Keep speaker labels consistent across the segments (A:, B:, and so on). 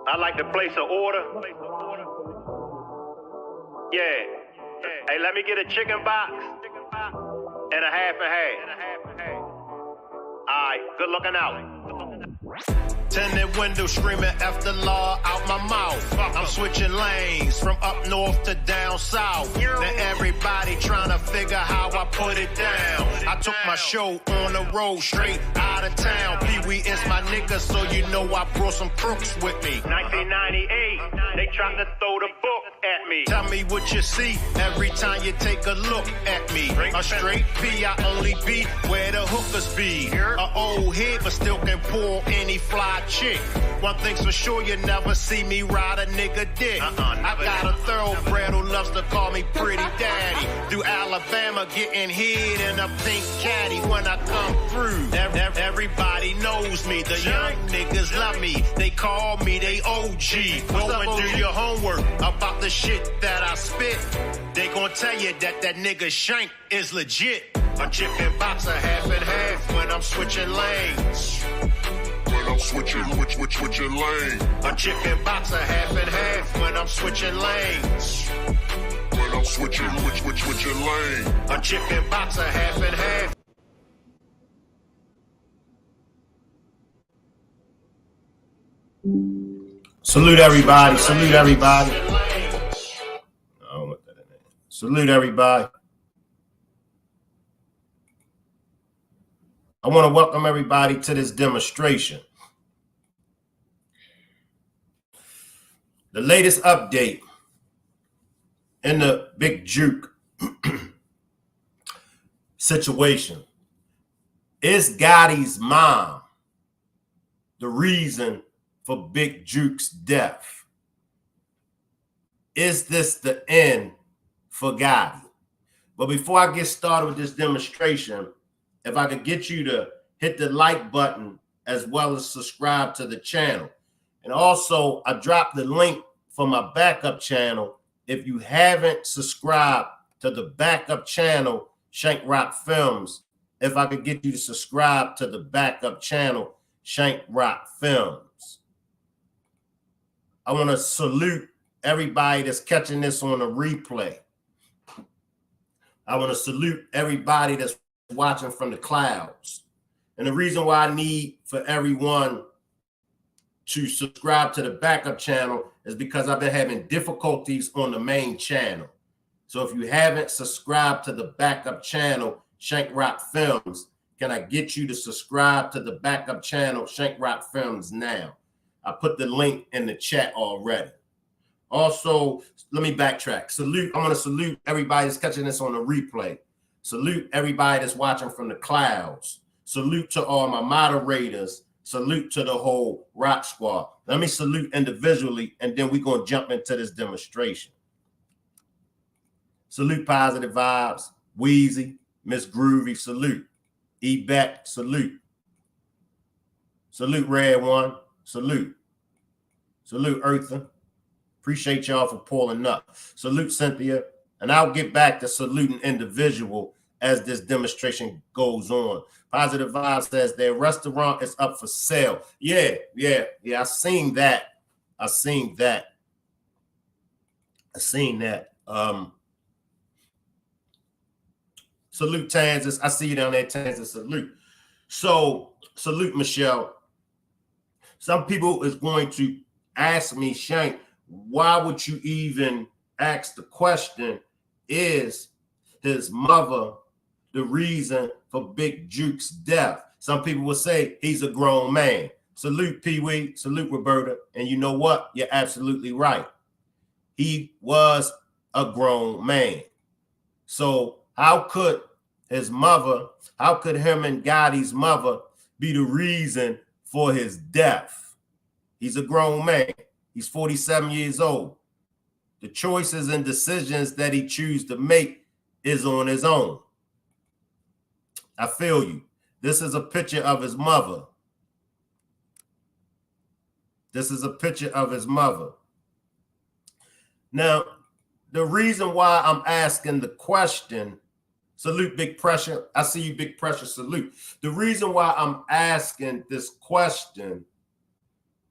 A: I like to place an order. Yeah. Hey, let me get a chicken box and a half a half. All right, good looking out.
B: Tinted window screaming after law out my mouth. I'm switching lanes from up north to down south. Now everybody trying to figure how I put it down. I took my show on the road straight out of town. Pee-wee is my nigga, so you know I brought some crooks with me.
A: 1998, they tried to throw the book at me.
B: Tell me what you see every time you take a look at me. A straight P, I only be where the hookers be. A old head, but still can pull any fly chick. One thing's for sure, you never see me ride a nigga dick. I got a thoroughbred who loves to call me pretty daddy. Through Alabama, getting hit in a pink caddy when I come through. Everybody knows me, the young niggas love me. They call me, they OG. Go and do your homework about the shit that I spit. They gon' tell you that that nigga Shank is legit. A chicken boxer half and half when I'm switching lanes. I'm switching lanes. A chicken boxer half and half when I'm switching lanes. When I'm switching lanes. A chicken boxer half and half.
C: Salute everybody. Salute everybody. Salute everybody. I want to welcome everybody to this demonstration. The latest update in the Big Jook situation. Is Gotti's mom the reason for Big Jook's death? Is this the end for Gotti? But before I get started with this demonstration, if I could get you to hit the like button as well as subscribe to the channel. And also, I dropped the link for my backup channel. If you haven't subscribed to the backup channel, Shank Rock Films, if I could get you to subscribe to the backup channel, Shank Rock Films. I want to salute everybody that's catching this on a replay. I want to salute everybody that's watching from the clouds. And the reason why I need for everyone to subscribe to the backup channel is because I've been having difficulties on the main channel. So if you haven't subscribed to the backup channel, Shank Rock Films, can I get you to subscribe to the backup channel, Shank Rock Films, now? I put the link in the chat already. Also, let me backtrack. I want to salute everybody that's catching this on the replay. Salute everybody that's watching from the clouds. Salute to all my moderators. Salute to the whole Rock Squad. Let me salute individually, and then we're going to jump into this demonstration. Salute Positive Vibes. Wheezy, Miss Groovy, salute. E-Beck, salute. Salute Red One, salute. Salute Eartha. Appreciate y'all for pulling up. Salute Cynthia. And I'll get back to saluting individual as this demonstration goes on. Positive Vibe says their restaurant is up for sale. Yeah. I seen that. Salute Tanzas. I see you down there, Tanzas. Salute. So, salute Michelle. Some people is going to ask me, Shank, why would you even ask the question, is his mother the reason for Big Jook's death? Some people will say he's a grown man. Salute Pee-wee, salute Roberta. And you know what? You're absolutely right. He was a grown man. So how could his mother, how could him and Gotti's mother be the reason for his death? He's a grown man. He's 47 years old. The choices and decisions that he chooses to make is on his own. I feel you. This is a picture of his mother. This is a picture of his mother. Now, the reason why I'm asking the question, salute Big Pressure. I see you, Big Pressure, salute. The reason why I'm asking this question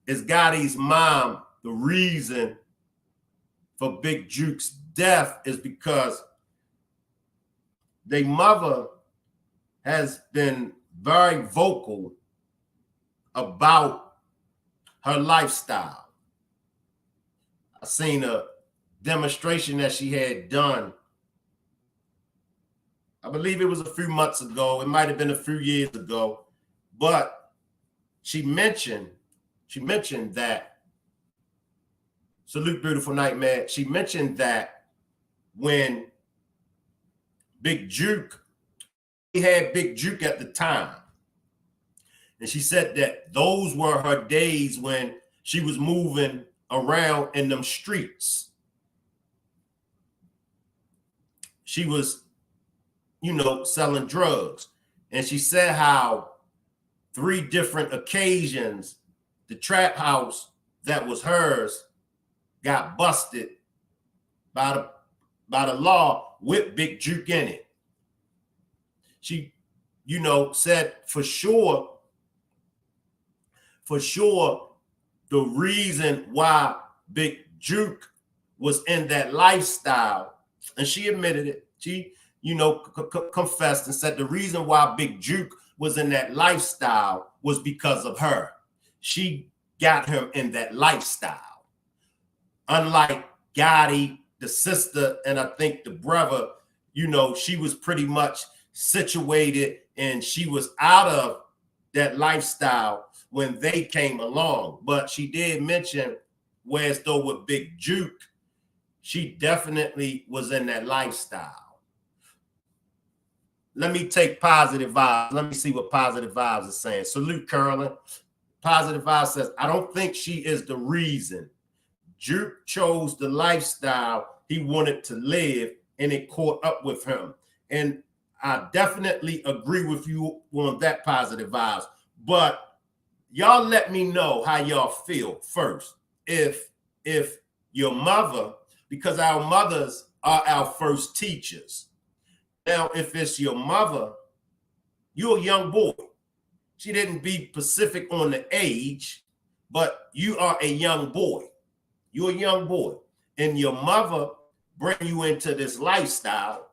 C: is Gotti's mom the reason for Big Jook's death is because their mother has been very vocal about her lifestyle. I seen a demonstration that she had done. I believe it was a few months ago. It might have been a few years ago, but she mentioned that, salute beautiful nightmare. She mentioned that when Big Jook, he had Big Jook at the time. And she said that those were her days when she was moving around in them streets. She was, selling drugs. And she said how 3 different occasions, the trap house that was hers got busted by the law with Big Jook in it. She, said for sure, the reason why Big Jook was in that lifestyle, and she admitted it. She, confessed and said the reason why Big Jook was in that lifestyle was because of her. She got him in that lifestyle. Unlike Gotti, the sister, and I think the brother, she was pretty much situated and she was out of that lifestyle when they came along. But she did mention, whereas though with Big Jook, she definitely was in that lifestyle. Let me take positive vibes. Let me see what positive vibes is saying. Salute, Curlin. Positive vibes says, I don't think she is the reason. Jook chose the lifestyle he wanted to live and it caught up with him. And I definitely agree with you on that positive vibes. But y'all let me know how y'all feel first. If your mother, because our mothers are our first teachers. Now, if it's your mother, you're a young boy. She didn't be specific on the age, but you are a young boy. You're a young boy. And your mother bring you into this lifestyle.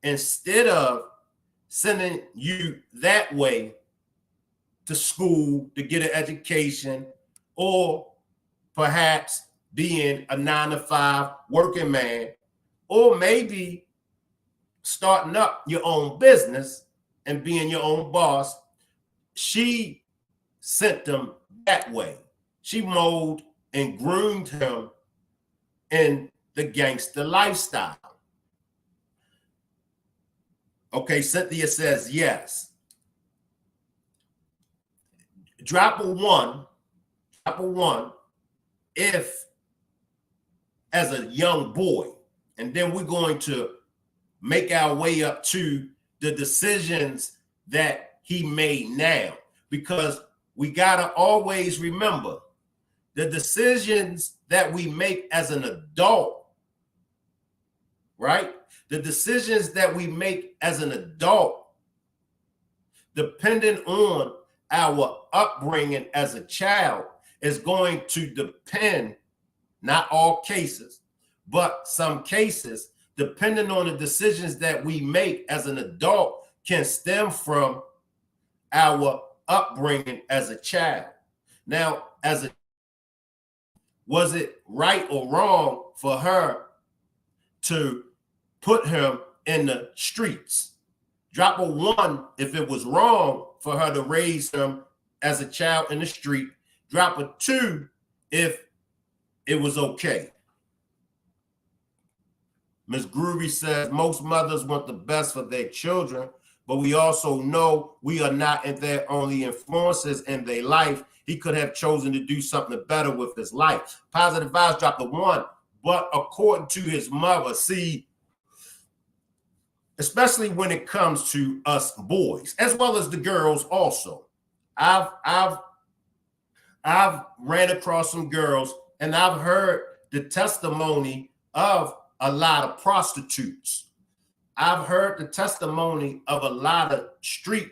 C: Instead of sending you that way to school to get an education, or perhaps being a 9-to-5 working man, or maybe starting up your own business and being your own boss, she sent them that way. She molded and groomed him in the gangster lifestyle. Okay, Cynthia says yes. Drop a one if as a young boy, and then we're going to make our way up to the decisions that he made now, because we got to always remember the decisions that we make as an adult, right? The decisions that we make as an adult, depending on our upbringing as a child, is going to depend, not all cases, but some cases, depending on the decisions that we make as an adult, can stem from our upbringing as a child. Now, was it right or wrong for her to put him in the streets? Drop a 1 if it was wrong for her to raise him as a child in the street. Drop a 2 if it was okay. Ms. Groovy says, most mothers want the best for their children, but we also know we are not their only influences in their life. He could have chosen to do something better with his life. Positive vibes, drop the 1. But according to his mother, see, especially when it comes to us boys, as well as the girls also, I've ran across some girls and I've heard the testimony of a lot of prostitutes. I've heard the testimony of a lot of street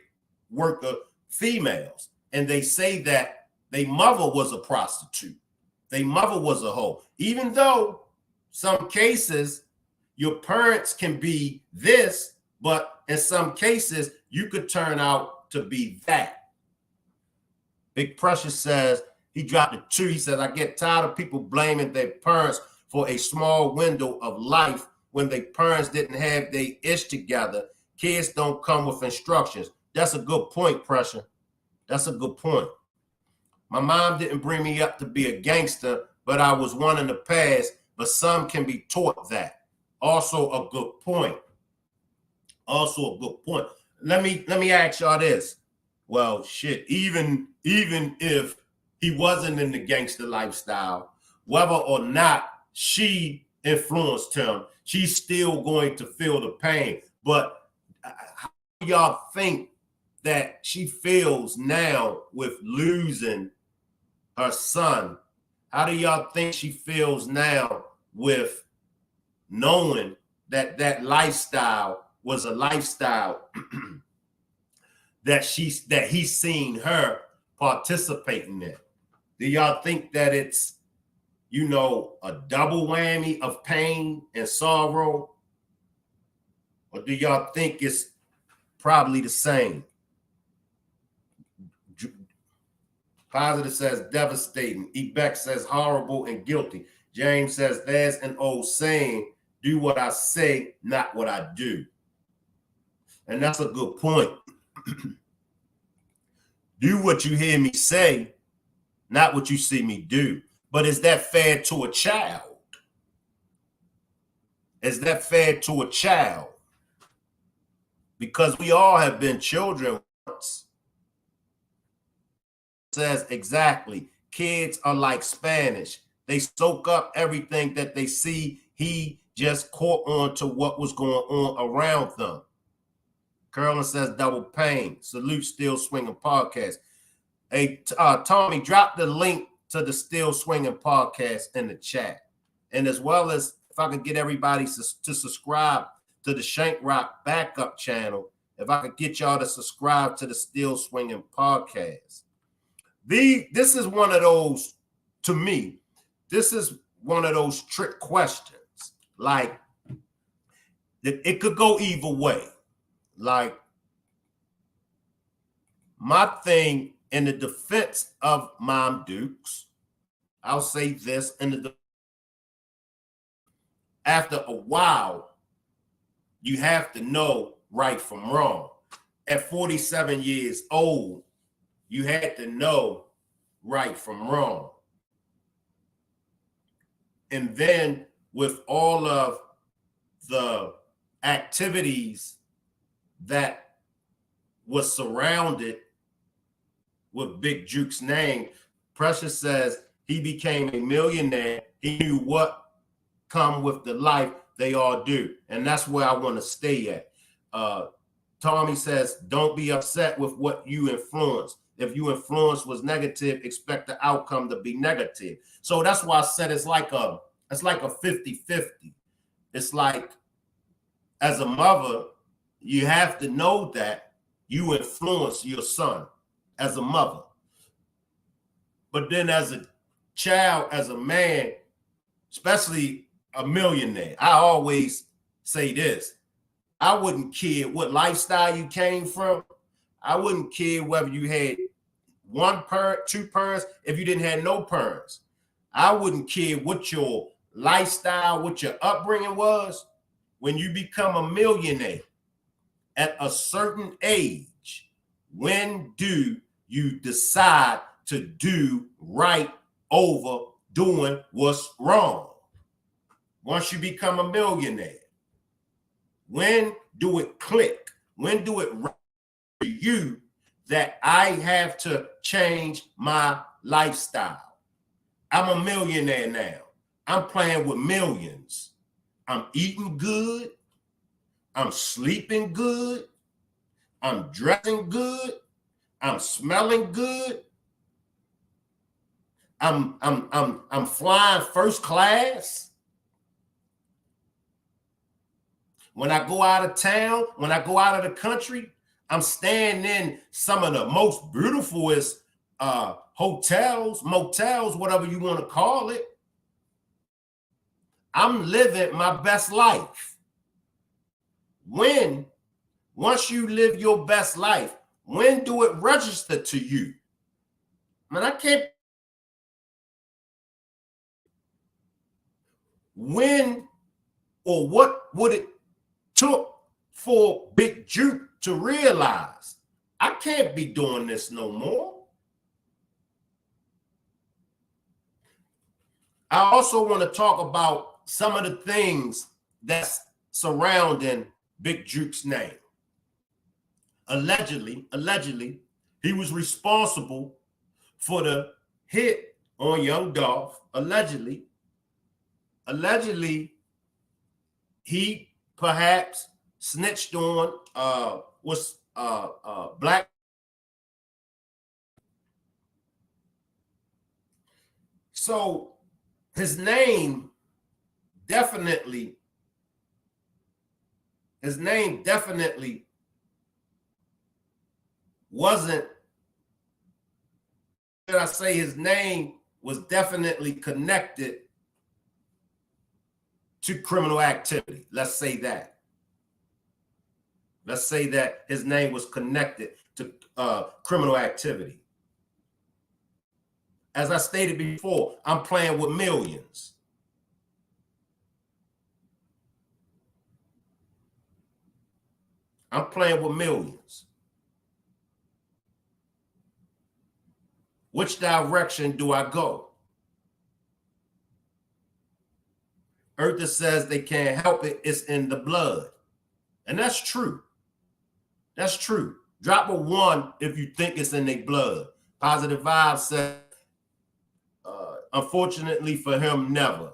C: worker females, and they say that their mother was a prostitute. their mother was a hoe. Even though some cases your parents can be this, but in some cases you could turn out to be that. Big Precious says he dropped a 2. He says, I get tired of people blaming their parents for a small window of life when their parents didn't have their ish together. Kids don't come with instructions. That's a good point, Pressure. That's a good point. My mom didn't bring me up to be a gangster, but I was one in the past, but some can be taught that. Also a good point. Also a good point. Let me ask y'all this. Well, shit, even if he wasn't in the gangster lifestyle, whether or not she influenced him, she's still going to feel the pain. But how do y'all think that she feels now with losing her son? How do y'all think she feels now with knowing that that lifestyle was a lifestyle that he's seen her participating in? Do y'all think that it's, you know, a double whammy of pain and sorrow? Or do y'all think it's probably the same? Positive says devastating. Ebeck says horrible and guilty. James says there's an old saying, do what I say, not what I do. And that's a good point. Do what you hear me say, not what you see me do. But is that fair to a child? Is that fair to a child? Because we all have been children once. Says exactly. Kids are like Spanish. They soak up everything that they see. He just caught on to what was going on around them. Curlin says double pain. Salute Still Swinging Podcast. Hey, Tommy, drop the link to the Still Swinging Podcast in the chat. And as well as if I could get everybody to subscribe to the Shank Rock backup channel, if I could get y'all to subscribe to the Still Swinging Podcast. This is one of those, to me, this is one of those trick questions. Like, it could go either way. Like, my thing in the defense of Mom Dukes, I'll say this, after a while, you have to know right from wrong. At 47 years old, you had to know right from wrong. And then with all of the activities that was surrounded with Big Juke's name, Precious says he became a millionaire. He knew what come with the life they all do. And that's where I want to stay at. Tommy says, don't be upset with what you influence. If you influence was negative, expect the outcome to be negative. So that's why I said it's like a 50-50. It's like, as a mother, you have to know that you influence your son as a mother. But then as a child, as a man, especially a millionaire, I always say this. I wouldn't care what lifestyle you came from. I wouldn't care whether you had one parent, two parents, if you didn't have no parents. I wouldn't care what your lifestyle, what your upbringing was. When you become a millionaire at a certain age, when do you decide to do right over doing what's wrong? Once you become a millionaire, when do it click? When do it right for you that I have to change my lifestyle? I'm a millionaire now. I'm playing with millions. I'm eating good. I'm sleeping good. I'm dressing good. I'm smelling good. I'm flying first class. When I go out of town, when I go out of the country, I'm staying in some of the most beautifulest hotels, motels, whatever you want to call it. I'm living my best life. Once you live your best life, when do it register to you? Man, I can't. When or what would it took for Big Jook to realize I can't be doing this no more? I also want to talk about some of the things that's surrounding Big Jook's name. Allegedly, he was responsible for the hit on Young Dolph. Allegedly, he perhaps snitched on Black. So his name definitely wasn't, should I say, his name was definitely connected to criminal activity. Let's say that. Let's say that his name was connected to criminal activity. As I stated before, I'm playing with millions. I'm playing with millions. Which direction do I go? Eartha says they can't help it. It's in the blood. And that's true. That's true. Drop a 1 if you think it's in their blood. Positive Vibes says, unfortunately for him, never.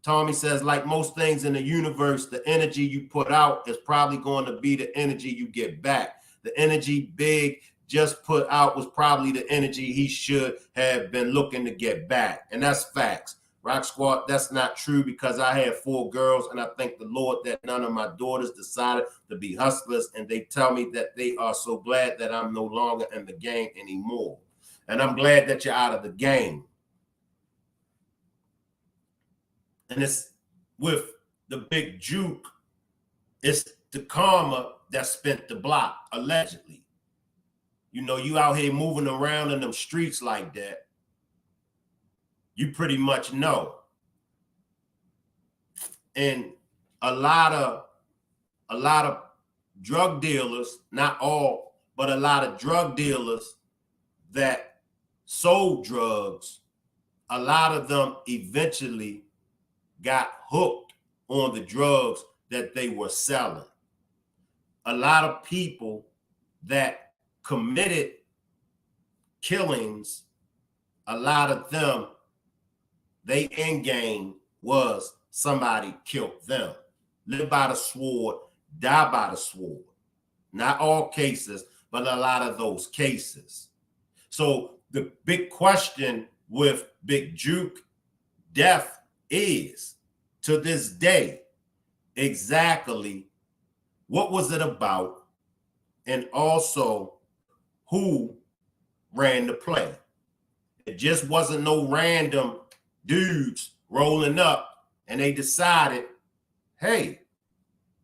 C: Tommy says, like most things in the universe, the energy you put out is probably going to be the energy you get back. The energy Big just put out was probably the energy he should have been looking to get back. And that's facts. Rock Squad, that's not true because I had 4 girls, and I thank the Lord that none of my daughters decided to be hustlers, and they tell me that they are so glad that I'm no longer in the game anymore. And I'm glad that you're out of the game. And it's with the Big Jook, it's the karma that spent the block, allegedly. You know, you out here moving around in them streets like that, you pretty much know. And a lot of drug dealers, not all, but a lot of drug dealers that sold drugs, a lot of them eventually got hooked on the drugs that they were selling. A lot of people that committed killings, a lot of them, they end game was somebody killed them. Live by the sword, die by the sword. Not all cases, but a lot of those cases. So the big question with Big Jook death is, to this day, exactly what was it about, and also who ran the play. It just wasn't no random dudes rolling up and they decided, hey,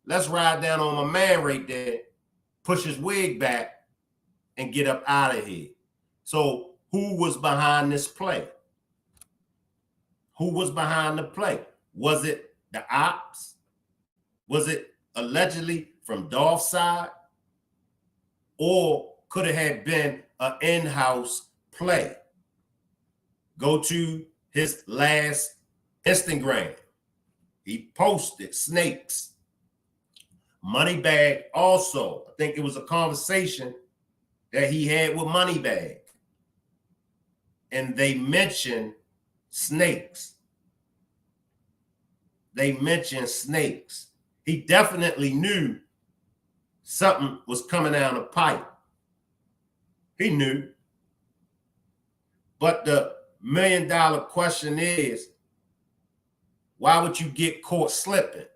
C: let's ride down on my man right there, push his wig back, and get up out of here. So who was behind this play? Who was behind the play? Was it the ops? Was it allegedly from Dolph's side? Or could it have been an in-house play? Go to his last Instagram. He posted snakes. Moneybag also, I think it was a conversation that he had with Moneybag. And they mentioned snakes. They mentioned snakes. He definitely knew something was coming down the pipe. He knew. But the $1 million question is, why would you get caught slipping?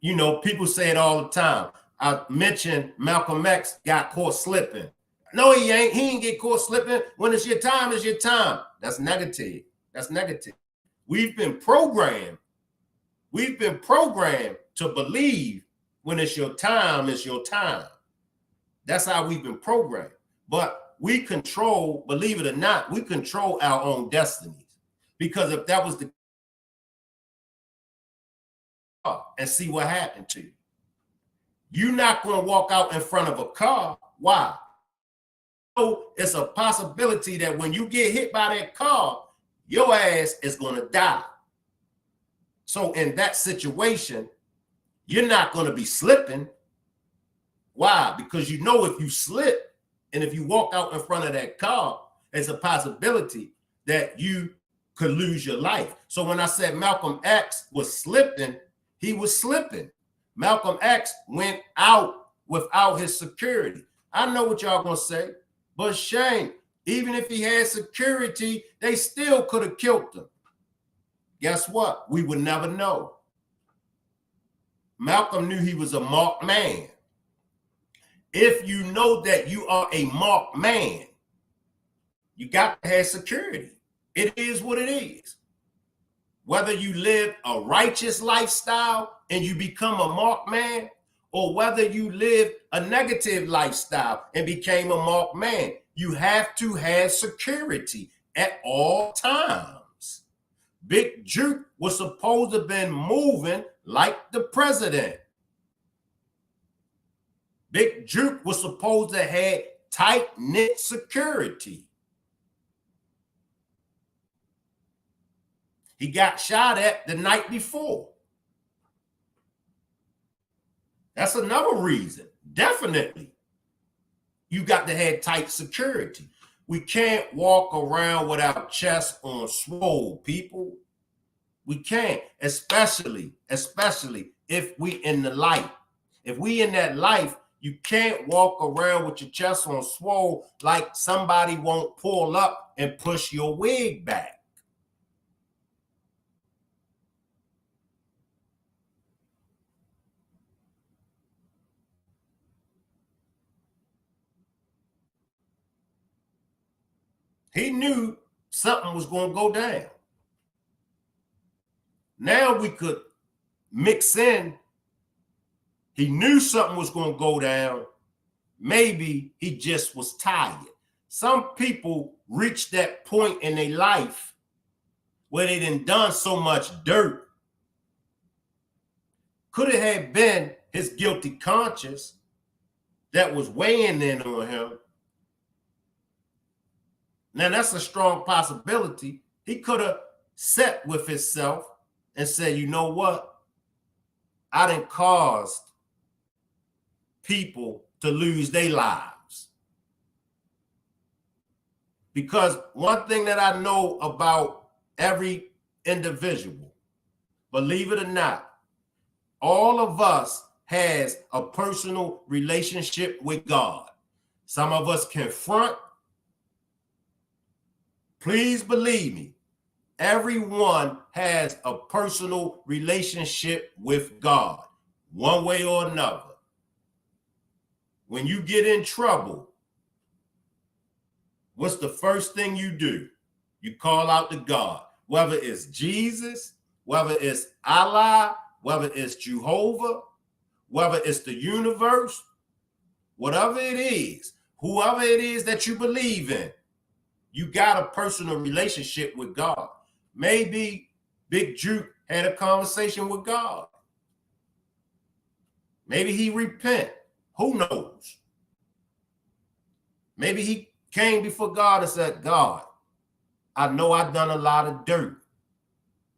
C: You know, people say it all the time. I mentioned Malcolm X got caught slipping. No, he ain't. He ain't get caught slipping. When it's your time, it's your time. That's negative. That's negative. We've been programmed. We've been programmed to believe when it's your time, it's your time. That's how we've been programmed. But we control, believe it or not, we control our own destinies. Because if that was the and see what happened to you. You're not going to walk out in front of a car. Why? So it's a possibility that when you get hit by that car, your ass is going to die. So in that situation, you're not going to be slipping. Why? Because you know if you slip and if you walk out in front of that car, it's a possibility that you could lose your life. So when I said Malcolm X was slipping, he was slipping. Malcolm X went out without his security. I know what y'all gonna say, but shame, even if he had security, they still could have killed him. Guess what? We would never know. Malcolm knew he was a marked man. If you know that you are a marked man, you got to have security. It is what it is. Whether you live a righteous lifestyle and you become a marked man, or whether you live a negative lifestyle and became a marked man, you have to have security at all times. Big Jook was supposed to have been moving like the president. Big Jook was supposed to have tight-knit security. He got shot at the night before. That's another reason. Definitely. You got to have tight security. We can't walk around with our chest on swole, people. We can't, especially if we in the light. If we in that life, you can't walk around with your chest on swole like somebody won't pull up and push your wig back. He knew something was going to go down. Now we could mix in. He knew something was going to go down. Maybe he just was tired. Some people reach that point in their life where they done so much dirt. Could it have been his guilty conscience that was weighing in on him? Now, that's a strong possibility. He could have sat with himself and said, you know what? I done caused people to lose their lives. Because one thing that I know about every individual, believe it or not, all of us has a personal relationship with God. Some of us confront. Please believe me, everyone has a personal relationship with God, one way or another. When you get in trouble, what's the first thing you do? You call out to God, whether it's Jesus, whether it's Allah, whether it's Jehovah, whether it's the universe, whatever it is, whoever it is that you believe in. You got a personal relationship with God. Maybe Big Jook had a conversation with God. Maybe he repent. Who knows? Maybe he came before God and said, God, I know I've done a lot of dirt,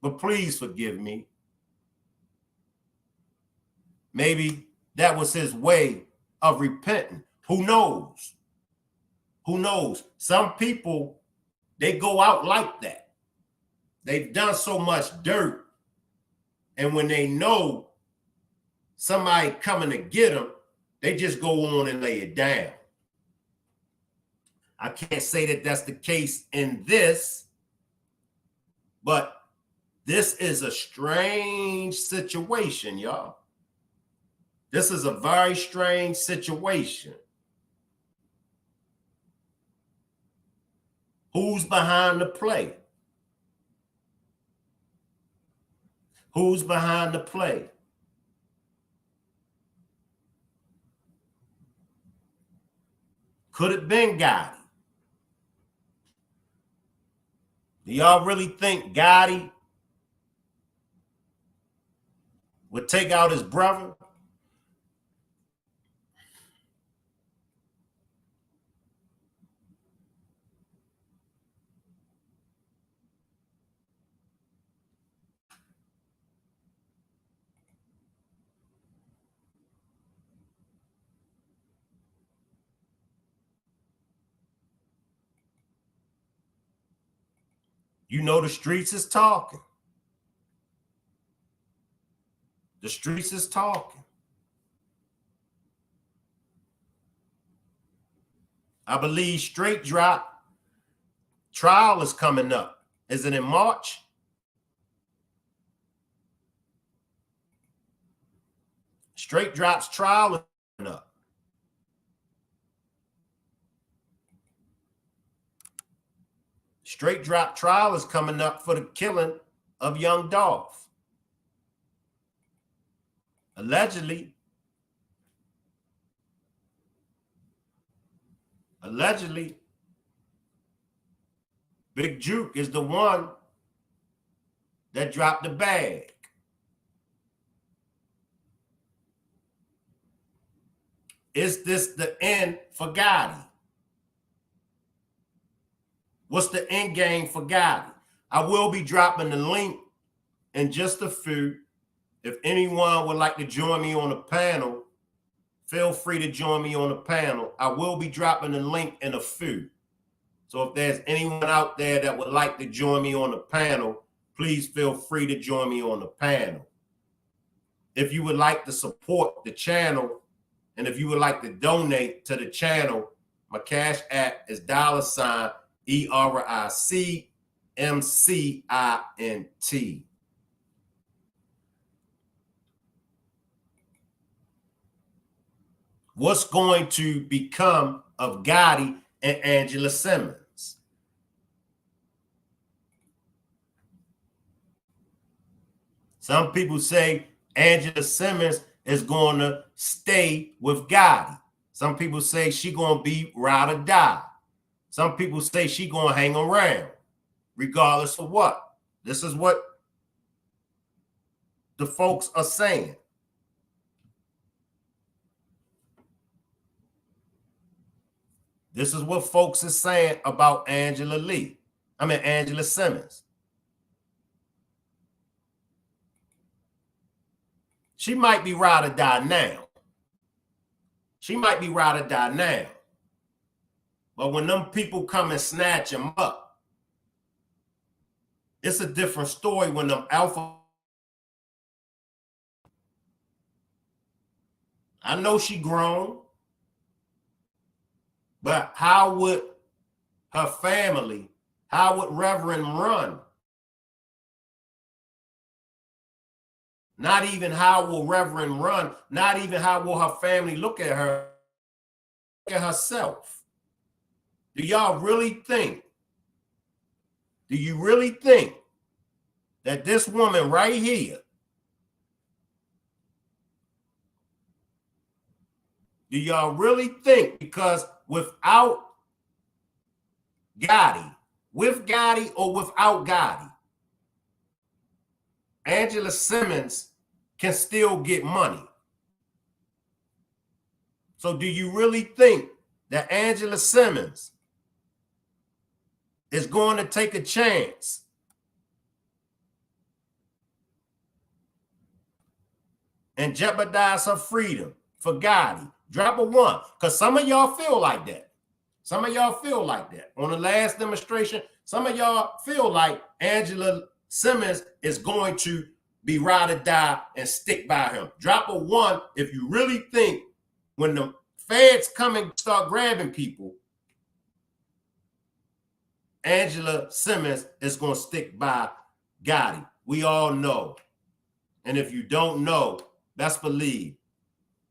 C: but please forgive me. Maybe that was his way of repenting. Who knows? Who knows? Some people, they go out like that. They've done so much dirt. And when they know somebody coming to get them, they just go on and lay it down. I can't say that that's the case in this, but this is a strange situation, y'all. This is a very strange situation. Who's behind the play? Who's behind the play? Could it have been Gotti? Do y'all really think Gotti would take out his brother? You know the streets is talking. The streets is talking. I believe Straight Drop trial is coming up. Is it in March? Straight Drop's trial is coming up. Straight Drop trial is coming up for the killing of young Dolph. Allegedly, Big Jook is the one that dropped the bag. Is this the end for Gotti? What's the end game for Gotti? I will be dropping the link in just a few. If anyone would like to join me on the panel, feel free to join me on the panel. I will be dropping the link in a few. So if there's anyone out there that would like to join me on the panel, please feel free to join me on the panel. If you would like to support the channel, and if you would like to donate to the channel, my cash app is $ERICMCINT. What's going to become of Gotti and Angela Simmons? Some people say Angela Simmons is going to stay with Gotti. Some people say she's going to be ride or die. Some people say she's going to hang around, regardless of what. This is what the folks are saying. This is what folks are saying about Angela Simmons. She might be ride or die now. But when them people come and snatch him up, it's a different story when them alpha. I know she grown, but how would her family, how would Reverend run? Not even how will Reverend run, not even how will her family look at her, look at herself. Do y'all really think, that this woman right here, do y'all really think, because without Gotti, with Gotti or without Gotti, Angela Simmons can still get money? So do you really think that Angela Simmons is going to take a chance and jeopardize her freedom for Gotti? Drop a 1, because some of y'all feel like that. Some of y'all feel like that. On the last demonstration, some of y'all feel like Angela Simmons is going to be ride or die and stick by him. Drop a 1 if you really think when the feds come and start grabbing people, Angela Simmons is going to stick by Gotti. We all know. And if you don't know, best believe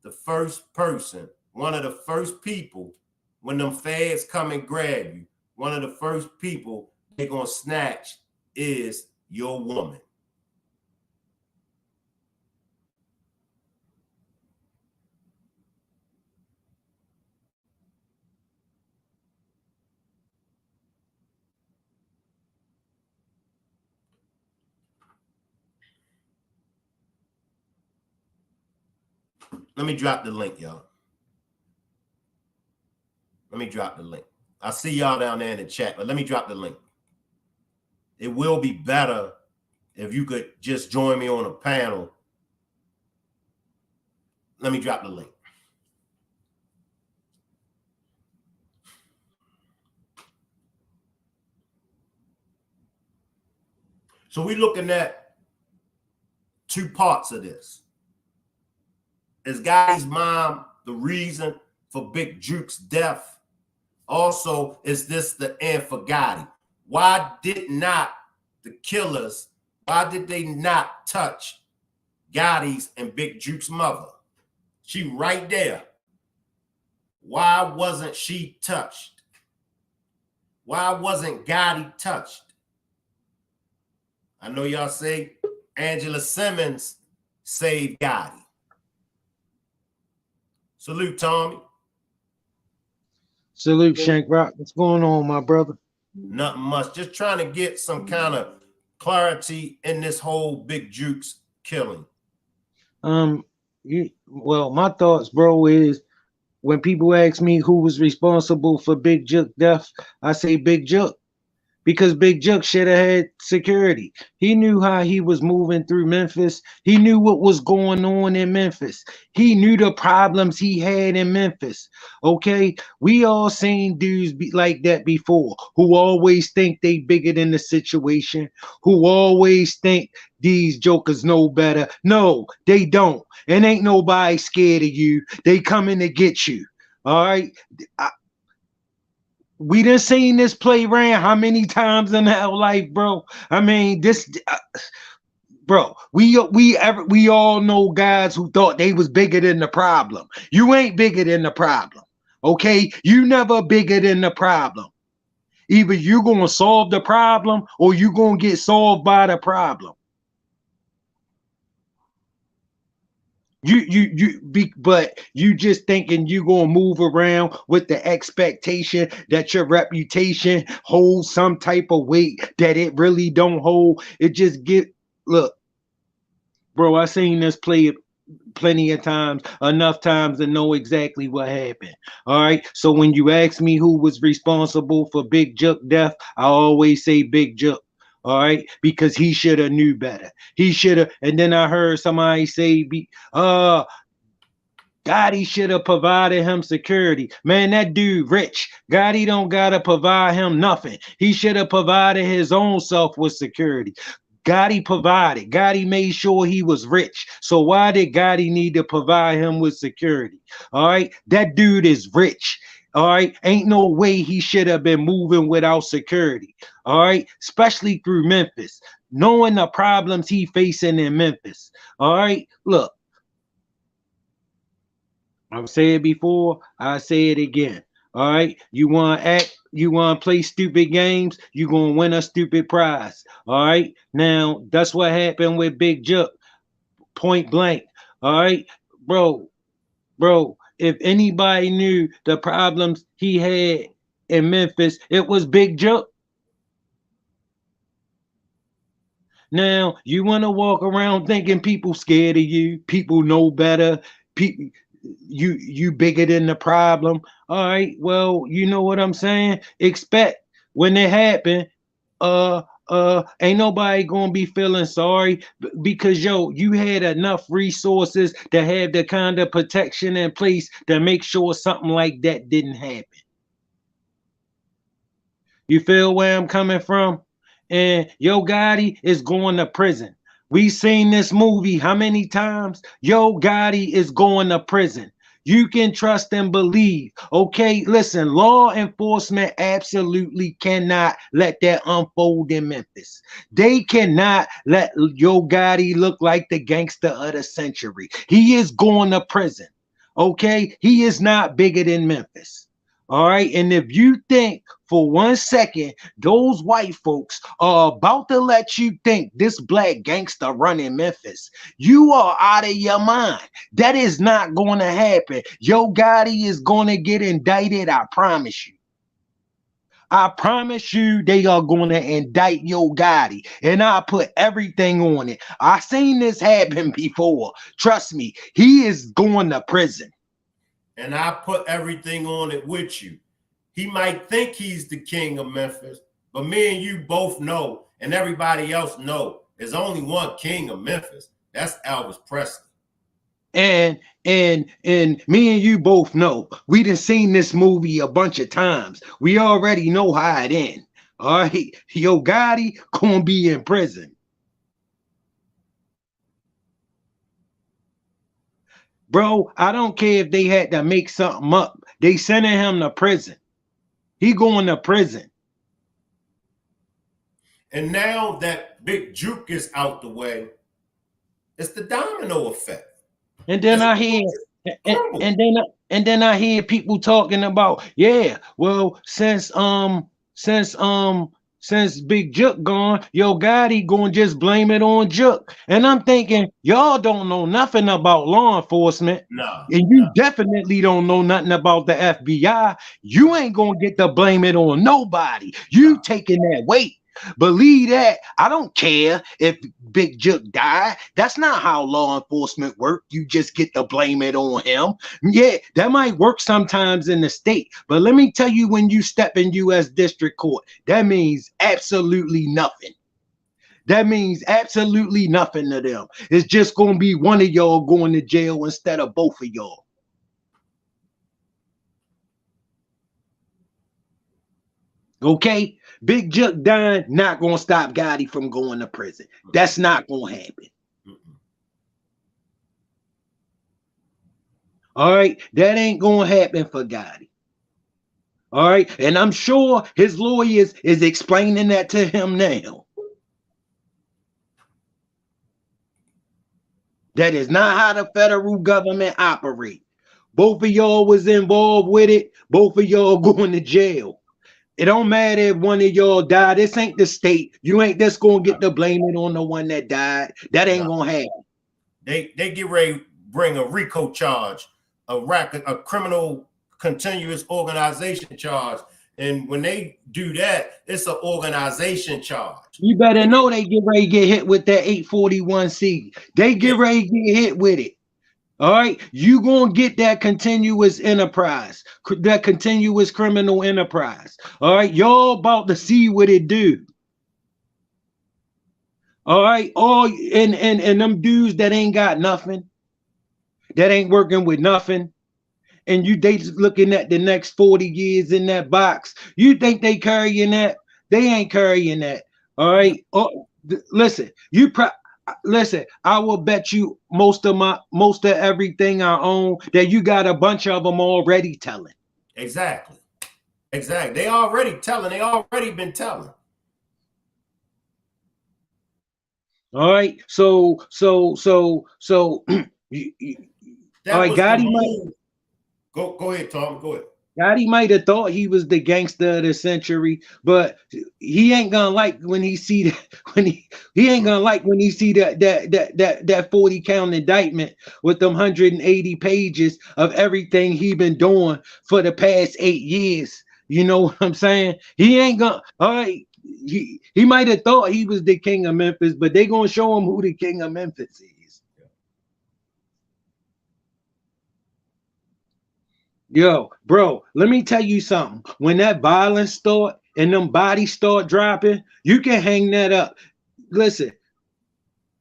C: the first person, one of the first people, when them feds come and grab you, one of the first people they're going to snatch is your woman. Let me drop the link, y'all. Let me drop the link. I see y'all down there in the chat, but let me drop the link. It will be better if you could just join me on a panel. Let me drop the link. So we're looking at two parts of this. Is Gotti's mom the reason for Big Jook's death? Also, is this the end for Gotti? Why did not the killers, why did they not touch Gotti's and Big Jook's mother? She right there. Why wasn't she touched? Why wasn't Gotti touched? I know y'all say Angela Simmons saved Gotti. Salute, Tommy.
D: Salute, Shank Rock. What's going on, my brother?
C: Nothing much. Just trying to get some kind of clarity in this whole Big Jook's killing.
D: Well, my thoughts, bro, is when people ask me who was responsible for Big Jook death, I say Big Jook. Because Big Jook should have had security. He knew how he was moving through Memphis. He knew what was going on in Memphis. He knew the problems he had in Memphis. Okay, we all seen dudes be like that before, who always think they bigger than the situation, who always think these jokers know better. No, they don't. And ain't nobody scared of you. They coming to get you. All right. We done seen this play ran how many times in our life, bro? I mean, bro, we all know guys who thought they was bigger than the problem. You ain't bigger than the problem, okay? You never bigger than the problem. Either you gonna solve the problem or you gonna get solved by the problem. But you just thinking you gonna move around with the expectation that your reputation holds some type of weight that it really don't hold. It just look, bro, I seen this play plenty of times, enough times to know exactly what happened. All right. So when you ask me who was responsible for Big Jook death, I always say Big Jook. All right, because he should have knew better. He should have. And then I heard somebody say, Gotti should have provided him security. Man, that dude rich. Gotti don't gotta provide him nothing. He should have provided his own self with security. Gotti provided. Gotti made sure he was rich. So why did Gotti need to provide him with security? All right, that dude is rich. All right, ain't no way he should have been moving without security. All right, especially through Memphis, knowing the problems he facing in Memphis. All right, look, I've said it before, I say it again. All right, you want to act, you want to play stupid games, you gonna win a stupid prize. All right, now that's what happened with Big Jook, point blank. All right, bro. If anybody knew the problems he had in Memphis, it was Big Jook. Now, you want to walk around thinking people scared of you, people know better, people, you bigger than the problem. All right, well, you know what I'm saying? Expect when it happen, ain't nobody gonna be feeling sorry because you had enough resources to have the kind of protection in place to make sure something like that didn't happen. You feel where I'm coming from? And Yo Gotti is going to prison. We seen this movie how many times? Yo Gotti is going to prison. You can trust and believe. Okay, listen, law enforcement absolutely cannot let that unfold in Memphis. They cannot let Yo Gotti look like the gangster of the century. He is going to prison. Okay, he is not bigger than Memphis. All right. And if you think for 1 second those white folks are about to let you think this black gangster running Memphis, you are out of your mind. That is not going to happen. Yo Gotti is going to get indicted. I promise you. I promise you they are going to indict Yo Gotti. And I put everything on it. I seen this happen before. Trust me, he is going to prison.
C: And I put everything on it with you. He might think he's the king of Memphis, but me and you both know, and everybody else know, there's only one king of Memphis. That's Elvis Presley.
D: And me and you both know we done seen this movie a bunch of times. We already know how it ends. All right, Yo Gotti gonna be in prison. Bro, I don't care if they had to make something up. They sending him to prison. He going to prison.
C: And now that Big Jook is out the way, it's the domino effect.
D: And then I hear, and then I hear people talking about, yeah, well, since Big Jook gone, Yo Gotti gonna just blame it on Jook. And I'm thinking, y'all don't know nothing about law enforcement.
C: No.
D: And you definitely don't know nothing about the FBI. You ain't gonna get to blame it on nobody. You taking that weight. Believe that. I don't care if Big Jook died. That's not how law enforcement work. You just get to blame it on him. Yeah, that might work sometimes in the state, but let me tell you, when you step in U.S. District Court, that means absolutely nothing. That means absolutely nothing to them. It's just going to be one of y'all going to jail instead of both of y'all. Okay? Big Jook dying, not going to stop Gotti from going to prison. That's not going to happen. All right? That ain't going to happen for Gotti. All right? And I'm sure his lawyers is explaining that to him now. That is not how the federal government operate. Both of y'all was involved with it. Both of y'all going to jail. It don't matter if one of y'all died. This ain't the state. You ain't just gonna get to blame it on the one that died. That ain't gonna happen.
C: They get ready to bring a RICO charge, a criminal continuous organization charge. And when they do that, it's an organization charge.
D: You better know they get ready to get hit with that 841C. They get ready to get hit with it. All right, you gonna get that continuous enterprise, that continuous criminal enterprise. All right, y'all about to see what it do. All right, and them dudes that ain't got nothing, that ain't working with nothing, and they just looking at the next 40 years in that box. You think they carrying that? They ain't carrying that. All right. Oh, listen, listen, I will bet you most of everything I own that you got a bunch of them already telling.
C: Exactly. They already telling. They already been telling.
D: All right. So all right, Gotti might
C: go ahead, Tom. Go ahead.
D: Gotti might have thought he was the gangster of the century, but he ain't gonna like when he see that he ain't gonna like when he see that 40 count indictment with them 180 pages of everything he been doing for the past 8 years. You know what I'm saying? He ain't gonna. All right, he might have thought he was the king of Memphis, but they gonna show him who the king of Memphis is. Yo, bro, let me tell you something. When that violence start and them bodies start dropping, you can hang that up. Listen,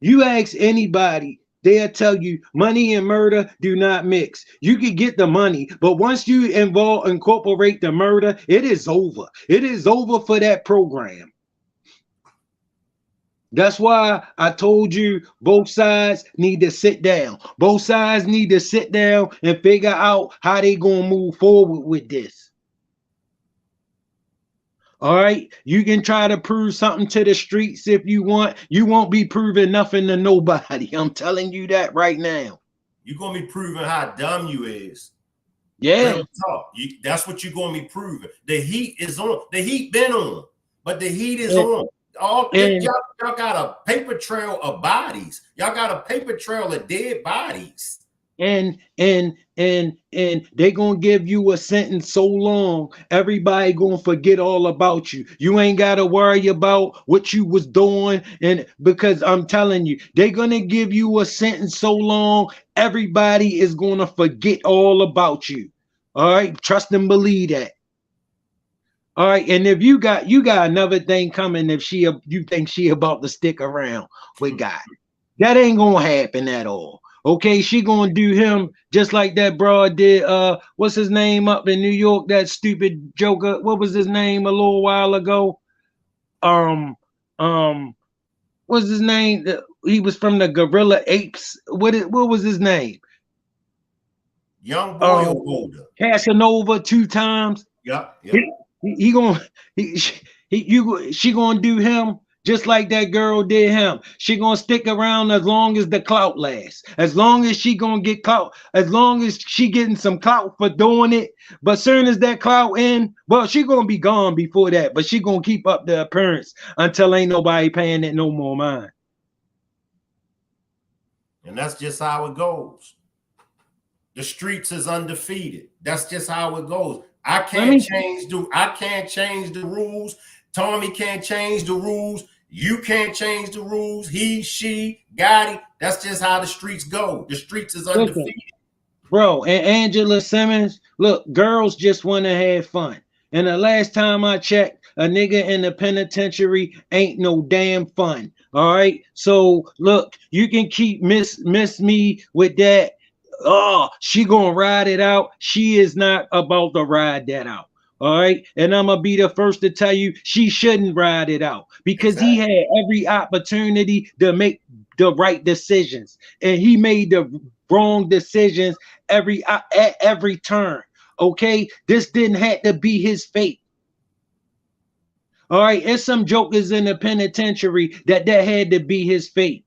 D: you ask anybody, they'll tell you money and murder do not mix. You can get the money, but once you incorporate the murder, it is over. It is over for that program. That's why I told you both sides need to sit down. Both sides need to sit down and figure out how they gonna move forward with this. All right, you can try to prove something to the streets if you want. You won't be proving nothing to nobody. I'm telling you that right now.
C: You're gonna be proving how dumb you is.
D: Yeah.
C: Real talk. That's what you're going to be proving. The heat is on. The heat been on, but the heat is on. Y'all got a paper trail of bodies. Y'all got a paper trail of dead bodies.
D: And they gonna give you a sentence so long, everybody gonna forget all about you. You ain't gotta worry about what you was doing, and because I'm telling you, they gonna give you a sentence so long, everybody is gonna forget all about you. All right, trust and believe that. All right, and if you got another thing coming, if you think she about to stick around with God, that ain't gonna happen at all. Okay, she gonna do him just like that broad did. What's his name up in New York? That stupid joker. What was his name a little while ago? Um, what's his name? He was from the Gorilla Apes. What was his name?
C: Young boy or older?
D: Casanova 2 times.
C: Yep.
D: He gonna she gonna do him just like that girl did him. She gonna stick around as long as the clout lasts. As long as she gonna get clout. As long as she getting some clout for doing it. But soon as that clout in, well, she gonna be gone before that. But she gonna keep up the appearance until ain't nobody paying it no more mind.
C: And that's just how it goes. The streets is undefeated. That's just how it goes. I can't change the rules. Tommy can't change the rules. You can't change the rules. He, she, Gotti. That's just how the streets go. The streets is undefeated.
D: Bro, and Angela Simmons, look, girls just want to have fun. And the last time I checked, a nigga in the penitentiary ain't no damn fun. All right. So look, you can keep miss me with that. Oh, she gonna ride it out. She is not about to ride that out. All right. And I'm gonna be the first to tell you she shouldn't ride it out because he had every opportunity to make the right decisions. And he made the wrong decisions at every turn. Okay. This didn't have to be his fate. All right. It's some jokers in the penitentiary that had to be his fate.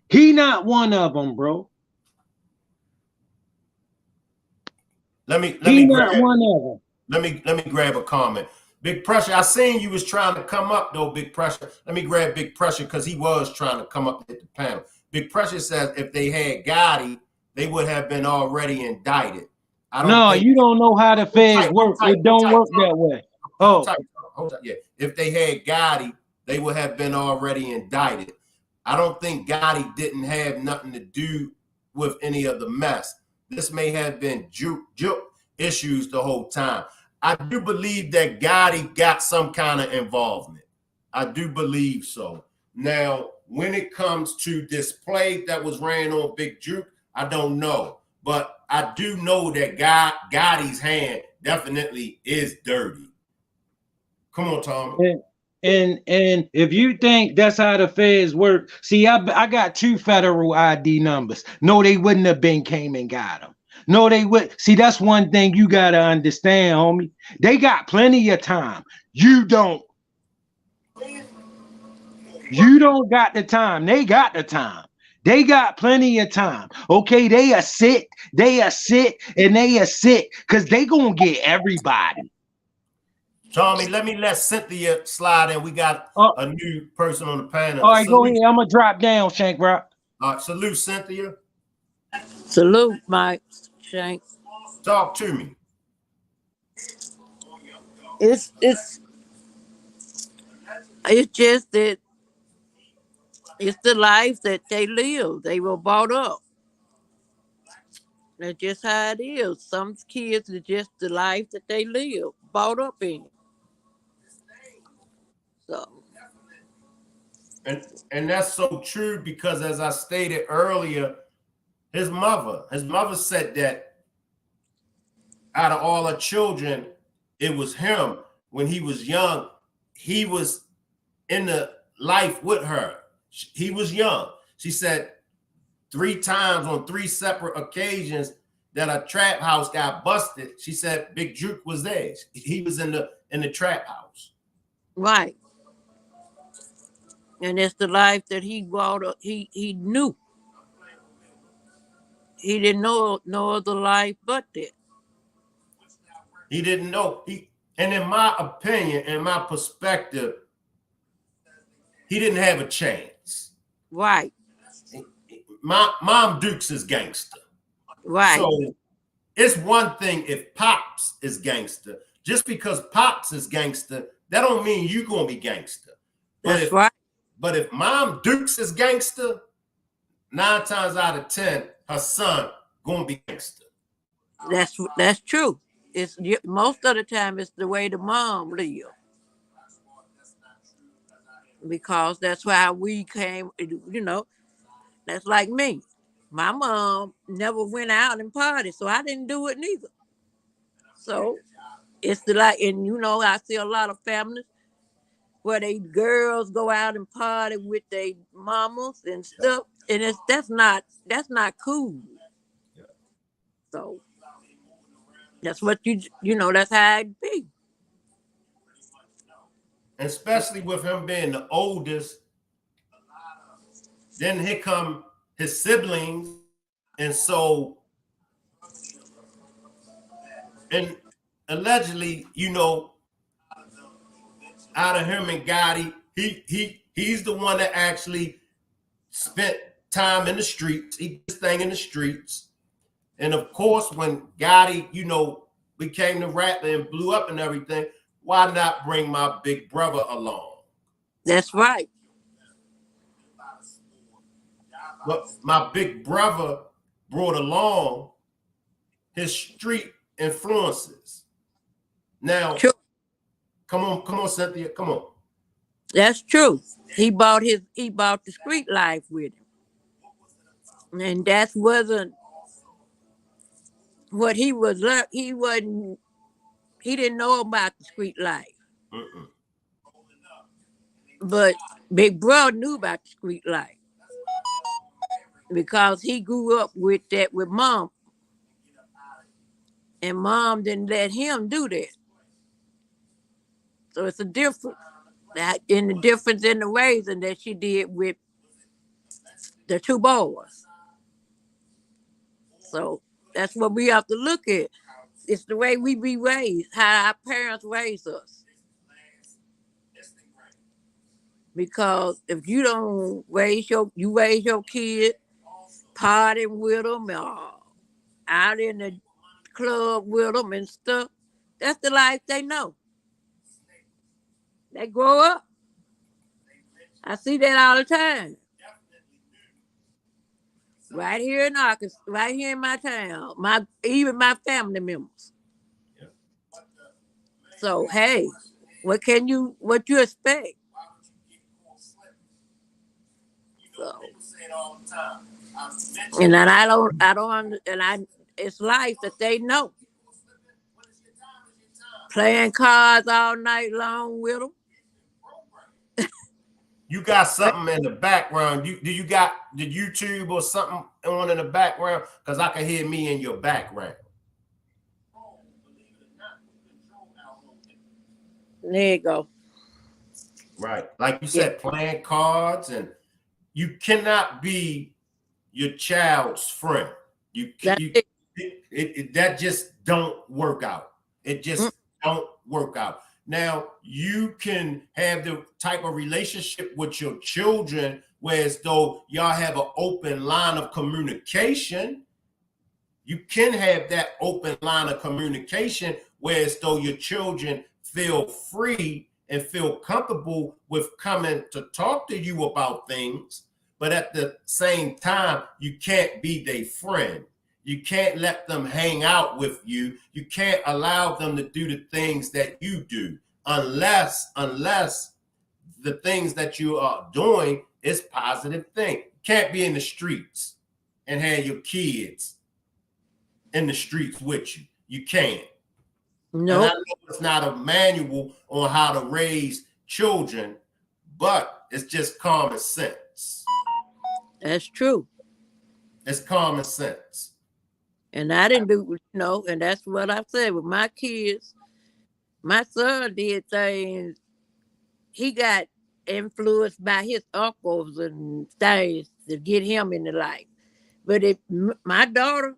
D: He not one of them, bro.
C: Let me grab a comment. Big Pressure, I seen you was trying to come up though, Big Pressure. Let me grab Big Pressure because he was trying to come up at the panel. Big Pressure says if they had Gotti, they would have been already indicted.
D: You don't know how the feds work. It don't work that way.
C: Hold tight. Yeah. If they had Gotti, they would have been already indicted. I don't think Gotti didn't have nothing to do with any of the mess. This may have been Jook issues the whole time. I do believe that Gotti got some kind of involvement. I do believe so. Now, when it comes to this play that was ran on Big Jook, I don't know. But I do know that Gotti's hand definitely is dirty. Come on, Tom.
D: And if you think that's how the feds work, see, I got 2 federal ID numbers. No, they wouldn't have came and got them. No, they would. See, that's one thing you gotta understand, homie. They got plenty of time. You don't. You don't got the time. They got the time. They got plenty of time. Okay, they are sit, and they are sit because they gonna get everybody.
C: Tommy, let Cynthia slide in. We got a new person on the panel.
D: All right, go ahead. I'm gonna drop down, Shank Rock.
C: Salute, Cynthia.
E: Salute, Mike Shank.
C: Talk to me.
E: It's just that it's the life that they live. They were brought up. That's just how it is. Some kids are just the life that they live, brought up in. So.
C: And that's so true because as I stated earlier, his mother said that out of all her children, it was him when he was young. He was in the life with her. He was young. She said 3 times on 3 separate occasions that a trap house got busted. She said Big Jook was there. He was in the trap house.
E: Right. And it's the life that he brought up. He knew. He didn't know no other life but that.
C: He didn't know. And in my opinion, in my perspective, he didn't have a chance.
E: Right.
C: My Mom Dukes is gangster.
E: Right.
C: So it's one thing if Pops is gangster. Just because Pops is gangster, that don't mean you gonna be gangster.
E: That's right.
C: But if Mom Dukes is gangster, 9 times out of 10, her son gonna be gangster.
E: That's true. It's most of the time it's the way the mom live, because that's why we came. You know, that's like me. My mom never went out and party, so I didn't do it neither. So it's and I see a lot of families where they girls go out and party with their mamas and stuff, and that's not cool. So that's what that's how it be.
C: Especially with him being the oldest, then here come his siblings, and so and allegedly, out of him and Gotti, he's the one that actually spent time in the streets. He did this thing in the streets. And of course, when Gotti, became the rapper and blew up and everything, why not bring my big brother along?
E: That's right.
C: But my big brother brought along his street influences. Now,
E: True.
C: come on, Cynthia, come on.
E: That's true. He bought the street life with him, and that wasn't what he was. He wasn't. He didn't know about the street life,
C: Mm-mm.
E: but Big Brother knew about the street life because he grew up with that with Mom, and Mom didn't let him do that. So it's a difference. In the difference in the raising that she did with the two boys. So that's what we have to look at. It's the way we be raised, how our parents raise us. Because if you don't raise your kid, partying with them, or out in the club with them and stuff, that's the life they know. They grow up. I see that all the time. Right here in Arkansas, right here in my town, even my family members. So hey, what you expect? So, and then it's life that they know. Playing cards all night long with them.
C: You got something in the background. Do you got the YouTube or something on in the background? Because I can hear me in your background.
E: There you go.
C: Right. Like you said, playing cards, and you cannot be your child's friend. That just don't work out. It just don't work out. Now, you can have the type of relationship with your children where as though y'all have an open line of communication. You can have that open line of communication where as though your children feel free and feel comfortable with coming to talk to you about things. But at the same time, you can't be their friend. You can't let them hang out with you. You can't allow them to do the things that you do unless the things that you are doing is positive thing. You can't be in the streets and have your kids in the streets with you. You can't.
E: No.
C: And I know it's not a manual on how to raise children, but it's just common sense.
E: That's true.
C: It's common sense.
E: And I didn't do, and that's what I said with my kids. My son did things. He got influenced by his uncles and things to get him into life. But my daughter,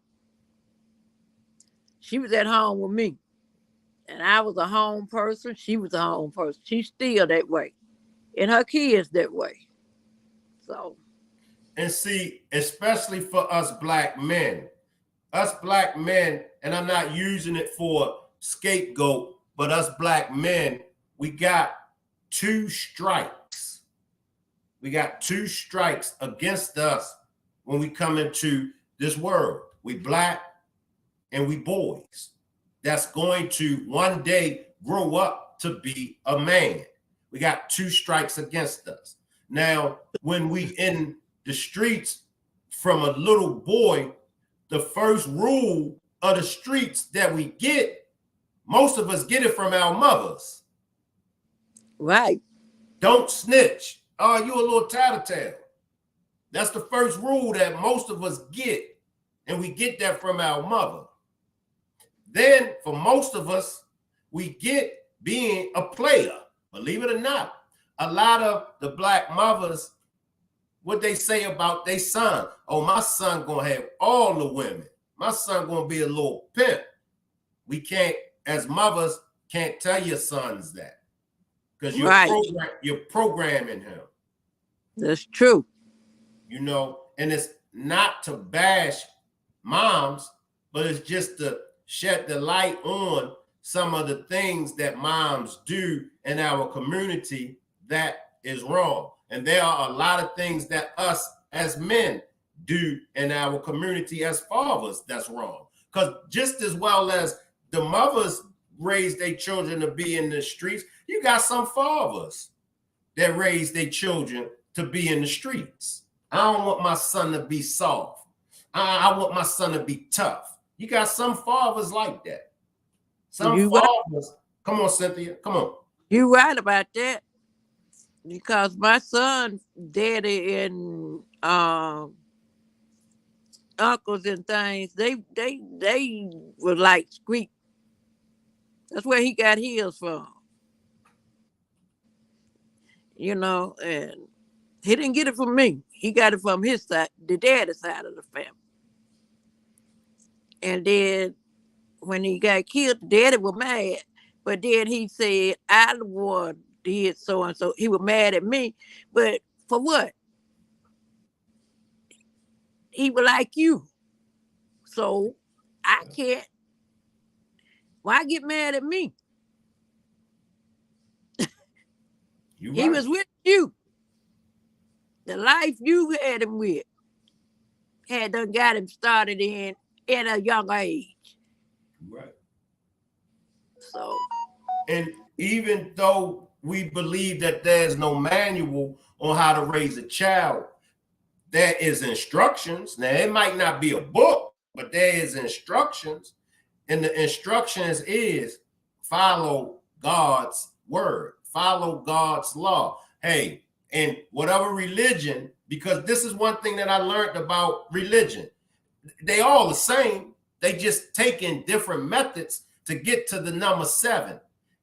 E: she was at home with me. And I was a home person. She was a home person. She's still that way. And her kids that way. So.
C: And see, especially for us black men, and I'm not using it for scapegoat, but us black men, we got 2 strikes. We got 2 strikes against us when we come into this world. We black and we boys. That's going to one day grow up to be a man. We got 2 strikes against us. Now, when we in the streets from a little boy, the first rule of the streets that we get, most of us get it from our mothers.
E: Right.
C: Don't snitch. Oh, you a little tattletale. That's the first rule that most of us get. And we get that from our mother. Then for most of us, we get being a player. Believe it or not, a lot of the black mothers, what they say about their son, oh, my son gonna have all the women. My son gonna be a little pimp. We can't, as mothers, can't tell your sons that. Because you're programming him.
E: That's true.
C: You know, and it's not to bash moms, but it's just to shed the light on some of the things that moms do in our community that is wrong. And there are a lot of things that us as men do in our community as fathers that's wrong. Because just as well as the mothers raise their children to be in the streets, you got some fathers that raise their children to be in the streets. I don't want my son to be soft. I want my son to be tough. You got some fathers like that. Some fathers. Come on, Cynthia. Come on.
E: You right about that. Because my son, daddy, and uncles and things, they were like street. That's where he got his from. You know, and he didn't get it from me. He got it from his side, the daddy side of the family. And then when he got killed, the daddy was mad. But then he said, I the one did so and so. He was mad at me. But for what? He was like you. So I can't. Why get mad at me? He was with you. The life you had him with had done got him started in a young age.
C: Right.
E: So.
C: And even though we believe that there's no manual on how to raise a child, there is instructions. Now, it might not be a book, but there is instructions. And the instructions is follow God's word, follow God's law. Hey, and whatever religion, because this is one thing that I learned about religion. They all the same. They just taking different methods to get to the number 7.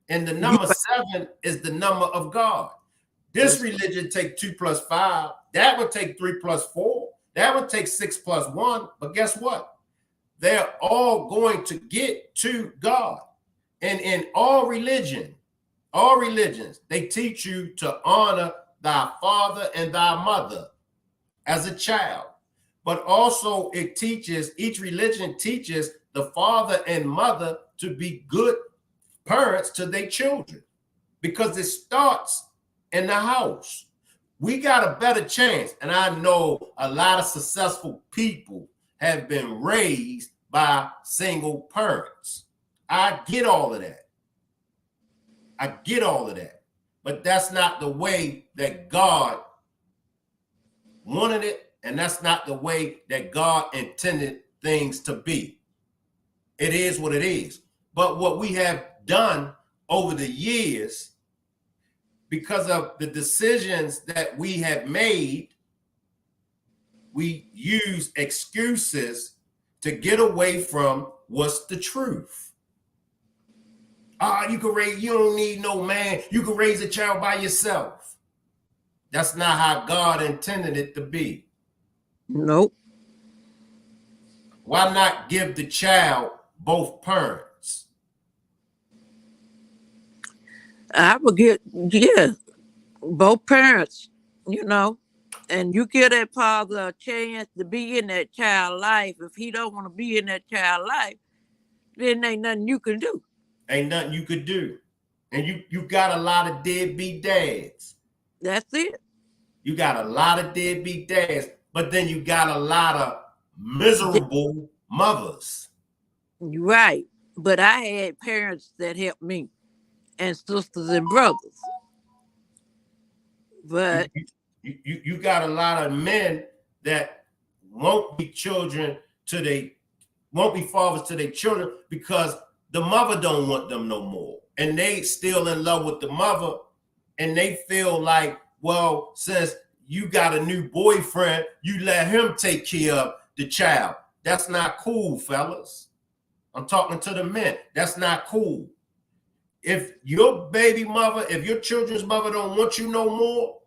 C: And the number 7 is the number of God. This religion take 2 + 5. That would take 3 + 4. That would take 6 + 1. But guess what? They're all going to get to God. And in all religions, they teach you to honor thy father and thy mother as a child. But also each religion teaches the father and mother to be good parents to their children, because it starts in the house. We got a better chance. And I know a lot of successful people have been raised by single parents. I get all of that. But that's not the way that God wanted it. And that's not the way that God intended things to be. It is what it is. But what we have done over the years, because of the decisions that we have made, we use excuses to get away from what's the truth. You don't need no man. You can raise a child by yourself. That's not how God intended it to be.
E: Nope.
C: Why not give the child both parents?
E: I would get, yeah, both parents, you know, and you give that father a chance to be in that child life. If he don't want to be in that child life, then ain't nothing you can do.
C: Ain't nothing you could do. And you got a lot of deadbeat dads.
E: That's it.
C: You got a lot of deadbeat dads, but then you got a lot of miserable mothers.
E: You're right. But I had parents that helped me and sisters and brothers.
C: You,
E: But
C: you got a lot of men that won't be children to they won't be fathers to their children because the mother don't want them no more. And they still in love with the mother, and they feel like, well, since you got a new boyfriend, you let him take care of the child. That's not cool, fellas. I'm talking to the men. That's not cool. If your baby mother, if your children's mother don't want you no more,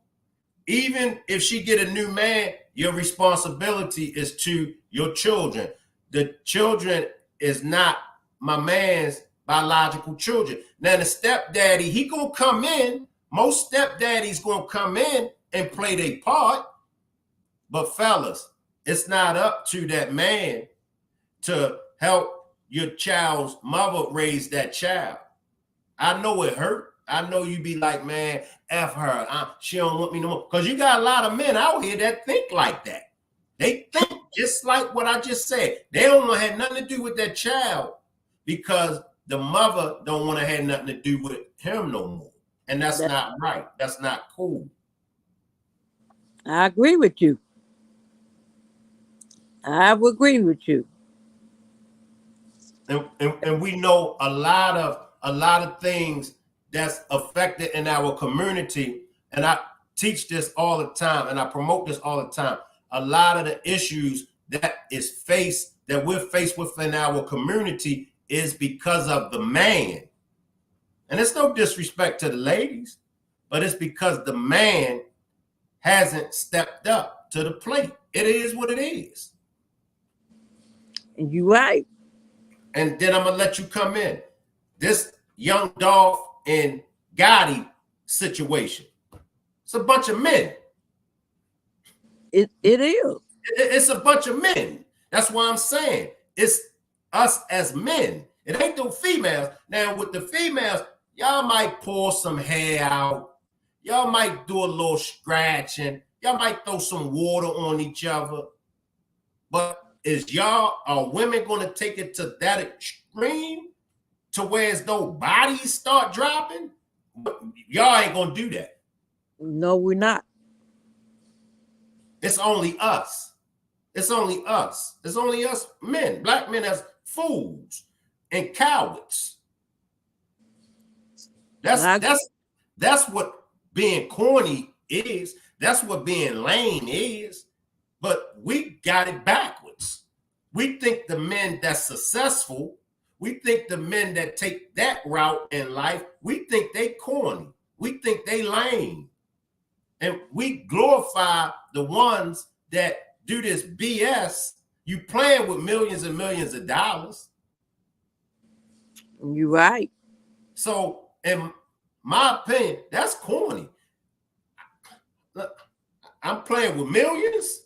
C: even if she get a new man, your responsibility is to your children. The children is not my man's biological children. Now the stepdaddy, he gonna come in. Most stepdaddies gonna come in and play their part. But fellas, it's not up to that man to help your child's mother raise that child. I know it hurt. I know you be like, man, F her. She don't want me no more. Because you got a lot of men out here that think like that. They think just like what I just said. They don't want to have nothing to do with that child because the mother don't want to have nothing to do with him no more. And that's not right. That's not cool.
E: I agree with you. I would agree with you.
C: And we know a lot of things that's affected in our community. And I teach this all the time and I promote this all the time. A lot of the issues that we're faced with in our community is because of the man. And it's no disrespect to the ladies, but it's because the man hasn't stepped up to the plate. It is what it is.
E: And you're right.
C: And then I'm gonna let you come in. This Young Dolph and Gotti situation. It's a bunch of men.
E: It is.
C: It's a bunch of men. That's why I'm saying it's us as men. It ain't no females. Now with the females, y'all might pull some hair out. Y'all might do a little scratching. Y'all might throw some water on each other. But are women going to take it to that extreme to where as though bodies start dropping? Y'all ain't going to do that.
E: No, we're not.
C: It's only us. It's only us. It's only us men, black men as fools and cowards. That's what being corny is. That's what being lame is. But we got it backwards. We think the men that's successful, we think the men that take that route in life, we think they corny. We think they lame. And we glorify the ones that do this BS. You playing with millions and millions of dollars.
E: You're right.
C: So, in my opinion, that's corny. Look, I'm playing with millions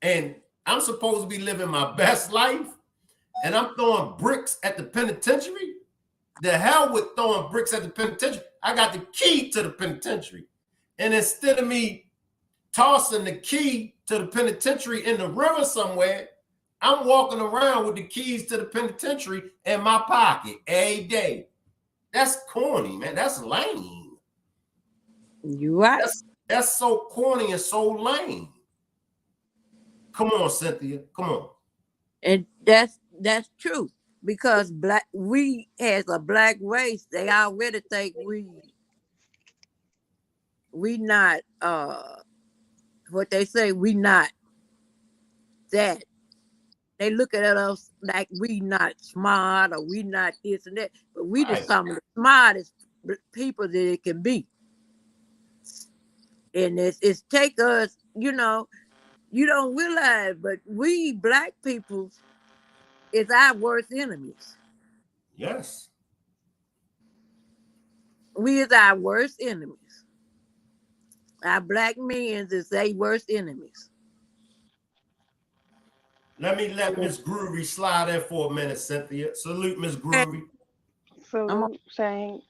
C: and I'm supposed to be living my best life and I'm throwing bricks at the penitentiary. The hell with throwing bricks at the penitentiary. I got the key to the penitentiary. And instead of me tossing the key to the penitentiary in the river somewhere, I'm walking around with the keys to the penitentiary in my pocket every day. That's corny, man. That's lame.
E: You're right.
C: That's so corny and so lame. Come on, Cynthia. Come on.
E: And that's true. Because we as a black race, they already think we not what they say, we not that. They look at us like we not smart or we not this and that, but we just some of the smartest people that it can be. And it's take us, you don't realize, but we black people is our worst enemies.
C: Yes.
E: We is our worst enemies. Our black men is their worst enemies.
C: Let Miss Groovy slide in for a minute, Cynthia. Salute, Miss
E: Okay,
C: Groovy.
E: I'm on,
F: Salute, Shane,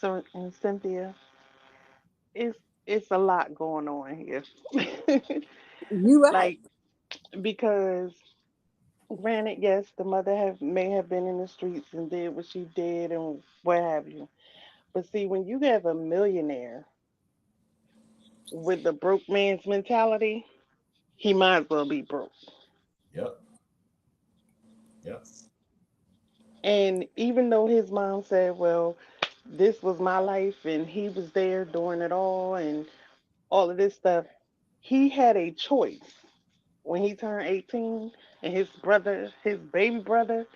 F: so and Cynthia. It's it's a lot going on here.
E: you right.
F: Like because granted, yes, the mother have may have been in the streets and did what she did and what have you. But see, when you have a millionaire with the broke man's mentality, he might as well be broke.
C: Yep. Yep.
F: And even though his mom said, well, this was my life and he was there during it all and all of this stuff, he had a choice when he turned 18 and his baby brother,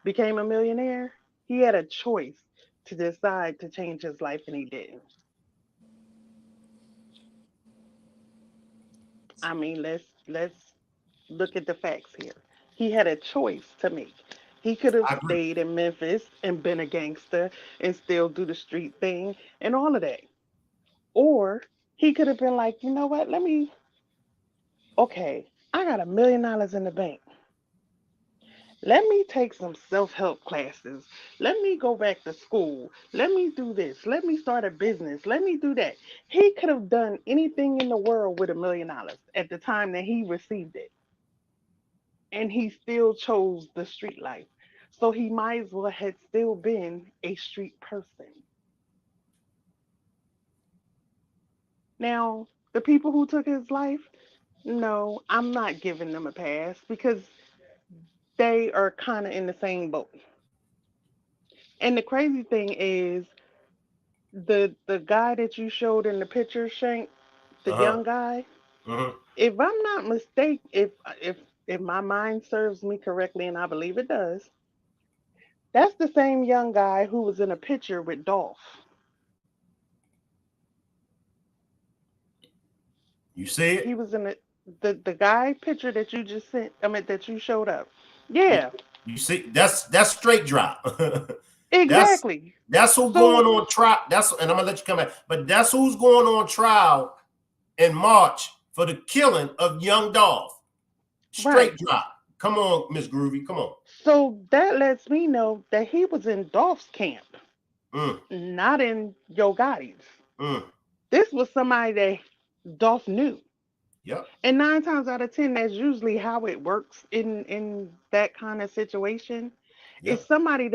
F: became a millionaire. He had a choice to decide to change his life and he didn't. I mean, let's look at the facts here. He had a choice to make. He could have
C: I agree.
F: stayed in Memphis and been a gangster and still do the street thing and all of that. Or he could have been like, you know what? Okay, I got $1 million in the bank. Let me take some self help classes. Let me go back to school. Let me do this. Let me start a business. Let me do that. He could have done anything in the world with $1 million at the time that he received it. And he still chose the street life. So he might as well had still been a street person. Now, the people who took his life, no, I'm not giving them a pass because they are kind of in the same boat. And the crazy thing is, the guy that you showed in the picture, Shank, the
C: Uh-huh.
F: young guy,
C: Uh-huh.
F: if I'm not mistaken, if my mind serves me correctly, and I believe it does, that's the same young guy who was in a picture with Dolph.
C: You see
F: He
C: it?
F: was in the guy picture that you just sent. I mean, that you showed up.
C: You,
F: Yeah,
C: you see, that's straight drop. that's
F: exactly.
C: that's who going
F: So
C: on trial. That's and I'm gonna let you come back. But that's who's going on trial in March for the killing of young Dolph.
F: right.
C: Straight drop. Come on, Miss Groovy. Come on.
F: So that lets me know that he was in Dolph's camp,
C: Mm,
F: not in Yo Gotti's.
C: mm.
F: This was somebody that Dolph knew.
C: Yep.
F: And 9 times out of 10, that's usually how it works in that kind of situation. It's
C: Yep.
F: somebody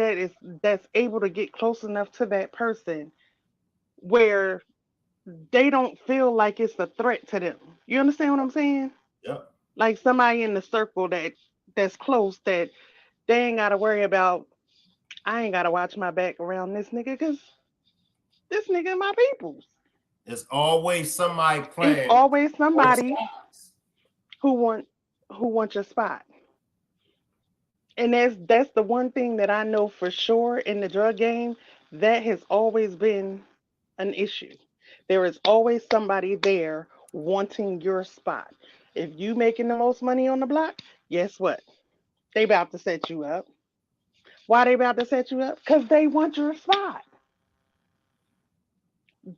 F: that's able to get close enough to that person where they don't feel like it's a threat to them. You understand what I'm saying?
C: Yep.
F: Like somebody in the circle that's close that they ain't gotta worry about. I ain't gotta watch my back around this nigga because this nigga my people's.
C: There's always somebody
F: It's
C: playing
F: always
C: both
F: somebody
C: sides.
F: who want who wants your spot. And that's the one thing that I know for sure in the drug game that has always been an issue. There is always somebody there wanting your spot. If you making the most money on the block, guess what? They about to set you up. Why they about to set you up? Because they want your spot.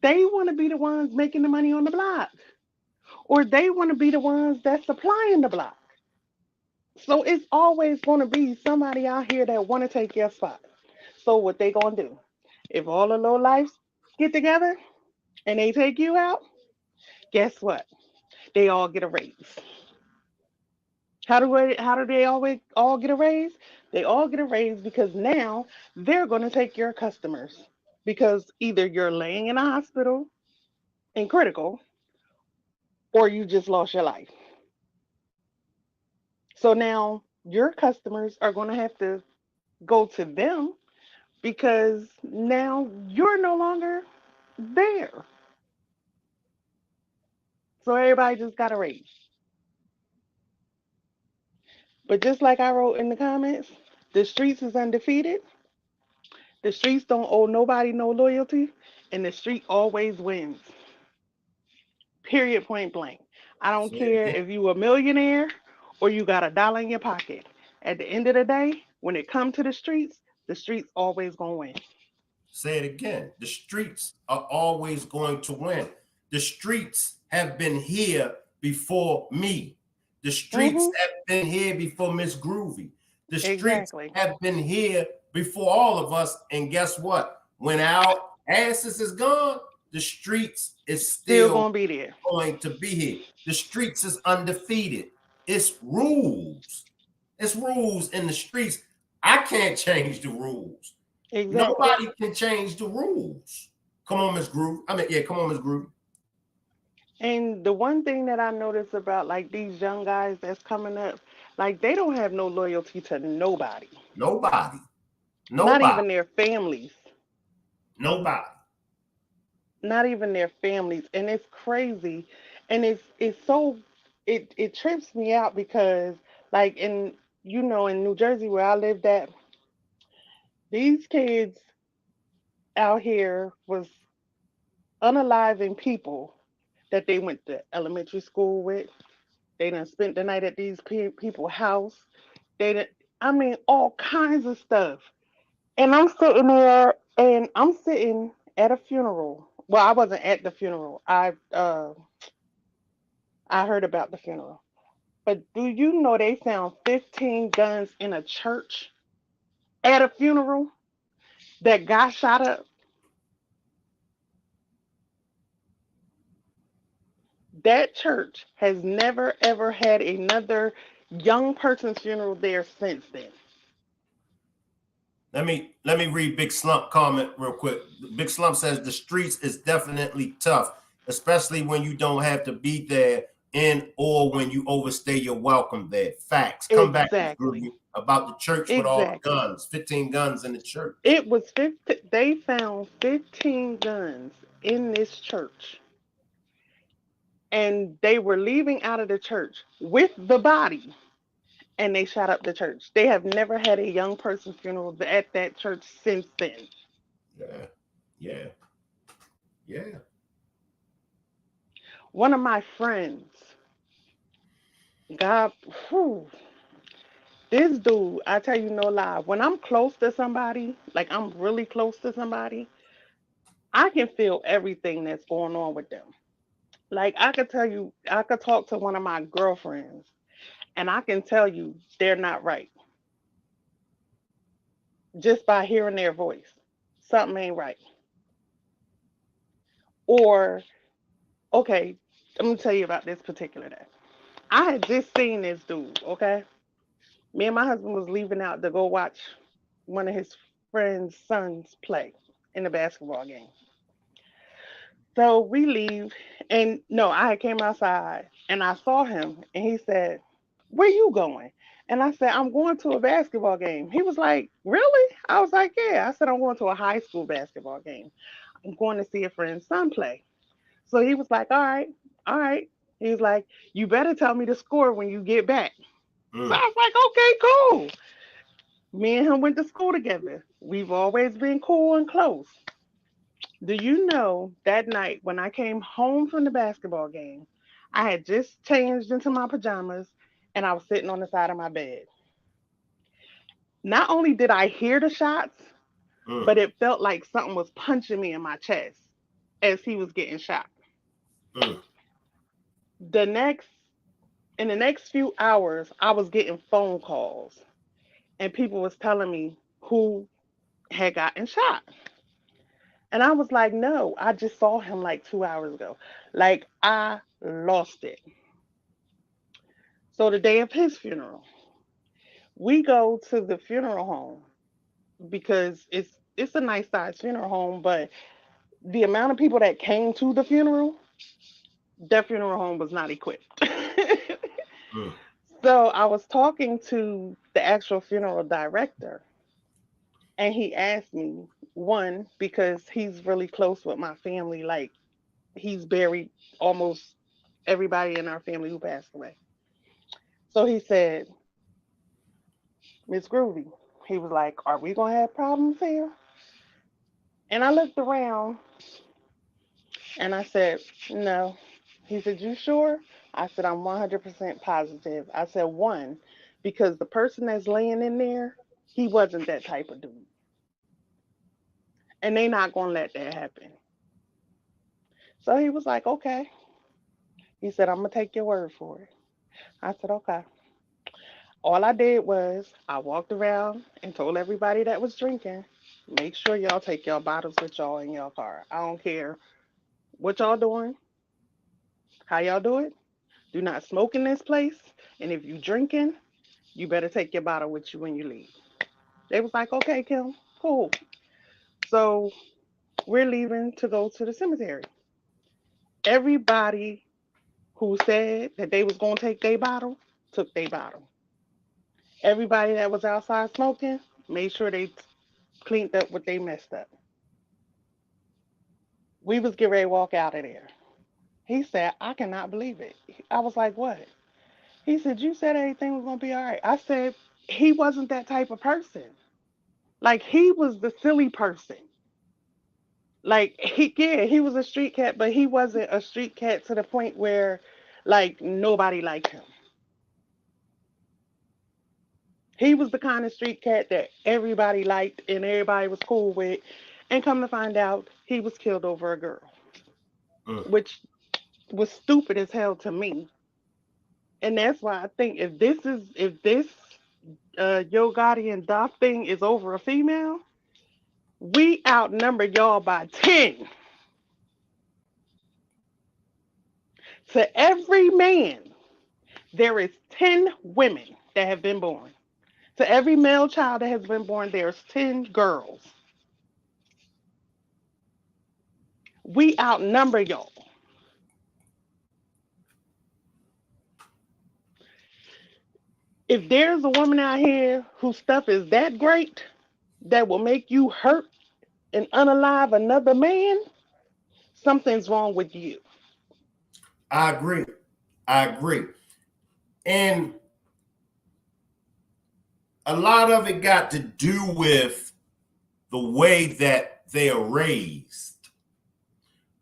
F: They want to be the ones making the money on the block. Or they want to be the ones that's supplying the block. So it's always going to be somebody out here that want to take your spot. So what they gonna do? If all the low lives get together and they take you out, guess what? They all get a raise. How do they always all get a raise? They all get a raise because now they're gonna take your customers because either you're laying in a hospital in critical or you just lost your life. So now your customers are gonna have to go to them because now you're no longer there. So everybody just got a raise. But just like I wrote in the comments, the streets is undefeated. The streets don't owe nobody no loyalty, and the street always wins. Period. Point blank. I don't
C: Say it
F: care
C: again.
F: if you a millionaire or you got $1 in your pocket. At the end of the day, when it comes to the streets always gonna win.
C: Say it again. The streets are always going to win. The streets have been here before me. The streets
F: Mm-hmm.
C: have been here before Miss Groovy. The streets
F: Exactly.
C: have been here before all of us. And guess what? When our asses is gone, the streets is
F: Still
C: still
F: gonna be there.
C: going to be here. The streets is undefeated. It's rules. It's rules in the streets. I can't change the rules.
F: Exactly.
C: Nobody can change the rules. Come on, Miss Groove. I mean, yeah, come on, Miss Groove.
F: And the one thing that I notice about like these young guys that's coming up, like they don't have no loyalty to nobody,
C: Nobody.
F: not
C: Nobody.
F: even their families,
C: Nobody.
F: not even their families, and it's crazy, and it's so it trips me out because like in in New Jersey where I lived at, these kids out here was unaliving people that they went to elementary school with. They done spent the night at these people's house. They done, I mean, all kinds of stuff. And I'm sitting there, and I'm sitting at a funeral. Well, I wasn't at the funeral. I heard about the funeral. But do you know they found 15 guns in a church at a funeral that got shot up? That church has never ever had another young person's funeral there since then.
C: Let me read Big Slump comment real quick. Big Slump says the streets is definitely tough, especially when you don't have to be there and or when you overstay your welcome there. Facts. Come back, Miss
F: Exactly.
C: Groovy, about the church with all the
F: Exactly.
C: guns. 15 guns in the church.
F: It was 50, they found 15 guns in this church, and they were leaving out of the church with the body, and they shot up the church. They have never had a young person's funeral at that church since then.
C: Yeah. Yeah. Yeah.
F: One of my friends, God, whew, this dude, I tell you no lie, when I'm close to somebody, like I'm really close to somebody, I can feel everything that's going on with them. Like I could tell you, I could talk to one of my girlfriends and I can tell you they're not right just by hearing their voice. Something ain't right. Or, okay, I'm gonna tell you about this particular day. I had just seen this dude, okay? Me and my husband was leaving out to go watch one of his friend's sons play in a basketball game. So we leave, and no, I came outside and I saw him, and he said, "Where you going?" And I said, "I'm going to a basketball game." He was like, "Really?" I was like, "Yeah." I said, "I'm going to a high school basketball game. I'm going to see a friend's son play." So he was like, "All right, all right." He was like, "You better tell me the score when you get back." So I
C: Mm.
F: was like, "Okay, cool." Me and him went to school together. We've always been cool and close. Do you know that night when I came home from the basketball game, I had just changed into my pajamas and I was sitting on the side of my bed. Not only did I hear the shots,
C: Mm.
F: but it felt like something was punching me in my chest as he was getting shot.
C: Mm.
F: The next in the next few hours, I was getting phone calls and people was telling me who had gotten shot. And I was like, "No, I just saw him like 2 hours ago." Like I lost it. So the day of his funeral, we go to the funeral home because it's a nice sized funeral home, but the amount of people that came to the funeral, that funeral home was not equipped.
C: Mm.
F: So I was talking to the actual funeral director, and he asked me one because he's really close with my family. Like he's buried almost everybody in our family who passed away. So he said, "Miss Groovy," he was like, "Are we gonna have problems here?" And I looked around and I said, "No." He said, "You sure?" I said, "I'm 100% positive." I said, "One, because the person that's laying in there, he wasn't that type of dude." and they not gonna let that happen. So he was like, okay. He said, I'm gonna take your word for it. I said, okay. All I did was I walked around and told everybody that was drinking, make sure y'all take your bottles with y'all in your car. I don't care what y'all doing, how y'all do it. Do not smoke in this place. And if you drinking, you better take your bottle with you when you leave. They was like, okay, Kim, cool. So we're leaving to go to the cemetery. Everybody who said that they was gonna take their bottle took their bottle. Everybody that was outside smoking made sure they cleaned up what they messed up. We was getting ready to walk out of there. He said, I cannot believe it. I was like, what? He said, you said everything was gonna be all right. I said, he wasn't that type of person. Like he was the silly person. Like he was a street cat, but he wasn't a street cat to the point where like nobody liked him. He was the kind of street cat that everybody liked and everybody was cool with. And come to find out, he was killed over a girl,
C: Mm.
F: which was stupid as hell to me. And that's why I think if this Yo Gotti and Doc thing is over a female, we outnumber y'all by 10. To every man, there is 10 women that have been born. To every male child that has been born, there's 10 girls. We outnumber y'all. If there's a woman out here whose stuff is that great that will make you hurt and unalive another man, something's wrong with you.
C: I agree. I agree. And a lot of it got to do with the way that they are raised.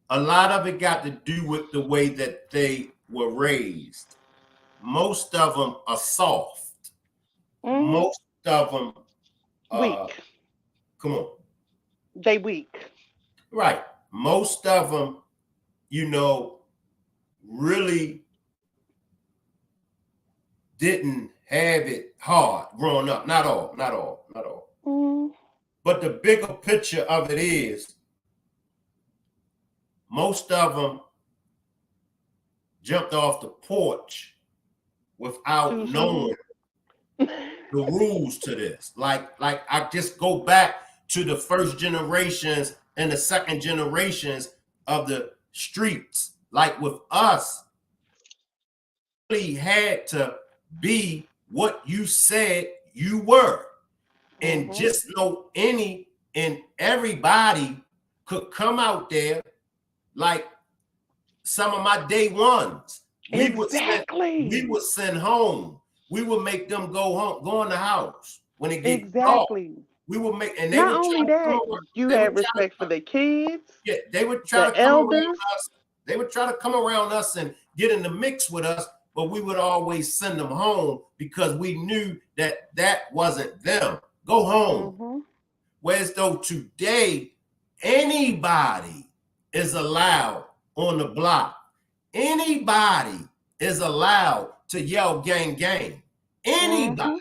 C: A lot of it got to do with the way that they were raised. Most of them are soft.
F: Hmm.
C: Most of them,
F: Weak.
C: come on,
F: They weak.
C: right. Most of them, really didn't have it hard growing up. Not all, not all, not all.
F: Hmm.
C: But the bigger picture of it is most of them jumped off the porch
F: Too
C: without
F: soon.
C: knowing the rules to this. Like I just go back to the first generations and the second generations of the streets. Like with us, really had to be what you said you were. And
F: Hmm.
C: just know any and everybody could come out there like some of my day ones. We
F: Exactly.
C: would send home. We would make them go home, go in the house when it get dark.
F: Exactly.
C: We would make, and they
F: Not
C: would try
F: only
C: to come
F: that,
C: around.
F: you
C: They would
F: had
C: try to,
F: respect for the kids,
C: yeah, they would try
F: the
C: to come around
F: elders.
C: us. They would try to come around us and get in the mix with us, but we would always send them home because we knew that that wasn't them. Go home.
F: Hmm.
C: Whereas though today, anybody is allowed on the block. Anybody is allowed to yell gang gang. Anybody.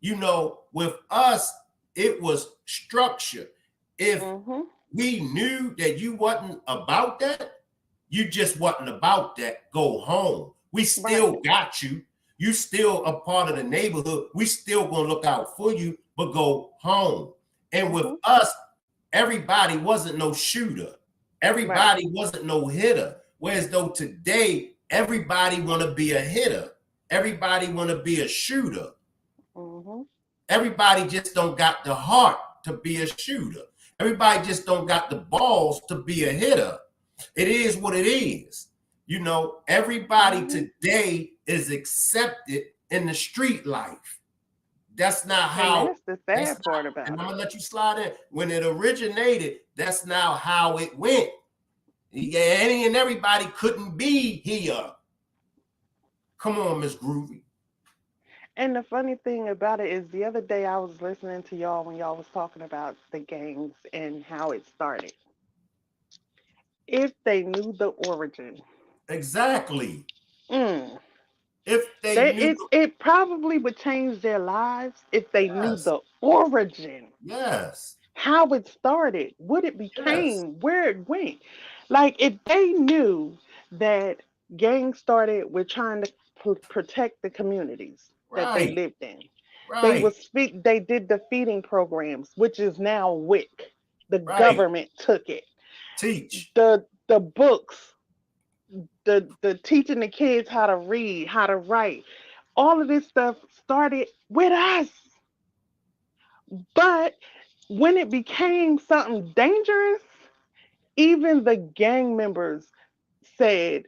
F: Hmm.
C: With us, it was structure. If
F: Hmm.
C: we knew that you wasn't about that, you just wasn't about that, go home. We
F: Right.
C: still got you. You still a part of the neighborhood. We still gonna look out for you, but go home. And with
F: Hmm.
C: us, everybody wasn't no shooter.
F: Right.
C: Everybody wasn't no hitter. Whereas though today, everybody want to be a hitter. Everybody want to be a shooter.
F: Hmm.
C: Everybody just don't got the heart to be a shooter. Everybody just don't got the balls to be a hitter. It is what it is. Everybody
F: Hmm.
C: today is accepted in the street life. That's not
F: And
C: how,
F: that's the
C: that's
F: sad
C: not,
F: part
C: and
F: about
C: I'm
F: it.
C: gonna let you slide in. When it originated, that's now how it went. Yeah, any and everybody couldn't be here. Come on, Miss Groovy.
F: And the funny thing about it is the other day I was listening to y'all when y'all was talking about the gangs and how it started. If they knew the origin,
C: Exactly.
F: mm,
C: If they
F: they,
C: knew,
F: it probably would change their lives if they knew
C: yes,
F: the origin,
C: yes,
F: how it started, what it
C: yes,
F: became, where it went. Like if they knew that gangs started with trying to protect the communities that they
C: right,
F: lived in.
C: right,
F: They did the feeding programs, which is now WIC. The
C: right.
F: government took it.
C: Teach.
F: The books, the teaching the kids how to read, how to write. All of this stuff started with us. But when it became something dangerous, even the gang members said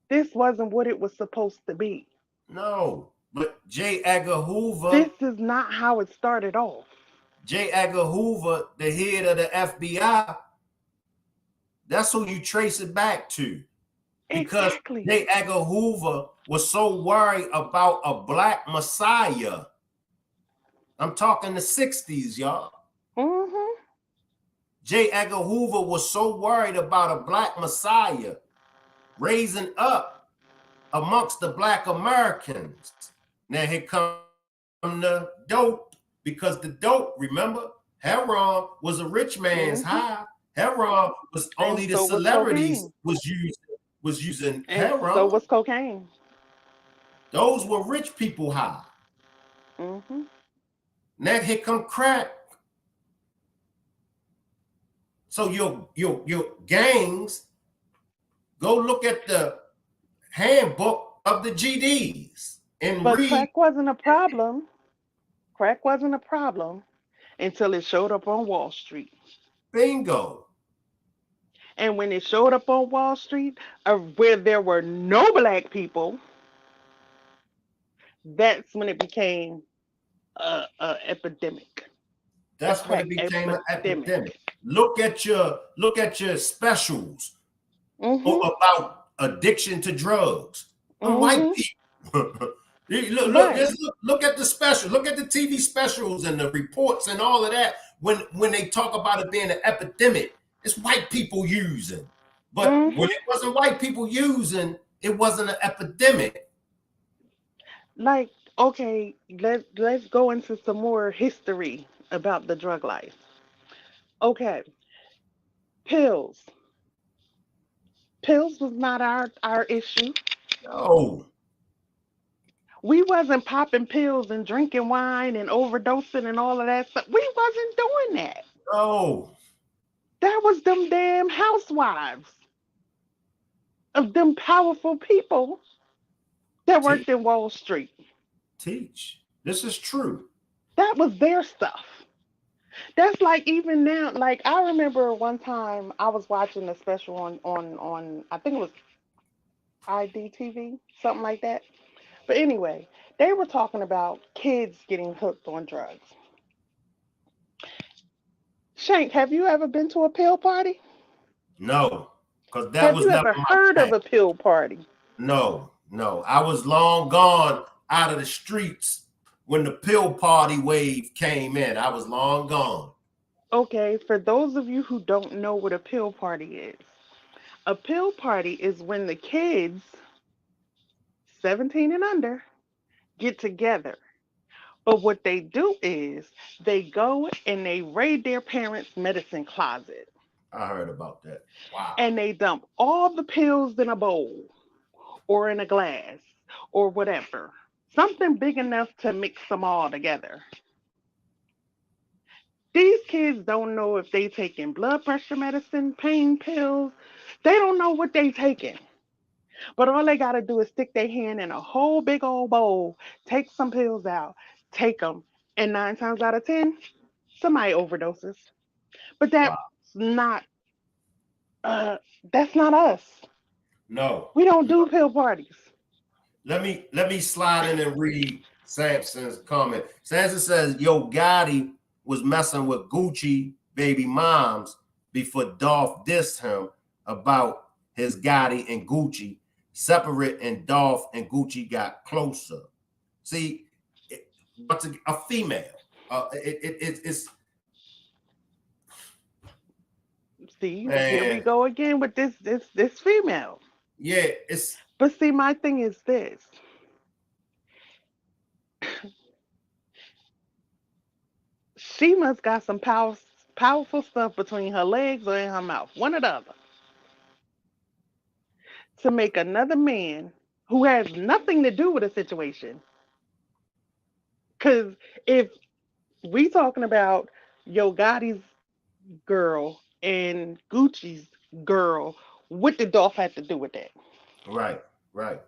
F: this wasn't what it was supposed to be.
C: No, but J. Edgar Hoover,
F: This is not how it started off.
C: J. Edgar Hoover, the head of the FBI, that's who you trace it back to. Because
F: Exactly.
C: J. Edgar Hoover was so worried about a black messiah. I'm talking the 60s, y'all.
F: Hmm.
C: J. Edgar Hoover was so worried about a black messiah raising up amongst the black Americans. Now here come the dope, because the dope, remember, heroin was a rich man's
F: Hmm.
C: high. Heroin was
F: And
C: only the
F: so was
C: celebrities
F: cocaine.
C: was using
F: And so
C: heroin.
F: was cocaine.
C: Those were rich people high.
F: Hmm.
C: Now here come crack. So your gangs, go look at the handbook of the GDs and
F: But
C: read.
F: crack wasn't a problem. Crack wasn't a problem until it showed up on Wall Street.
C: Bingo.
F: And when it showed up on Wall Street, where there were no black people, that's when it became a epidemic, a
C: That's when
F: crack
C: it became an
F: epidemic.
C: epidemic. Look at your specials
F: Mhm.
C: about addiction to drugs. And white
F: Mhm.
C: people.
F: Right.
C: Look at the special. Look at the TV specials and the reports and all of that. When they talk about it being an epidemic, it's white people using. But when
F: Mhm.
C: it wasn't white people using, it wasn't an epidemic.
F: Like, okay, let's go into some more history about the drug life. Okay, pills. Pills was not our issue.
C: No,
F: We wasn't popping pills and drinking wine and overdosing and all of that stuff. We wasn't doing that.
C: no.
F: That was them damn housewives of them powerful people that
C: Teach,
F: worked in Wall Street.
C: teach. This is true.
F: That was their stuff. That's like even now, like I remember one time I was watching a special on I think it was IDTV, something like that. But anyway, they were talking about kids getting hooked on drugs. Shank, have you ever been to a pill party?
C: No, because that
F: Have
C: was
F: you
C: never
F: ever
C: my
F: heard
C: thing.
F: of a pill party?
C: No, no. I was long gone out of the streets when the pill party wave came in. I was long gone.
F: Okay, for those of you who don't know what a pill party is, a pill party is when the kids 17 and under get together. But what they do is they go and they raid their parents' medicine closet
C: I heard about that. Wow.
F: and they dump all the pills in a bowl or in a glass or whatever. Something big enough to mix them all together. These kids don't know if they taking blood pressure medicine, pain pills. They don't know what they taking. But all they got to do is stick their hand in a whole big old bowl, take some pills out, take them, and 9 times out of 10, somebody overdoses. But
C: Wow.
F: not uh that's not us.
C: No.
F: We don't
C: No.
F: do pill parties.
C: Let me slide in and read Samson's comment. Samson says, Yo Gotti was messing with Gucci baby moms before Dolph dissed him about his Gotti and Gucci separate, and Dolph and Gucci got closer. See, wants a female. It's
F: See, here we
C: man,
F: go again with this female.
C: yeah, it's
F: But see, my thing is this. She must got some powerful stuff between her legs or in her mouth, one or the other, to make another man who has nothing to do with the situation. Because if we talking about Yo Gotti's girl and Gucci's girl, what did Dolph have to do with that?
C: right, right.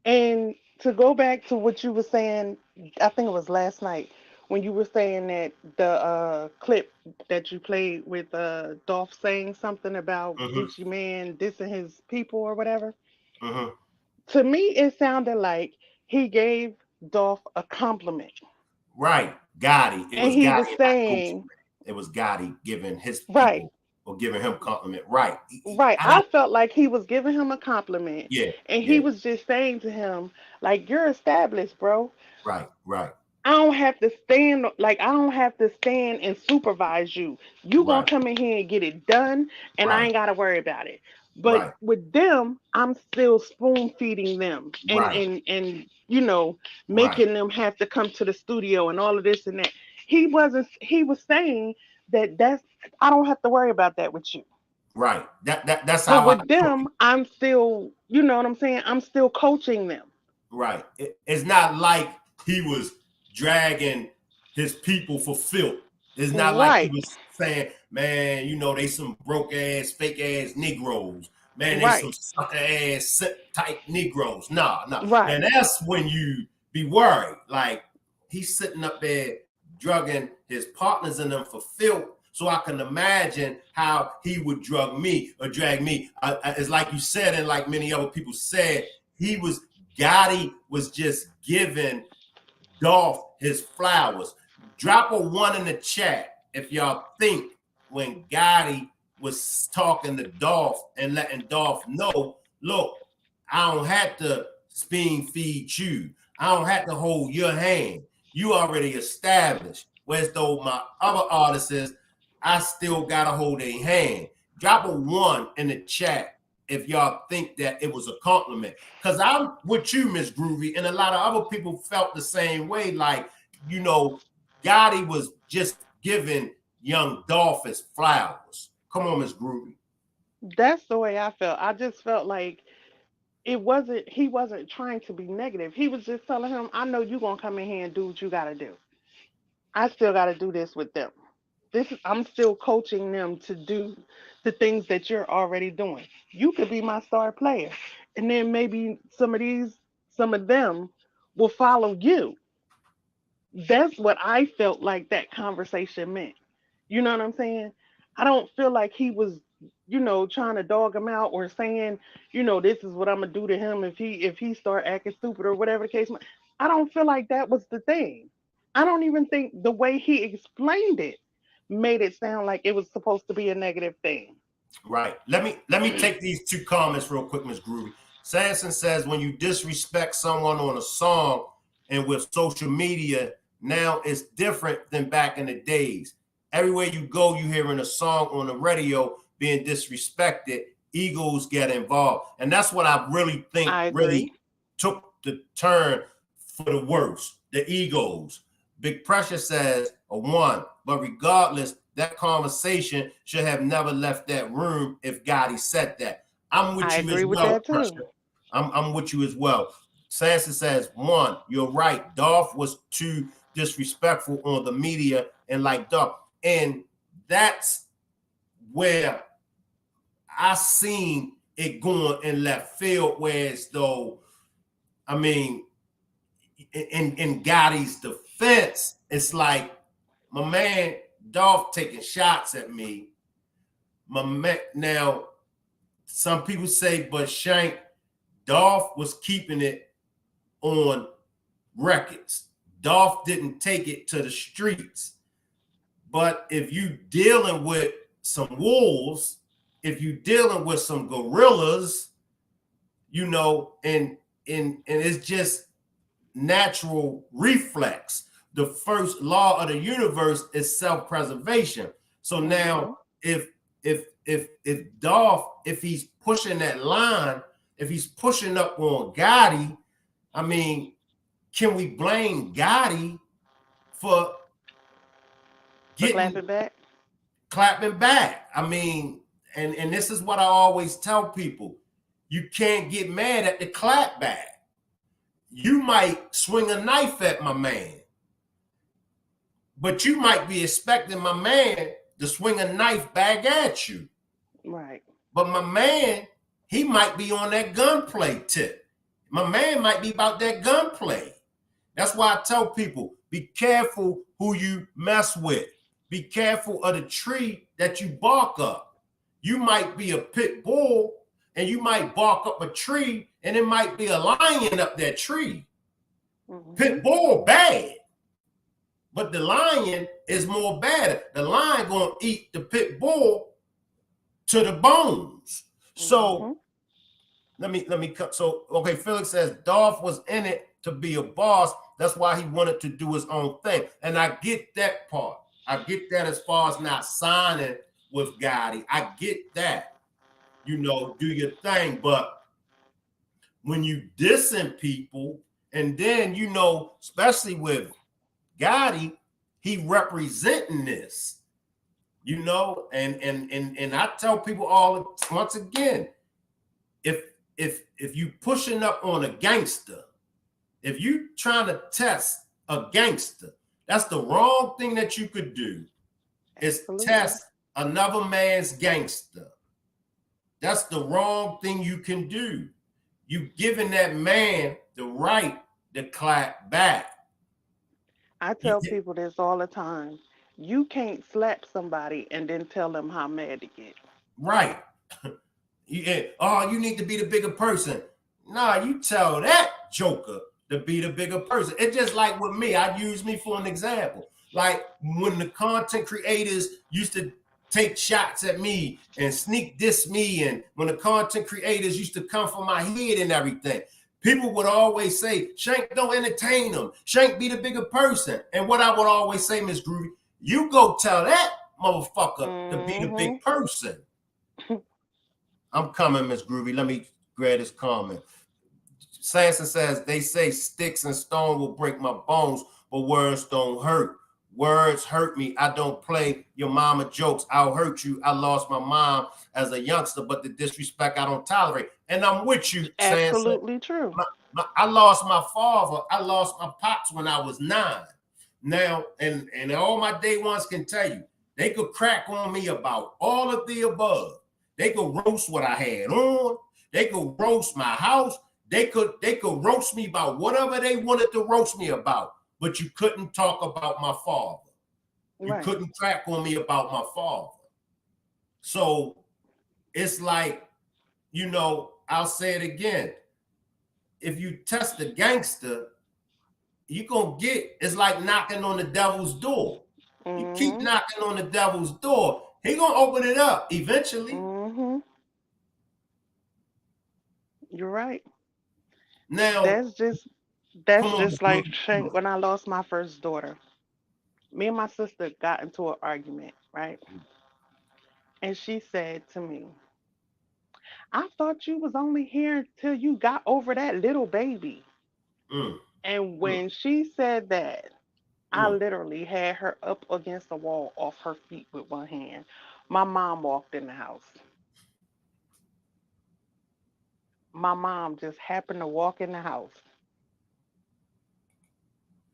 F: And to go back to what you were saying, I think it was last night when you were saying that the clip that you played with Dolph saying something about
C: Mm-hmm,
F: Gucci Man dissing his people or whatever.
C: mm-hmm.
F: To me, it sounded like he gave Dolph a compliment.
C: Right, Gotti. It
F: And
C: was
F: he
C: Gotti
F: was
C: and not Gucci.
F: saying,
C: It was Gotti giving his
F: right,
C: people or giving him compliment. Right.
F: right.
C: I
F: I
C: don't.
F: felt like he was giving him a compliment.
C: Yeah,
F: And he
C: yeah.
F: was just saying to him, like, you're established, bro.
C: Right, right,
F: I don't have to stand like I don't have to stand and supervise you. You gonna
C: right,
F: come in here and get it done, and I
C: right,
F: ain't gotta worry about it. But
C: right,
F: with them, I'm still spoon feeding them
C: right,
F: and
C: right,
F: making them have to come to the studio and all of this and that. He wasn't. He was saying that's I don't have to worry about that with you.
C: right. That's
F: But
C: how I
F: with
C: took it.
F: them, I'm still, you know what I'm saying. I'm still coaching them.
C: Right. It's not like he was dragging his people for filth. It's not like he
F: Right.
C: was saying, man, they some broke ass, fake ass Negroes. Man, they some
F: Right.
C: sucker ass type Negroes. Nah, nah. Now
F: Right.
C: that's when you be worried. Like he's sitting up there drugging his partners in them for filth. So I can imagine how he would drug me or drag me. It's like you said, and like many other people said, he was Gotti was just giving Dolph his flowers. Drop a one in the chat if y'all think when Gotti was talking to Dolph and letting Dolph know, look, I don't have to spoon feed you. I don't have to hold your hand. You already established. Whereas though my other artists, I still gotta hold a hand. Drop a one in the chat if y'all think that it was a compliment. Because I'm with you, Miss Groovy, and a lot of other people felt the same way. Like, Gotti was just giving young Dolph his flowers. Come on, Miss Groovy.
F: That's the way I felt. I just felt like he wasn't trying to be negative. He was just telling him, I know you gonna come in here and do what you gotta do. I still gotta do this with them. I'm still coaching them to do the things that you're already doing. You could be my star player. And then maybe some of them will follow you. That's what I felt like that conversation meant. You know what I'm saying? I don't feel like he was, trying to dog him out or saying, this is what I'm gonna do to him if he start acting stupid or whatever the case. I don't feel like that was the thing. I don't even think the way he explained it made it sound like it was supposed to be a negative thing.
C: Right. Let me take these two comments real quick, Miss Groovy. Sanson says when you disrespect someone on a song and with social media, now it's different than back in the days. Everywhere you go, you hearing a song on the radio being disrespected, egos get involved. And that's what I really think
F: I
C: really
F: agree.
C: took the turn for the worst, the egos. Big Pressure says a one, but regardless, that conversation should have never left that room if Gotti said that. I'm with
F: I
C: you as
F: agree with
C: well,
F: that too.
C: Pressure. I'm with you as well. Sansa says, one, you're right. Dolph was too disrespectful on the media and like Dolph. And that's where I seen it going in left field, whereas though, I mean, in Gotti's defense, it's like my man Dolph taking shots at me. Now, some people say, but Shank, Dolph was keeping it on records. Dolph didn't take it to the streets. But if you dealing with some wolves, if you dealing with some gorillas, you know, and it's just natural reflex. The first law of the universe is self-preservation. So
F: Mhm.
C: now if Dolph, if he's pushing that line, if he's pushing up on Gotti, I mean, can we blame Gotti for
F: For
C: getting
F: clapping back.
C: clapping back? I mean, and this is what I always tell people. You can't get mad at the clap back. You might swing a knife at my man, but you might be expecting my man to swing a knife back at you.
F: Right.
C: But my man, he might be on that gunplay tip. My man might be about that gunplay. That's why I tell people, be careful who you mess with. Be careful of the tree that you bark up. You might be a pit bull and you might bark up a tree and it might be a lion up that tree. Pit
F: Mhm.
C: bull bad, but the lion is more bad. The lion gonna eat the pit bull to the bones. So
F: Mhm.
C: let me cut. So okay, Felix says Dolph was in it to be a boss. That's why he wanted to do his own thing, and I get that part. I get that as far as not signing with Gotti. I get that. You know, do your thing, but when you dissing people, and then you know, especially with Gotti, he representing this, you know, and I tell people all once again, if if you pushing up on a gangster, if you trying to test a gangster, that's the wrong thing that you could do is
F: Absolutely.
C: test another man's gangster. That's the wrong thing you can do. You giving that man the right to clap back.
F: I
C: You,
F: tell people this all the time. You can't slap somebody and then tell them how mad to get.
C: right. Oh, you need to be the bigger person. Nah, you tell that joker to be the bigger person. It's just like with me. I use me for an example. Like when the content creators used to take shots at me and sneak diss me, and when the content creators used to come for my head and everything, people would always say, Shank, don't entertain them. Shank, be the bigger person. And what I would always say, Miss Groovy, you go tell that motherfucker to be the big
F: Mhm.
C: person. I'm coming, Miss Groovy. Let me grab this comment. Sansa says, they say sticks and stone will break my bones, but words don't hurt. Words hurt me. I don't play your mama jokes. I'll hurt you. I lost my mom as a youngster, but the disrespect I don't tolerate. And I'm with you, Sansa.
F: Absolutely true.
C: I lost my father. I lost my pops when I was 9. Now, and all my day ones can tell you, they could crack on me about all of the above. They could roast what I had on. They could roast my house. They could roast me about whatever they wanted to roast me about. But you couldn't talk about my father. You
F: Right.
C: couldn't crack on me about my father. So it's like, you know, I'll say it again. If you test the gangster, you gonna get, it's like knocking on the devil's door. You keep
F: Mhm.
C: knocking on the devil's door, he gonna open it up eventually.
F: Mhm. You're right.
C: Now,
F: That's just
C: come
F: that's
C: on,
F: just like
C: come on.
F: When I lost my first daughter. Me and my sister got into an argument, right? And she said to me, I thought you was only here till you got over that little baby.
C: Mm,
F: And
C: mm,
F: when she said that, I
C: mm.
F: literally had her up against the wall off her feet with one hand. My mom walked in the house. My mom just happened to walk in the house.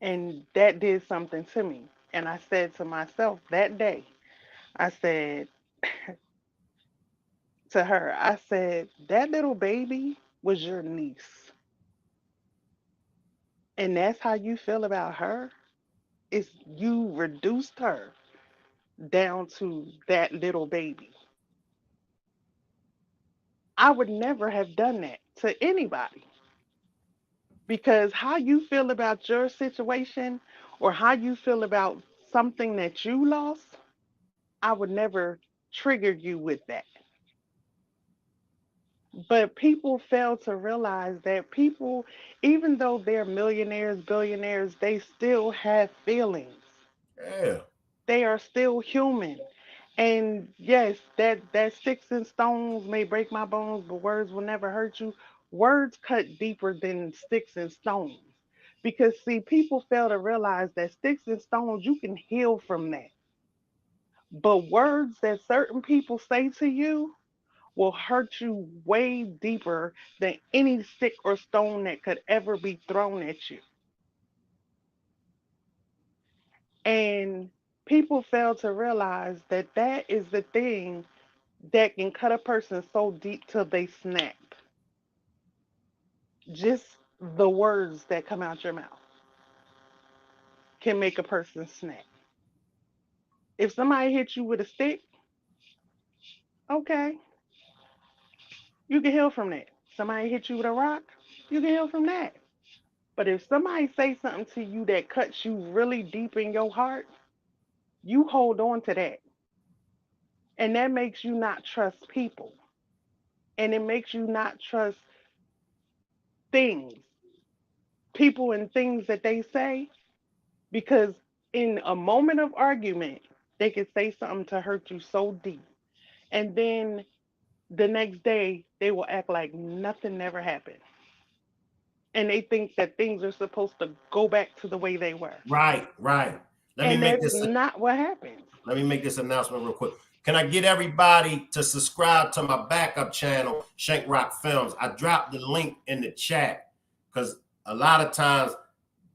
F: And that did something to me. And I said to myself that day, I said to her, I said, that little baby was your niece. And that's how you feel about her? Is you reduced her down to that little baby. I would never have done that to anybody because how you feel about your situation or how you feel about something that you lost, I would never trigger you with that. But people fail to realize that people, even though they're millionaires, billionaires, they still have feelings.
C: Yeah.
F: They are still human. And yes, that sticks and stones may break my bones, but words will never hurt you. Words cut deeper than sticks and stones. Because see, people fail to realize that sticks and stones, you can heal from that. But words that certain people say to you will hurt you way deeper than any stick or stone that could ever be thrown at you. And people fail to realize that that is the thing that can cut a person so deep till they snap. Just the words that come out your mouth can make a person snap. If somebody hits you with a stick, okay, you can heal from that. Somebody hit you with a rock, you can heal from that. But if somebody say something to you that cuts you really deep in your heart, you hold on to that. And that makes you not trust people. And it makes you not trust things, people and things that they say, because in a moment of argument, they could say something to hurt you so deep. And then the next day, they will act like nothing never happened. And they think that things are supposed to go back to the way they were.
C: Right, right. Let me
F: And
C: make
F: that's
C: this
F: not what happens.
C: let me make this announcement real quick. Can I get everybody to subscribe to my backup channel, Shank Rock Films? I dropped the link in the chat because a lot of times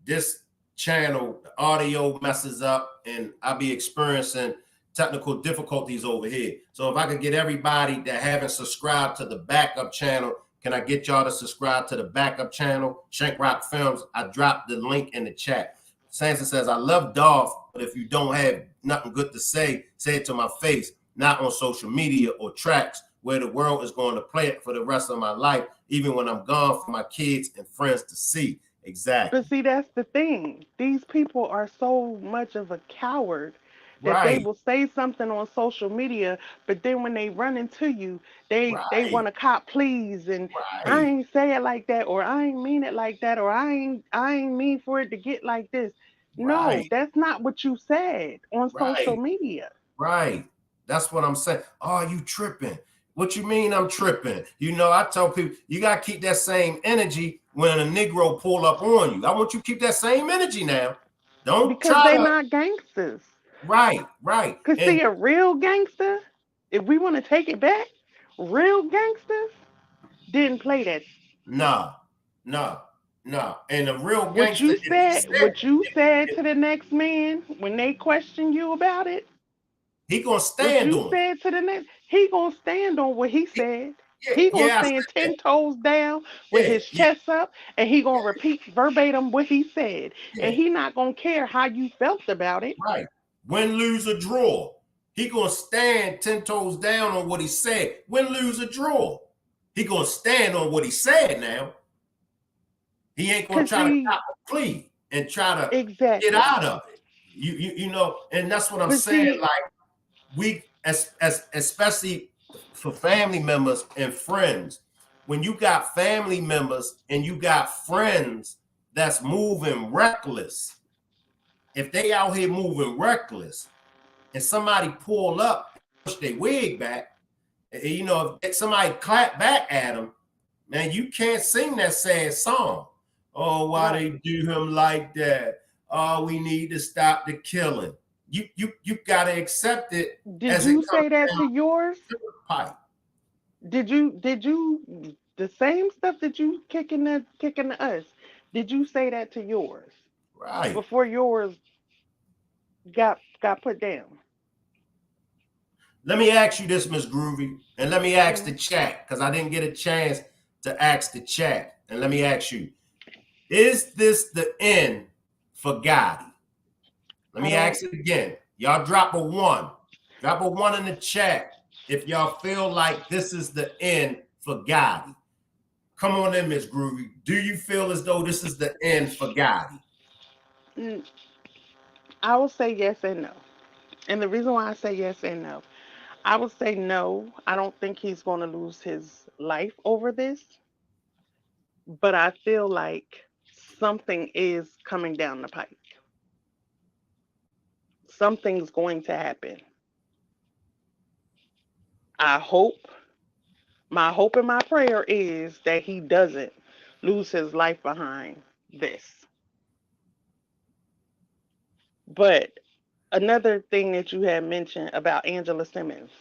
C: this channel, the audio messes up and I'll be experiencing technical difficulties over here. So if I could get everybody that haven't subscribed to the backup channel, can I get y'all to subscribe to the backup channel, Shank Rock Films? I dropped the link in the chat. Sansa says, I love Dolph, but if you don't have nothing good to say it to my face, not on social media or tracks where the world is going to play it for the rest of my life, even when I'm gone for my kids and friends to see. Exactly.
F: But see, that's the thing. These people are so much of a coward that they
C: Right,
F: will say something on social media, but then when they run into you, they
C: right,
F: want to cop please and I
C: right,
F: ain't say it like that, or I ain't mean it like that, or I ain't mean for it to get like this. No,
C: right,
F: that's not what you said on social
C: right,
F: media.
C: right. That's what I'm saying. Oh, you tripping. What you mean I'm tripping? You know, I tell people, you got to keep that same energy when a Negro pull up on you. I want you to keep that same energy now. Don't
F: Because
C: try
F: they
C: to,
F: not gangsters.
C: right, right.
F: Cause
C: And
F: see, a real gangster, if we want to take it back, real gangsters didn't play that.
C: no, no, no. And a real
F: What
C: gangster,
F: you
C: if he
F: said,
C: said,
F: what you said
C: if
F: to the next man when they question you about it,
C: he gonna
F: what
C: stand
F: you
C: on it.
F: said to the next, he gonna stand on what he said.
C: Yeah,
F: He gonna
C: yeah, I
F: stand
C: said
F: 10 toes down with
C: that.
F: his
C: Yeah,
F: chest up, and he gonna repeat verbatim what he said.
C: yeah,
F: And
C: yeah.
F: he not gonna care how you felt about it.
C: Right. Win, lose, or draw. He gonna stand 10 toes down on what he said. Win, lose, or draw. He gonna stand on what he said now. He ain't gonna
F: Cause
C: try to
F: see,
C: cop a plea and try to get
F: exactly.
C: out of it. You know, and that's what I'm
F: But
C: saying.
F: see,
C: Like we as especially for family members and friends, when you got family members and you got friends that's moving reckless, if they out here moving reckless and somebody pull up, push their wig back, you know, if somebody clap back at them, man, you can't sing that sad song. Oh, why they
F: right.
C: do him like that? Oh, we need to stop the killing. You gotta accept it
F: Did
C: as it
F: you
C: comes
F: say that
C: down
F: to yours?
C: to the pipe.
F: Did you the same stuff that you kicking to us? Did you say that to yours
C: Right.
F: before yours got put down?
C: Let me ask you this, Miss Groovy, and let me ask the
F: Mhm.
C: chat, because I didn't get a chance to ask the chat. And let me ask you, is this the end for Gotti? Let
F: I
C: me
F: don't
C: ask it again. Y'all drop a one. Drop a one in the chat if y'all feel like this is the end for Gotti. Come on in, Miss Groovy. Do you feel as though this is the end for Gotti?
F: mm, I will say yes and no. And the reason why I say yes and no, I would say no. I don't think he's going to lose his life over this, but I feel like something is coming down the pike. Something's going to happen. I hope, my hope and my prayer is that he doesn't lose his life behind this. But another thing that you had mentioned about Angela Simmons,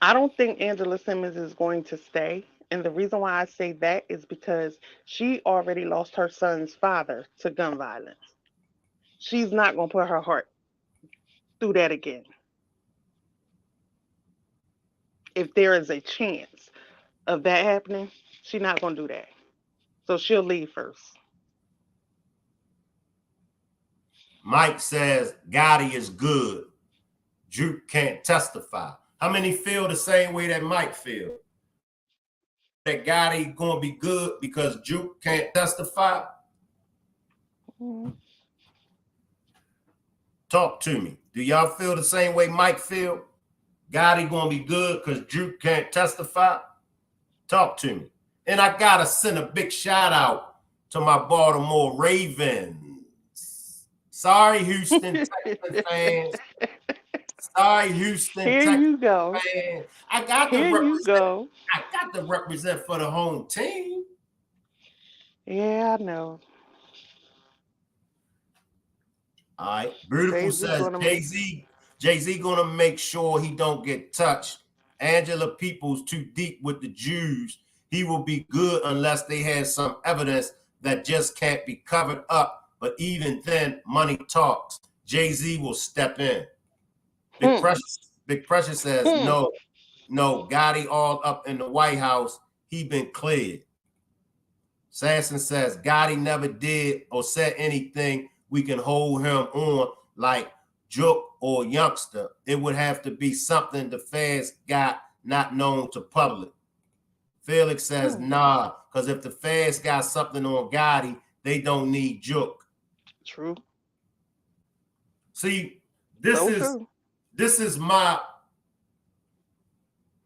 F: I don't think Angela Simmons is going to stay. And the reason why I say that is because she already lost her son's father to gun violence. She's not going to put her heart through that again. If there is a chance of that happening, she's not going to do that. So she'll leave first.
C: Mike says Gotti is good. Jook can't testify. How many feel the same way that Mike feel? That Gotti gonna be good because Jook can't testify?
F: Mhm.
C: Talk to me. Do y'all feel the same way Mike feel? Gotti gonna be good because Jook can't testify? Talk to me. And I gotta send a big shout out to my Baltimore Ravens. Sorry, Houston Texans fans. Sorry, Houston
F: Here
C: Texans
F: you go.
C: fans. I got to
F: Here you
C: represent.
F: go.
C: I got to represent for the home team.
F: Yeah, I know.
C: All right. Beautiful
F: Jay-Z
C: says
F: gonna make
C: Jay-Z. Jay-Z gonna make sure he don't get touched. Angela Peoples too deep with the Jews. He will be good unless they have some evidence that just can't be covered up. But even then, money talks. Jay-Z will step in.
F: hmm,
C: Big Pressure says
F: hmm.
C: no, no. Gotti all up in the White House. He been cleared. Sanson says Gotti never did or said anything we can hold him on like Jook or Youngster. It would have to be something the feds got not known to public. Felix says
F: Hmm.
C: nah, because if the feds got something on Gotti, they don't need Jook.
F: True.
C: See, this
F: So
C: is
F: true.
C: this is my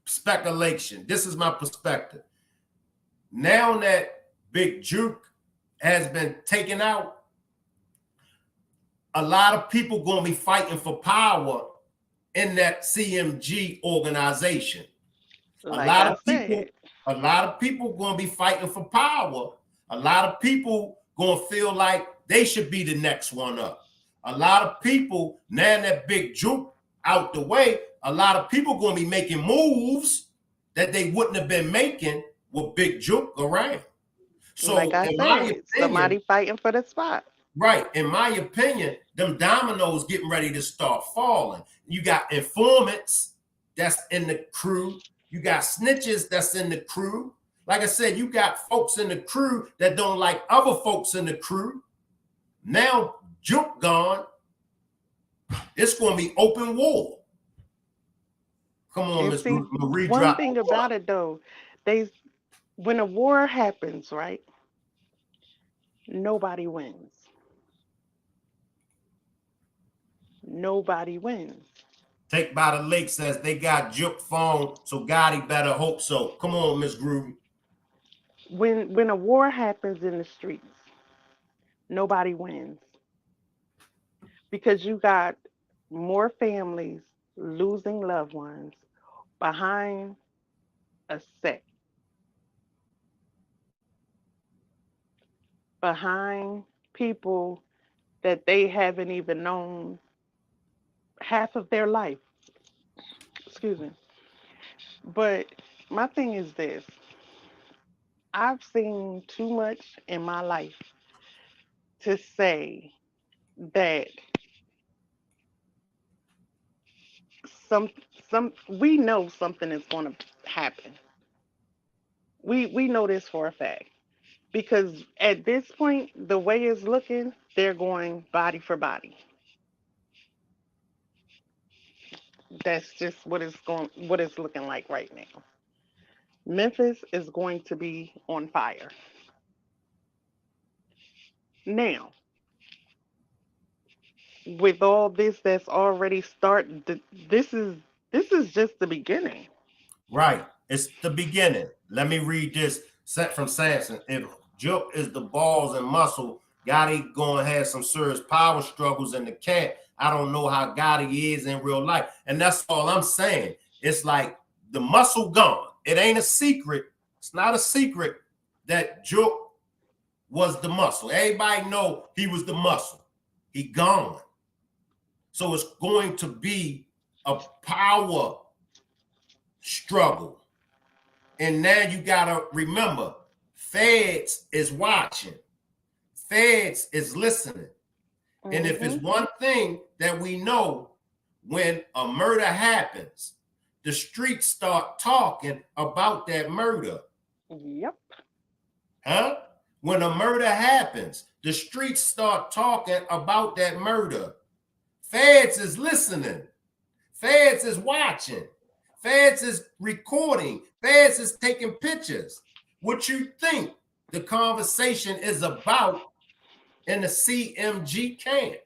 C: speculation. This is my perspective. Now that Big Jook has been taken out, a lot of people going to be fighting for power in that CMG organization. A
F: Like
C: lot
F: I
C: of people,
F: said.
C: a lot of people going to be fighting for power. A lot of people going to feel like they should be the next one up. A lot of people, now that Big Jook out the way, a lot of people going to be making moves that they wouldn't have been making with Big Jook around.
F: Like
C: So,
F: I
C: in my
F: said,
C: opinion,
F: somebody fighting for the spot.
C: right, in my opinion, them dominoes getting ready to start falling. You got informants that's in the crew. You got snitches that's in the crew. Like I said, you got folks in the crew that don't like other folks in the crew. Now, Jook gone, it's going to be open war. Come on,
F: And
C: Miss
F: see,
C: Marie,
F: one
C: drop
F: thing
C: the war.
F: about it though, they when a war happens, right? Nobody wins. Nobody wins.
C: Take by the Lake says they got Jook phone, so Gotti better hope so. Come on, Miss Groovy.
F: When a war happens in the streets, nobody wins because you got more families losing loved ones behind a set, behind people that they haven't even known half of their life. Excuse me. But my thing is this, I've seen too much in my life to say that some we know something is going to happen. We know this for a fact because at this point the way it's looking, they're going body for body. That's just what it's looking like right now. Memphis is going to be on fire. Now, with all this that's already started, this is This is just the beginning.
C: Right. It's the beginning. Let me read this set from Samson. If Jook is the balls and muscle, Gotti gonna have some serious power struggles in the camp. I don't know how Gotti is in real life. And that's all I'm saying. It's like the muscle gone. It ain't a secret. It's not a secret that Jook was the muscle. Everybody know he was the muscle. He gone. So it's going to be a power struggle. And now you gotta remember, Feds is watching. Feds is listening. And if it's one thing that we know, when a murder happens, the streets start talking about that murder.
F: Yep.
C: Huh? When a murder happens, the streets start talking about that murder. Feds is listening. Feds is watching. Feds is recording. Feds is taking pictures. What you think the conversation is about in the CMG camp?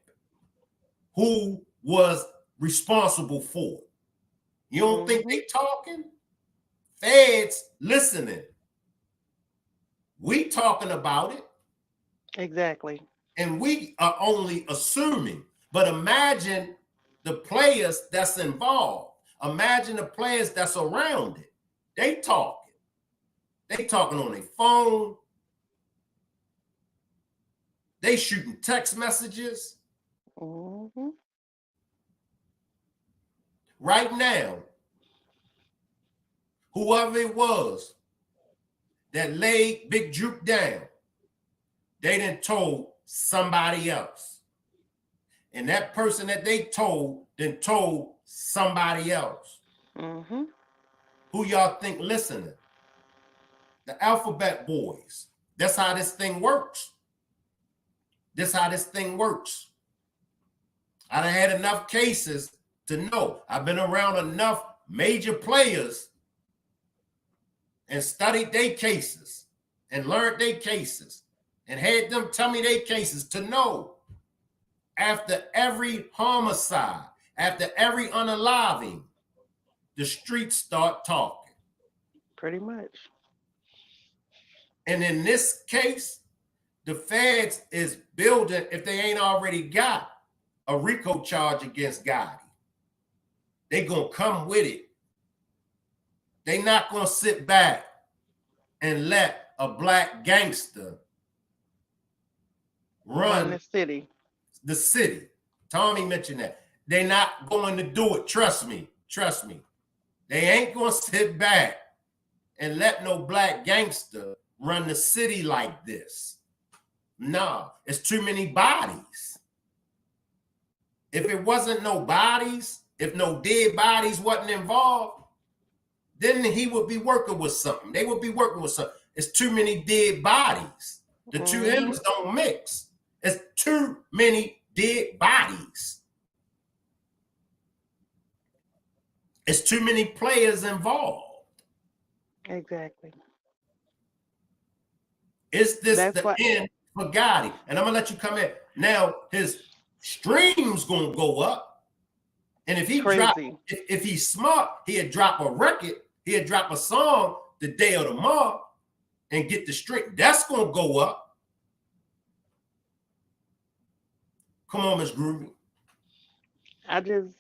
C: Who was responsible for it? You don't think they talking? Feds listening. We talking about it.
F: Exactly.
C: And we are only assuming. But imagine the players that's involved. Imagine the players that's around it. They talking. They talking on their phone. They shooting text messages. Right now, whoever it was that laid Big Jook down, they done told somebody else. And that person that they told then told somebody else. Who y'all think listening? The Alphabet Boys. That's how this thing works. That's how this thing works. I done had enough cases to know. I've been around enough major players and studied their cases and learned their cases and had them tell me their cases to know after every homicide, after every unaliving, the streets start talking.
F: Pretty much.
C: And in this case, the feds is building, if they ain't already got a RICO charge against Gotti, they gonna come with it. They not gonna sit back and let a black gangster run
F: the city.
C: The city. Tommy mentioned that. They're not going to do it. Trust me. Trust me. They ain't going to sit back and let no black gangster run the city like this. No, it's too many bodies. If it wasn't no bodies, if no dead bodies wasn't involved, then he would be working with something. They would be working with something. It's too many dead bodies. The two M's don't mix. It's too many dead bodies. It's too many players involved.
F: Exactly.
C: Is this the end for Gotti? And I'm gonna let you come in. Now his streams gonna go up. And if he drop, if he's smart, he'd drop a record, he'd drop a song the day of tomorrow and get the stream. That's gonna go up. Come on, Miss Groovy.
F: I just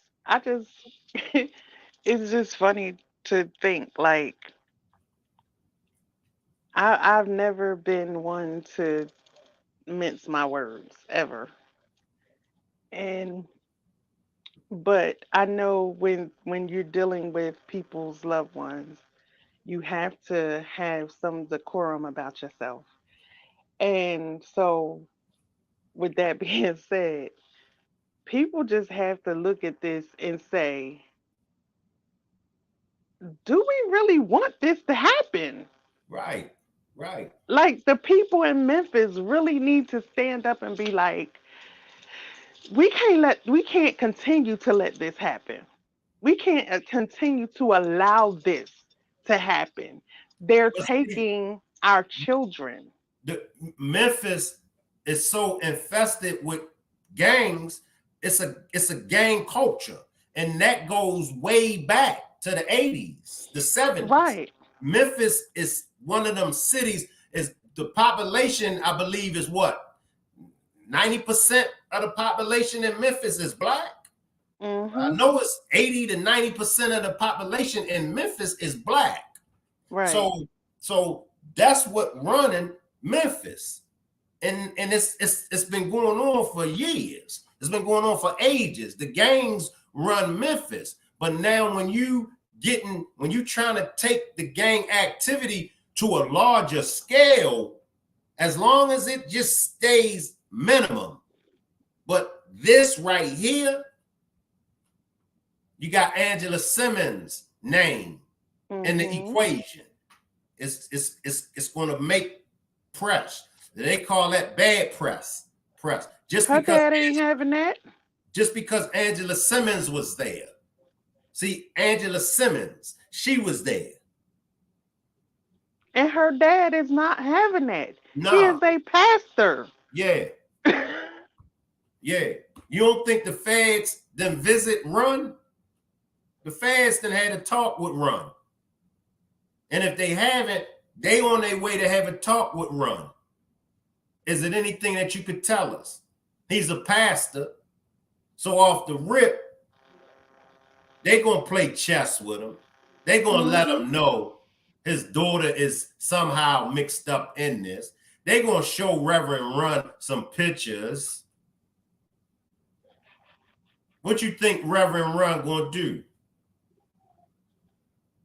F: it's just funny to think, like, I've never been one to mince my words ever. But I know when you're dealing with people's loved ones, you have to have some decorum about yourself. And so with that being said, people just have to look at this and say, do we really want this to happen?
C: Right, right.
F: Like, the people in Memphis really need to stand up and be like, we can't continue to let this happen. We can't continue to allow this to happen. They're taking our children.
C: Memphis is so infested with gangs. It's a gang culture. And that goes way back to the 80s, the 70s.
F: Right.
C: Memphis is one of them cities. Is the population, I believe, is what? 90% of the population in Memphis is black. I know it's 80 to 90% of the population in Memphis is black.
F: Right.
C: So that's what running Memphis. And it's been going on for years. It's been going on for ages. The gangs run Memphis. But now when you trying to take the gang activity to a larger scale, as long as it just stays minimum. But this right here, you got Angela Simmons' name in the equation. It's going to make press. They call that bad press. Just
F: Her
C: because
F: dad ain't having that.
C: Just because Angela Simmons was there. See, Angela Simmons, she was there.
F: And her dad is not having that.
C: No.
F: He is a pastor.
C: Yeah. Yeah. You don't think the feds then visit Run? The feds then had a talk with Run. And if they haven't, they on their way to have a talk with Run. Is it anything that you could tell us? He's a pastor. So off the rip, they're going to play chess with him. They're going to let him know his daughter is somehow mixed up in this. They're going to show Reverend Run some pictures. What you think Reverend Run going to do?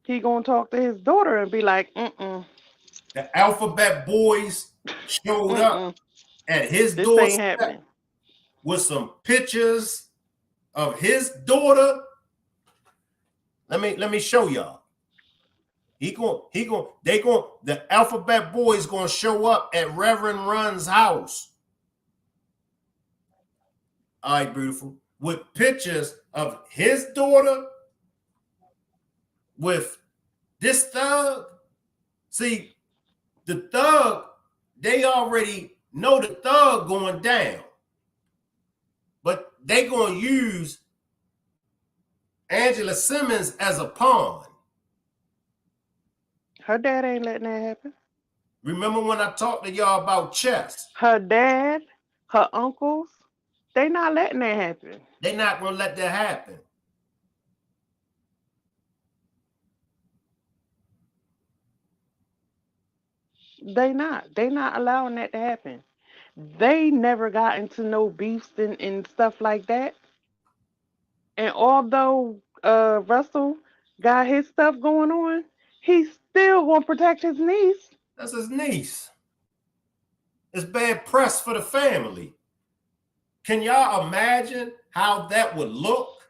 F: He going to talk to his daughter and be like, The
C: Alphabet Boys showed up at his
F: this
C: doorstep
F: ain't happening.
C: with some pictures of his daughter. Let me show y'all. The Alphabet Boys going to show up at Reverend Run's house. All right, beautiful. With pictures of his daughter with this thug. See, the thug, they already know the thug going down. But they going to use Angela Simmons as a pawn.
F: Her dad ain't letting that happen.
C: Remember when I talked to y'all about chess?
F: Her dad, her uncles, they not letting that happen.
C: They're not going to let that happen.
F: They not allowing that to happen. They never got into no beefs and stuff like that. And although Russell got his stuff going on, he's still gonna protect his niece.
C: That's his niece. It's bad press for the family. Can y'all imagine how that would look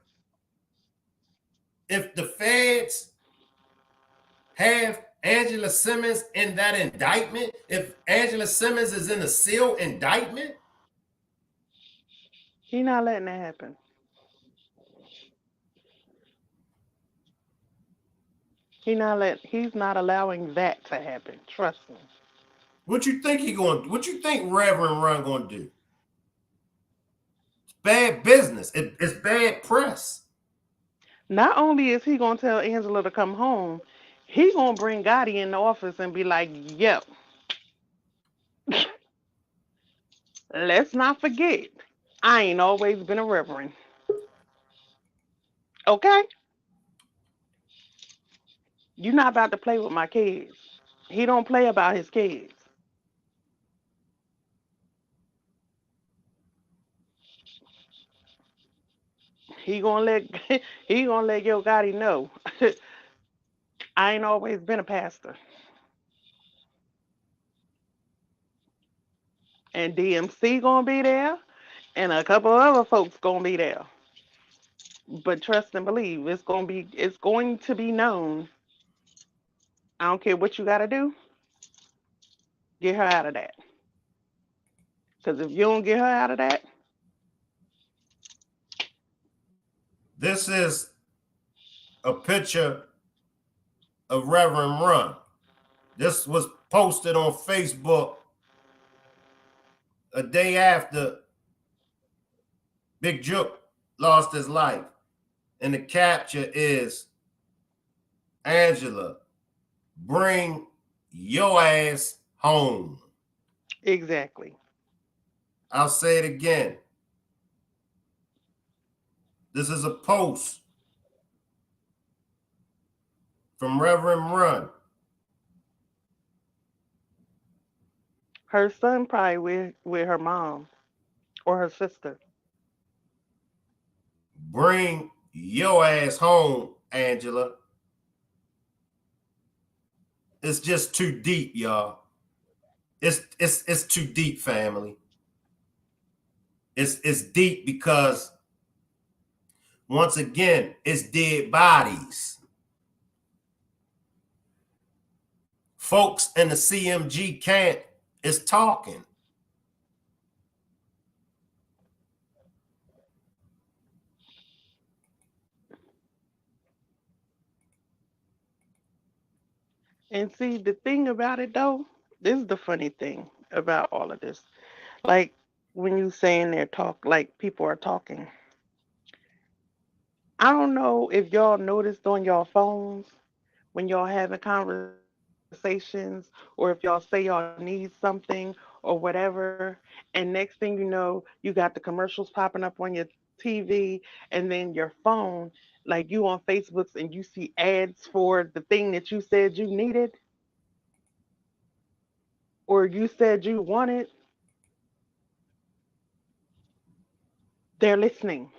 C: if the feds have Angela Simmons in that indictment? If Angela Simmons is in a sealed indictment?
F: He not letting that happen. He's not allowing that to happen. Trust me.
C: What you think what you think Reverend Run gonna do? It's bad business. It's bad press.
F: Not only is he gonna tell Angela to come home, he gonna bring Gotti in the office and be like, yo, let's not forget, I ain't always been a reverend. Okay? You're not about to play with my kids. He don't play about his kids. He gonna let Yo Gotti know. I ain't always been a pastor. And DMC gonna be there, and a couple other folks gonna be there. But trust and believe, it's going to be known. I don't care what you gotta do. Get her out of that. Because if you don't get her out of that,
C: this is a picture of Reverend Run. This was posted on Facebook a day after Big Jook lost his life. And the capture is Angela, bring your ass home.
F: Exactly.
C: I'll say it again. This is a post from Reverend Run.
F: Her son probably with her mom or her sister.
C: Bring your ass home, Angela. It's just too deep, y'all. It's too deep, family. It's deep because once again, it's dead bodies. Folks in the CMG camp is talking.
F: And see, the thing about it though, this is the funny thing about all of this. Like when you saying they're talk, like people are talking. I don't know if y'all noticed on your phones when y'all having conversations, or if y'all say y'all need something or whatever, and next thing you know, you got the commercials popping up on your TV, and then your phone, like you on Facebooks and you see ads for the thing that you said you needed or you said you wanted. They're listening.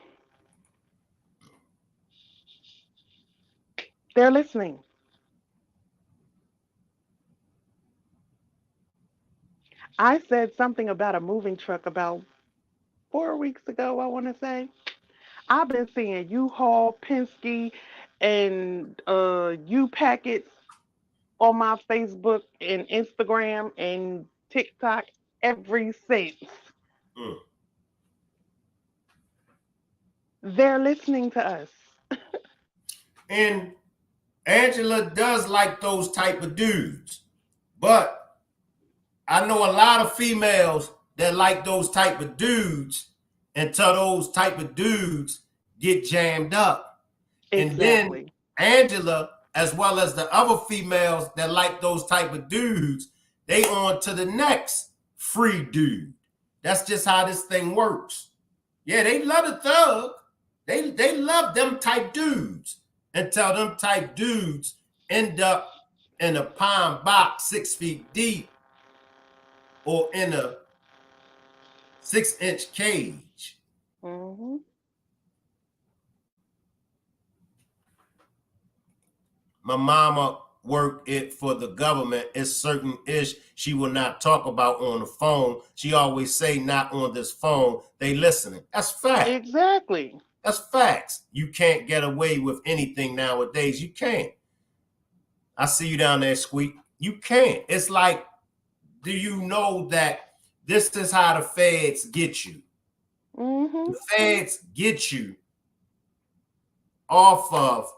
F: They're listening. I said something about a moving truck about 4 weeks ago, I want to say. I've been seeing U-Haul, Penske, and U-Packets on my Facebook and Instagram and TikTok ever since.
C: Mm.
F: They're listening to us.
C: And Angela does like those type of dudes. But I know a lot of females that like those type of dudes until those type of dudes get jammed up. And then
F: Exactly.
C: Angela, as well as the other females that like those type of dudes, they on to the next free dude. That's just how this thing works. Yeah, they love a thug. They love them type dudes until them type dudes end up in a pine box 6 feet deep or in a 6-inch cage.
F: Hmm.
C: My mama worked it for the government. It's certain ish she will not talk about on the phone. She always say not on this phone. They listening. That's fact.
F: Exactly.
C: That's facts. You can't get away with anything nowadays. You can't. I see you down there, Squeak. You can't. It's like, do you know that this is how the feds get you?
F: Hmm.
C: The feds get you off of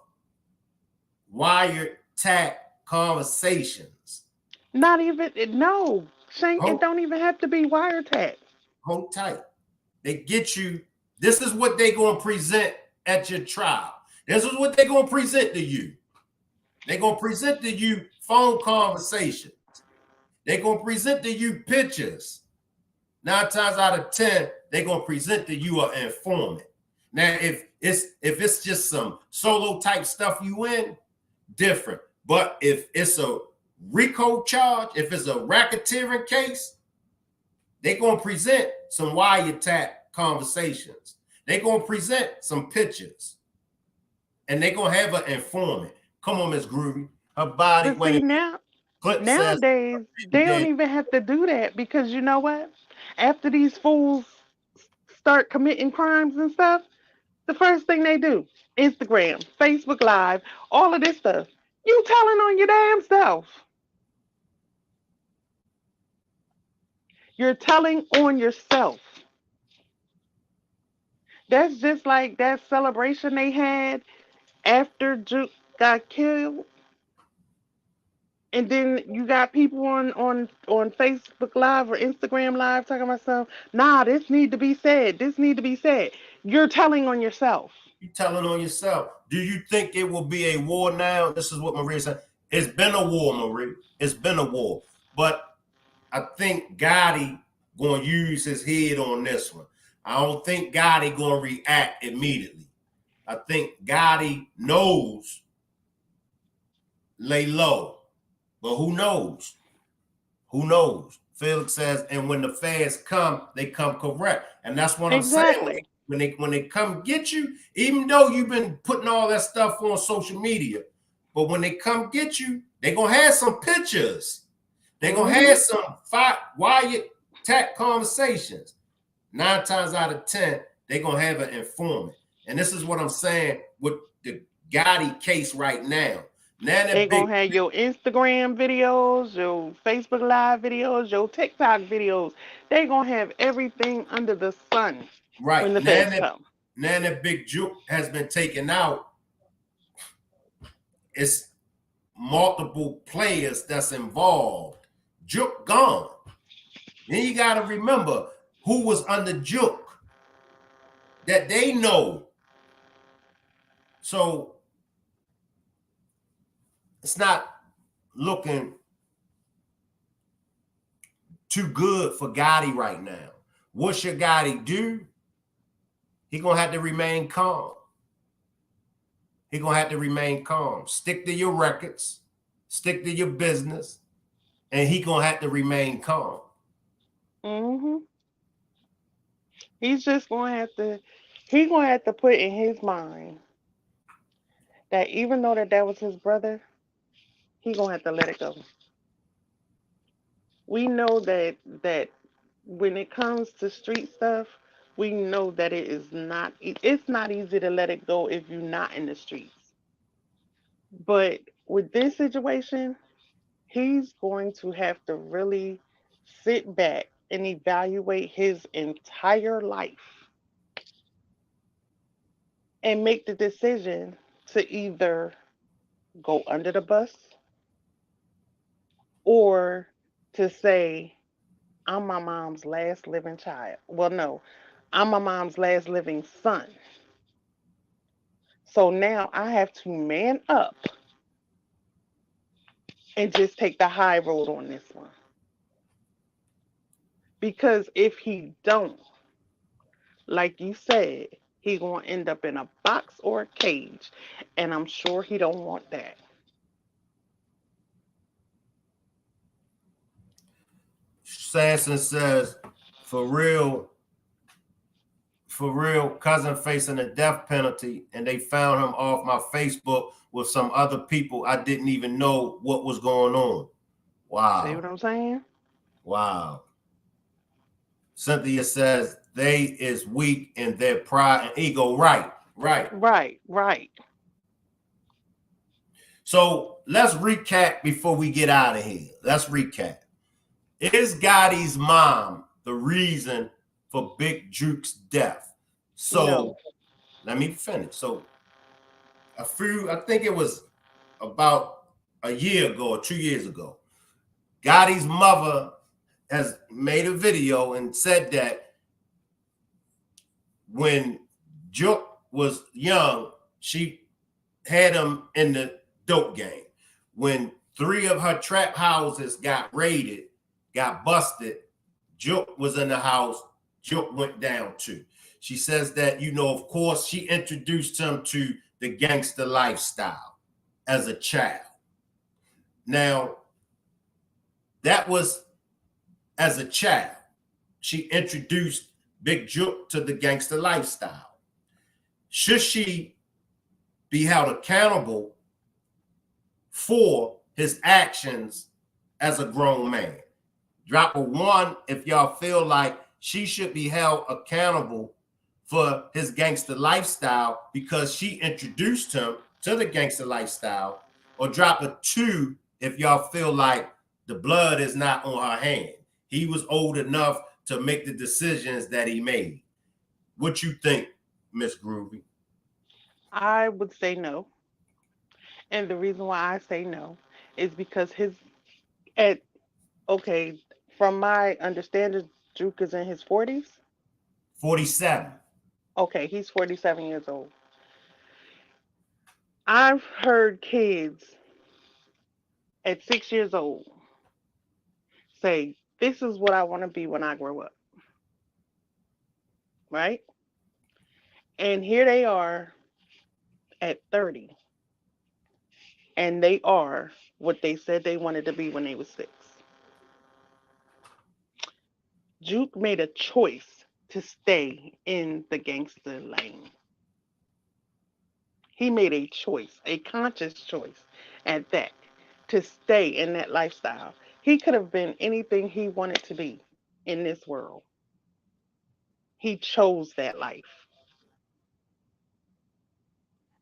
C: wiretap conversations.
F: Not even, no, Shank, it
C: Hold,
F: don't even have to be wiretapped.
C: hold tight. They get you. This is what they going to present at your trial. This is what they going to present to you. They're going to present to you phone conversations. They're going to present to you pictures. 9 times out of 10, they're going to present to you an informant. Now, if it's just some solo type stuff you in, different. But if it's a RICO charge, if it's a racketeering case, they're going to present some wiretap conversations. They're going to present some pictures. And they're going to have an informant. Come on, Miss Groovy. Her body,
F: But see,
C: when
F: now,
C: Clip says,
F: nowadays, they don't
C: dead.
F: even have to do that because you know what? After these fools start committing crimes and stuff, the first thing they do, Instagram, Facebook Live, all of this stuff. You telling on your damn self. You're telling on yourself. That's just like that celebration they had after Jook got killed. And then you got people on Facebook Live or Instagram Live talking about stuff. Nah, this need to be said. This need to be said. You're telling on yourself.
C: You telling on yourself. Do you think it will be a war now? This is what Maria said. It's been a war, Marie. It's been a war. But I think Gotti going to use his head on this one. I don't think Gotti going to react immediately. I think Gotti knows lay low. But who knows? Who knows? Felix says, and when the feds come, they come correct. And that's what I'm saying. When they come get you, even though you've been putting all that stuff on social media, but when they come get you, they're gonna have some pictures. They're gonna have some wired tack conversations. 9 times out of 10, they're gonna have an informant. And this is what I'm saying with the Gotti case right now. Now
F: they're gonna have your Instagram videos, your Facebook Live videos, your TikTok videos. They're gonna have everything under the sun.
C: Right.
F: When the feds come.
C: Now that Big Jook has been taken out, it's multiple players that's involved. Jook gone. Then you got to remember who was under Jook that they know. So it's not looking too good for Gotti right now. What should Gotti do? He's going to have to remain calm. He's going to have to remain calm. Stick to your records. Stick to your business. And he's going to have to remain calm.
F: He's just going to have to put in his mind that even though that was his brother, he's going to have to let it go. We know that when it comes to street stuff, we know that it's not easy to let it go if you're not in the streets. But with this situation, he's going to have to really sit back and evaluate his entire life and make the decision to either go under the bus or to say, I'm my mom's last living child. Well, no, I'm my mom's last living son. So now I have to man up and just take the high road on this one. Because if he don't, like you said, he gonna end up in a box or a cage, and I'm sure he don't want that.
C: Sanson says, for real, cousin facing a death penalty, and they found him off my Facebook with some other people. I didn't even know what was going on. Wow.
F: See what I'm saying?
C: Wow. Cynthia says they is weak in their pride and ego. Right. So let's recap before we get out of here. Let's recap. Is Gotti's mom the reason for Big Jook's death? So
F: No.
C: Let me finish. So I think it was about a year ago or 2 years ago, Gotti's mother has made a video and said that when Jook was young, she had him in the dope game. When 3 of her trap houses got raided, got busted, Jook was in the house, Jook went down too. She says that, of course, she introduced him to the gangster lifestyle as a child. Now, that was as a child. She introduced Big Jook to the gangster lifestyle. Should she be held accountable for his actions as a grown man? Drop a 1 if y'all feel like she should be held accountable for his gangster lifestyle because she introduced him to the gangster lifestyle, or drop a 2 if y'all feel like the blood is not on her hand. He was old enough to make the decisions that he made. What you think, Miss Groovy?
F: I would say no. And the reason why I say no is because from my understanding, Jook is in his 40s.
C: 47.
F: Okay, he's 47 years old. I've heard kids at 6 years old say, "This is what I want to be when I grow up," right? And here they are at 30, and they are what they said they wanted to be when they was 6. Juke made a choice to stay in the gangster lane. He made a choice, a conscious choice at that, to stay in that lifestyle. He could have been anything he wanted to be in this world. He chose that life.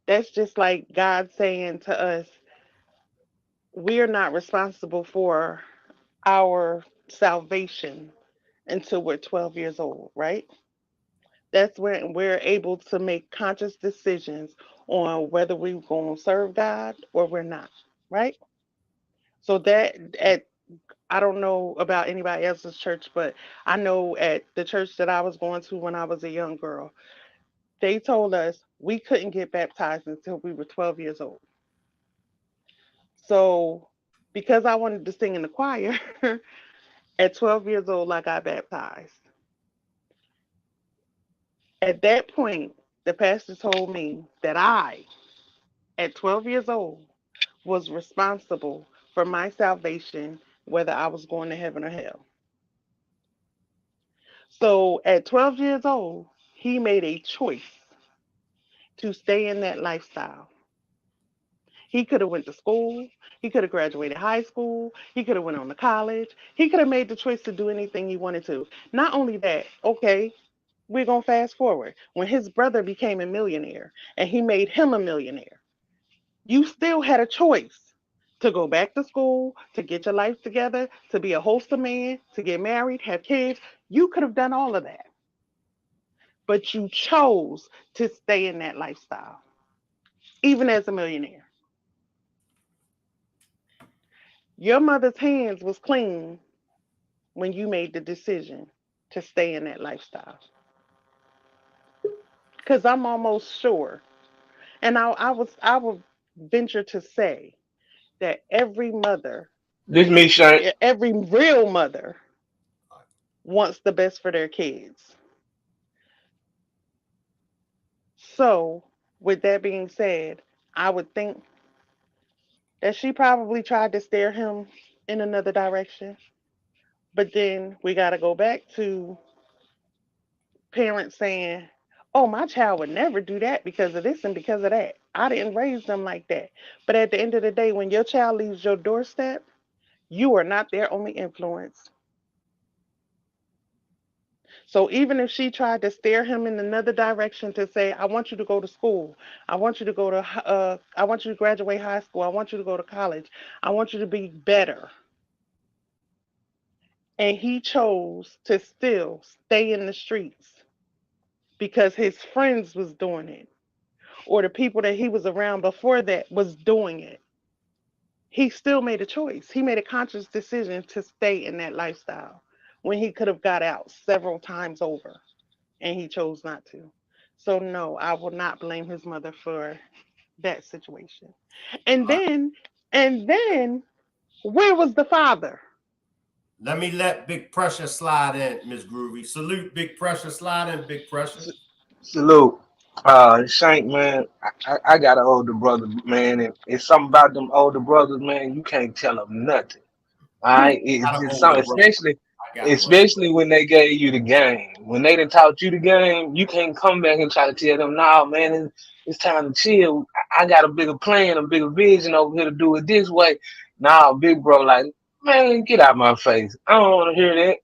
F: That's just like God saying to us, we're not responsible for our salvation until we're 12 years old, right? That's when we're able to make conscious decisions on whether we're going to serve God or we're not, right? So that at I don't know about anybody else's church, but I know at the church that I was going to when I was a young girl, they told us we couldn't get baptized until we were 12 years old. So because I wanted to sing in the choir, at 12 years old, I got baptized. At that point, the pastor told me that I, at 12 years old, was responsible for my salvation, whether I was going to heaven or hell. So at 12 years old, he made a choice to stay in that lifestyle. He could have went to school, he could have graduated high school, he could have went on to college, he could have made the choice to do anything he wanted to. Not only that, okay, we're going to fast forward. When his brother became a millionaire and he made him a millionaire, you still had a choice to go back to school, to get your life together, to be a wholesome man, to get married, have kids. You could have done all of that, but you chose to stay in that lifestyle, even as a millionaire. Your mother's hands was clean when you made the decision to stay in that lifestyle. Because I'm almost sure, and I would venture to say that every mother,
G: This me, Shank.
F: every real mother, wants the best for their kids. So, with that being said, I would think that she probably tried to steer him in another direction. But then we got to go back to parents saying, "Oh, my child would never do that because of this and because of that. I didn't raise them like that." But at the end of the day, when your child leaves your doorstep, you are not their only influence. So even if she tried to steer him in another direction to say, "I want you to go to school. I want you to go to, I want you to graduate high school. I want you to go to college. I want you to be better." And he chose to still stay in the streets because his friends was doing it, or the people that he was around before that was doing it. He still made a choice. He made a conscious decision to stay in that lifestyle when he could have got out several times over, and he chose not to. So no, I will not blame his mother for that situation. And
C: All right.
F: then, and then, where was the father?
C: Let me let Big Pressure slide in, Miss Groovy. Salute Big Pressure. Slide in, Big Pressure.
G: Salute. Shank, man, I got an older brother, man, and it's something about them older brothers, man, you can't tell them nothing. All right, it's
C: Got an
G: just
C: older
G: something,
C: brother. I got one.
G: especially when they gave you the game. When they done taught you the game, you can't come back and try to tell them, "No, man, it's time to chill. I got a bigger plan, a bigger vision over here to do it this way." Nah, big bro, like, man, get out my face. I don't want to hear that.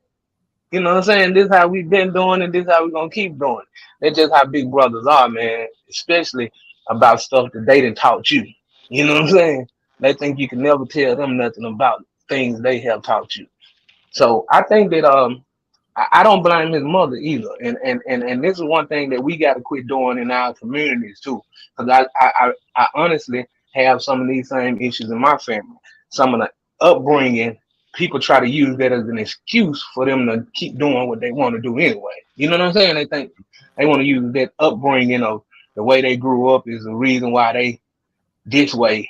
G: You know what I'm saying? This is how we've been doing and this is how we're gonna keep doing. That's just how big brothers are, man. Especially about stuff that they done taught you. You know what I'm saying? They think you can never tell them nothing about things they have taught you. So I think that I don't blame his mother either. And this is one thing that we gotta quit doing in our communities too. Because I honestly have some of these same issues in my family. Some of the upbringing, people try to use that as an excuse for them to keep doing what they want to do anyway. You know what I'm saying? They think they want to use that upbringing of the way they grew up is the reason why they this way.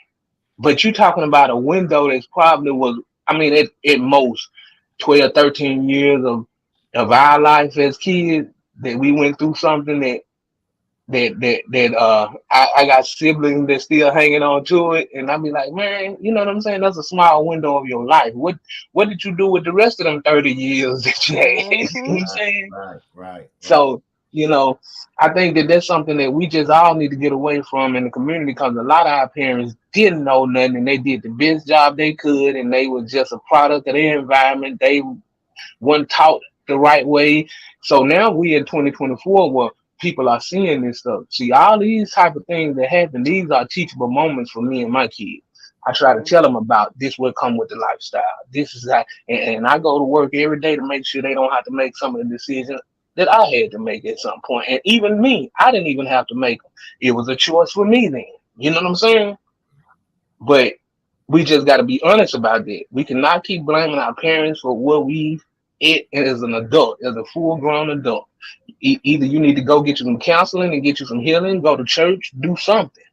G: But you talking about a window that's probably was, I mean, at most 12, 13 years of our life as kids that we went through something that I got siblings that still hanging on to it, and I be like, man, you know what I'm saying? That's a small window of your life. What did you do with the rest of them 30 years that you had? You know what
F: Mhm.
G: I'm
C: Right,
G: saying?
C: right, right, right.
G: So, you know, I think that that's something that we just all need to get away from in the community because a lot of our parents didn't know nothing and they did the best job they could and they was just a product of their environment. They wasn't taught the right way. So now we in 2024 where people are seeing this stuff. See, all these type of things that happen, these are teachable moments for me and my kids. I try to tell them
F: Mhm.
G: about this will come with the lifestyle. This is how, and I go to work every day to make sure they don't have to make some of the decisions that I had to make at some point. And even me, I didn't even have to make them. It was a choice for me then. You know what I'm saying? But we just got to be honest about that. We cannot keep blaming our parents for what we it as an adult, as a full grown adult. Either you need to go get you some counseling and get you some healing, go to church, do something.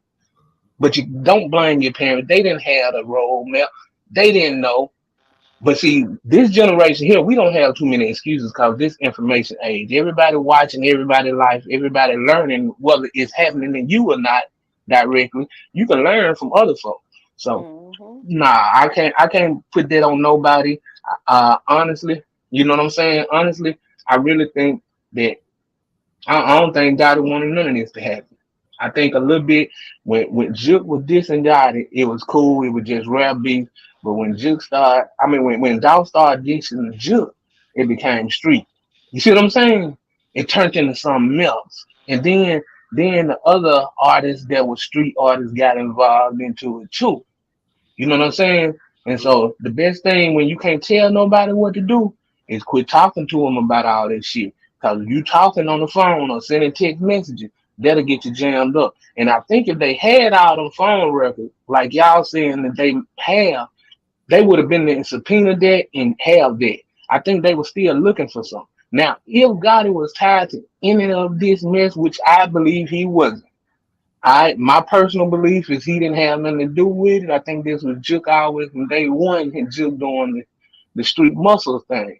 G: But you don't blame your parents. They didn't have a roadmap. They didn't know. But see, this generation here, we don't have too many excuses because this information age. Everybody watching, everybody life, everybody learning whether it's happening to you or not directly. You can learn from other folks. So
F: Mhm.
G: nah, I can't put that on nobody. Honestly, you know what I'm saying? Honestly, I really think that I don't think Gotti wanted none of this to happen. I think a little bit when Jook was dissing Gotti, it was cool. It was just rap beef. But when Jook started, I mean, when Dog started dissing Jook, it became street. You see what I'm saying? It turned into something else. And then the other artists that were street artists got involved into it too. You know what I'm saying? And
C: Mhm.
G: so the best thing when you can't tell nobody what to do is quit talking to them about all that shit. Cause you talking on the phone or sending text messages, that'll get you jammed up. And I think if they had all them phone records, like y'all saying that they have, they would have been there and subpoenaed that and have that. I think they were still looking for something. Now, if Gotti was tied to any of this mess, which I believe he wasn't. My personal belief is he didn't have nothing to do with it. I think this was Jook always from day one and Jook doing the street muscle thing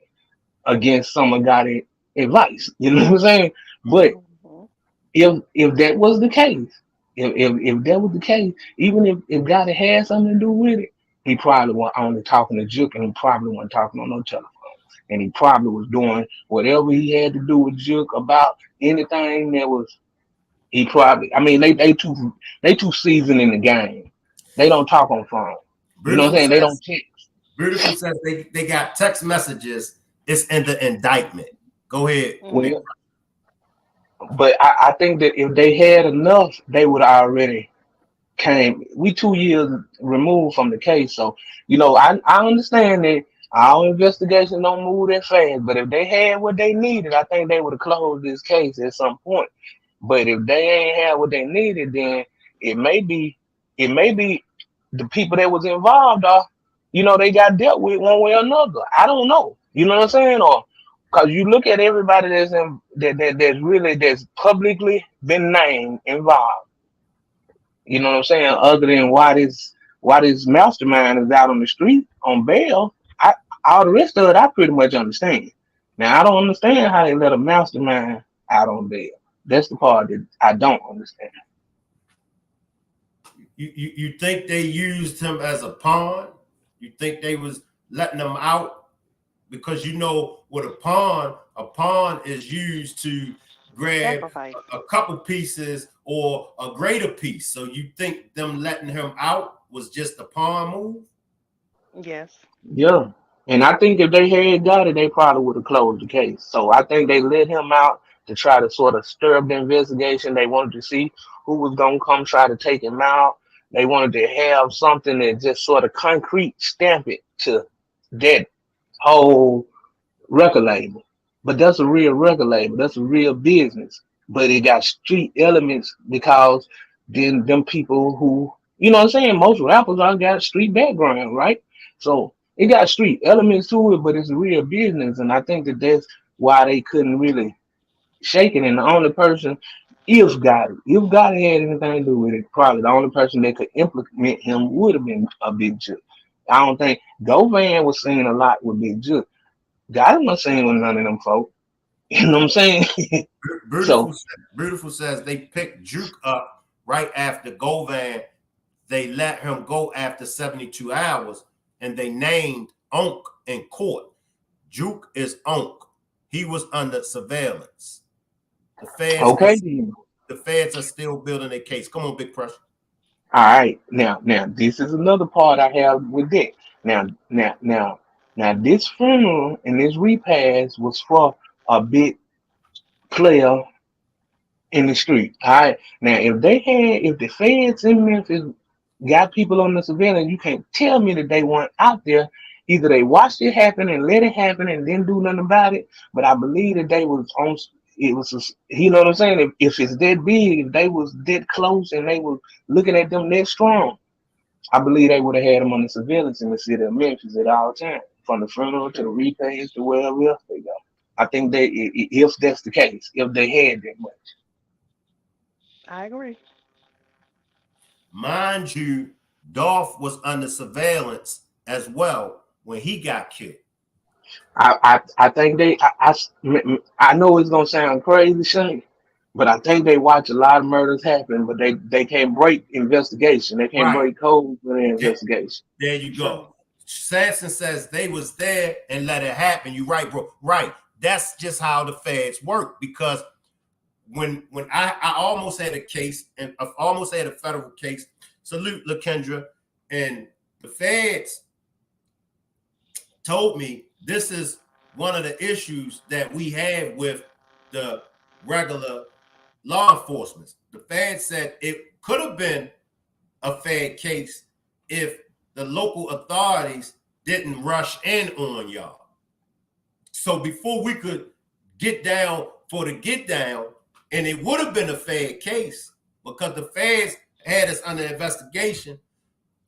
G: against some of Gotti advice. You know what I'm saying? But
F: Mhm.
G: if that was the case, if that was the case, even if Gotti had something to do with it, he probably was only talking to Jook and he probably wasn't talking on no telephone. And he probably was doing whatever he had to do with Jook about anything that was he probably. I mean, they too seasoned in the game. They don't talk on phone. You know what I'm
C: Beautiful
G: saying? They
C: says,
G: don't text.
C: Beautiful says they got text messages. It's in the indictment. Go ahead, Big.
G: Well,
F: Mhm.
G: but I think that if they had enough, they would already came. We 2 years removed from the case, so I understand that our investigation don't move that fast. But if they had what they needed, I think they would have closed this case at some point. But if they ain't had what they needed, then it may be it may be the people that was involved are, they got dealt with one way or another. I don't know. You know what I'm saying? Or because you look at everybody that's publicly been named involved. You know what I'm saying? Other than why this mastermind is out on the street on bail, all the rest of it I pretty much understand. Now I don't understand how they let a mastermind out on bail. That's the part that I don't understand.
C: You think they used him as a pawn? You think they was letting him out because with a pawn is used to grab
F: Sacrifice.
C: a couple pieces or a greater piece. So you think them letting him out was just a pawn move?
F: Yes.
G: Yeah. And I think if they had got it, they probably would have closed the case. So I think they let him out to try to sort of stir up the investigation. They wanted to see who was gonna come try to take him out. They wanted to have something that just sort of concrete stamp it to that whole record label. But that's a real record label. That's a real business. But it got street elements because then them people who, you know what I'm saying, most rappers all got street background, right? So it got street elements to it, but it's a real business. And I think that that's why they couldn't really shake it. And the only person If God had anything to do with it, probably the only person that could implement him would have been a Big Jook. I don't think Govan was seen a lot with Big Jook. God wasn't seen with none of them folk. You know what I'm saying?
C: Beautiful,
G: So
C: beautiful says they picked Juke up right after Govan. They let him go after 72 hours, and they named Onk in court. Juke is Onk. He was under surveillance. The feds are
G: okay then.
C: the feds are still building a case. Come on, Big Pressure.
G: All right. Now this is another part I have with that. Now this funeral and this repast was for a big player in the street. All right. Now, if the feds in Memphis got people on the surveillance, you can't tell me that they weren't out there. Either they watched it happen and let it happen and didn't do nothing about it. But I believe that they was on. It was, you know what I'm saying. If it's that big, if they was that close and they was looking at them that strong, I believe they would have had them on the surveillance in the city of Memphis at all times, from the funeral to the
F: True.
G: repast to wherever else they go. I think if that's the case, if they had that much.
F: I agree.
C: Mind you, Dolph was under surveillance as well when he got killed.
G: I think I know it's gonna sound crazy, Shane, but I think they watch a lot of murders happen, but they can't break investigation. They can't
C: Right.
G: break codes for their
C: There,
G: investigation.
C: there you
F: True.
C: go. Sanson says they was there and let it happen. You right, bro. Right. That's just how the feds work. Because when I almost had a case and I almost had a federal case. Salute LaKendra. And the feds told me this is one of the issues that we have with the regular law enforcement. The feds said it could have been a Fed case if the local authorities didn't rush in on y'all. So before we could get down for the get down, and it would have been a Fed case because the feds had us under investigation,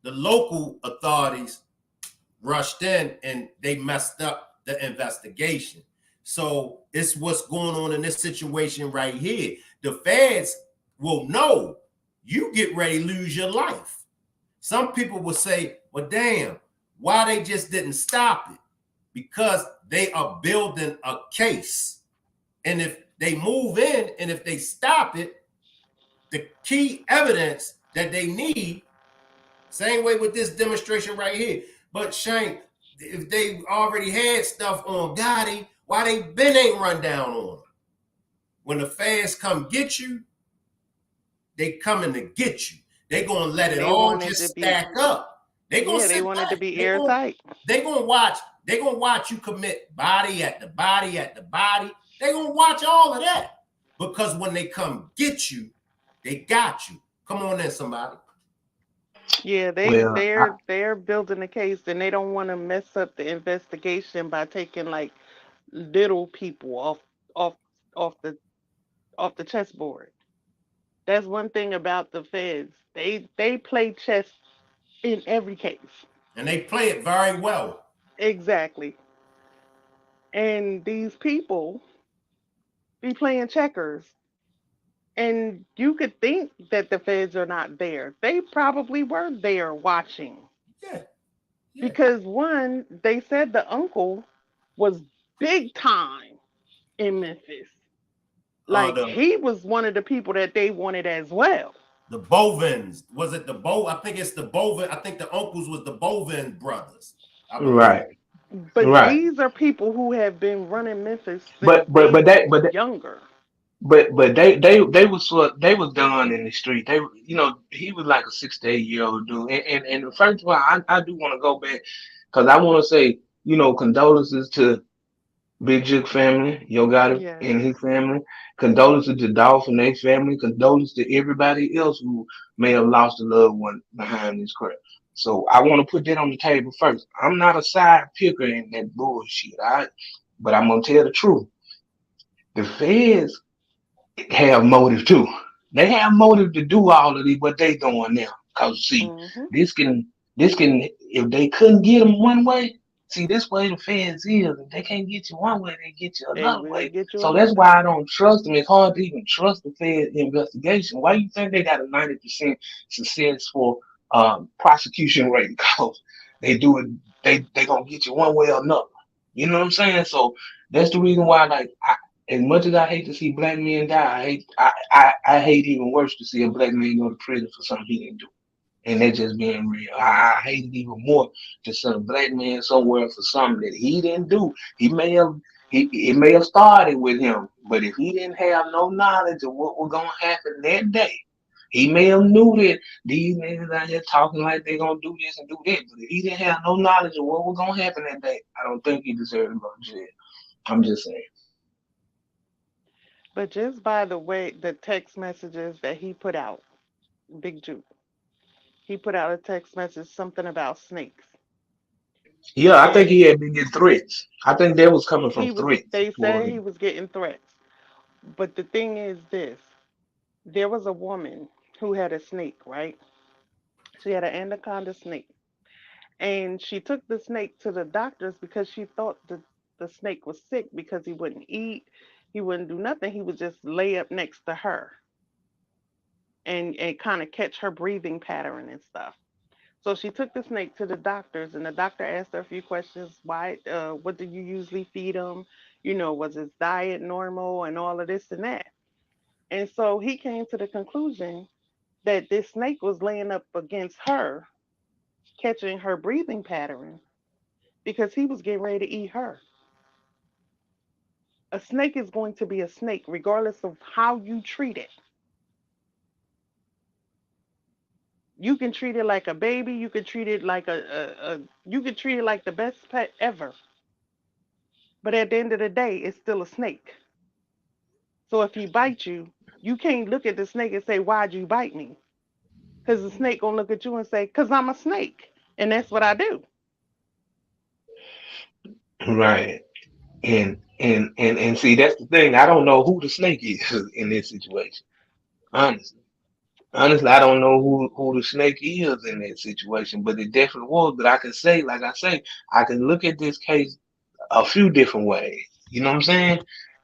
C: the local authorities rushed in and they messed up the investigation. So it's what's going on in this situation right here. The feds will know you get ready to lose your life. Some people will say, well, damn, why they just didn't stop it? Because they are building a case. And if they move in and if they stop it, the key evidence that they need, same way with this demonstration right here. But Shane, if they already had stuff on Gotti, why they been ain't run down on them? When the fans come get you, they coming to get you. They gonna let it
F: They
C: all
F: wanted to
C: just
F: be,
C: stack up. They gonna
F: yeah, they
C: sit
F: wanted to
C: back.
F: be airtight.
C: They gonna watch you commit body at the body at the body. They gonna watch all of that. Because when they come get you, they got you. Come on in, somebody.
F: Yeah,
G: Well,
F: they're building a case and they don't want to mess up the investigation by taking like little people off off the off the chessboard. That's one thing about the feds. They play chess in every case.
C: And they play it very well.
F: Exactly. And these people be playing checkers. And you could think that the feds are not there. They probably were there watching.
C: Yeah, yeah.
F: Because one, they said the uncle was big time in Memphis. Like
C: The
F: he was one of the people that they wanted as well.
C: the Bovins. Was it the I think it's the Bovin. I think the uncles was the Bovin brothers. I believe.
G: right,
F: But
G: right.
F: these are people who have been running Memphis since
G: But but
F: they
G: but
F: was
G: that but that,
F: younger.
G: but they was they was done in the street. They he was like a 68-year-old dude. And first of all, I do want to go back because I want to say condolences to Big Jook family, Yo Gotti
F: Yes.
G: and his family. Condolences to Dolph and their family. Condolences to everybody else who may have lost a loved one behind this crap. So I want to put that on the table first. I'm not a side picker in that bullshit, all right? But I'm gonna tell the truth. The feds have motive too. They have motive to do all of this, what they doing now. Cause see,
F: Hmm.
G: this can if they couldn't get them one way, See, this way the feds is, if they can't get you one way, they get you
F: They
G: another
F: will
G: way.
F: get you
G: So that's
F: another.
G: why I don't trust them. It's hard to even trust the Fed investigation. Why you think they got a 90% successful prosecution rate? Because they do it, they gonna get you one way or another. You know what I'm saying? So that's the reason why, like, as much as I hate to see black men die, I hate even worse to see a black man go to prison for something he didn't do. And that's just being real. I hate it even more to send a black man somewhere for something that he didn't do. He may have it may have started with him, but if he didn't have no knowledge of what was gonna happen that day, he may have knew that these niggas out here talking like they gonna do this and do that. But if he didn't have no knowledge of what was gonna happen that day, I don't think he deserved to go to jail. I'm just saying.
F: But just by the way, the text messages that he put out, Big Juke, he put out a text message something about snakes,
G: Yeah, I think he
F: and
G: had been getting threats. I think that was coming from
F: he was.
G: threats
F: They
G: for
F: said he was getting threats. But the thing is this: there was a woman who had a snake, right? She had an anaconda snake, and she took the snake to the doctors because she thought the snake was sick because he wouldn't eat, he wouldn't do nothing. He would just lay up next to her and kind of catch her breathing pattern and stuff. So she took the snake to the doctors, and the doctor asked her a few questions. Why? What do you usually feed him? You know, was his diet normal and all of this and that? And so he came to the conclusion that this snake was laying up against her, catching her breathing pattern because he was getting ready to eat her. A snake is going to be a snake regardless of how you treat it. You can treat it like a baby, you can treat it like you can treat it like the best pet ever. But at the end of the day, it's still a snake. So if he bites you, you can't look at the snake and say, "Why'd you bite me?" Because the snake gonna look at you and say, "Cause I'm a snake, and that's what I do."
G: it. Right. And see, that's the thing. I don't know who the snake is in this situation. Honestly. Honestly, I don't know who the snake is in that situation, but it definitely was. But I can say, like I say, I can look at this case a few different ways. You know what I'm saying?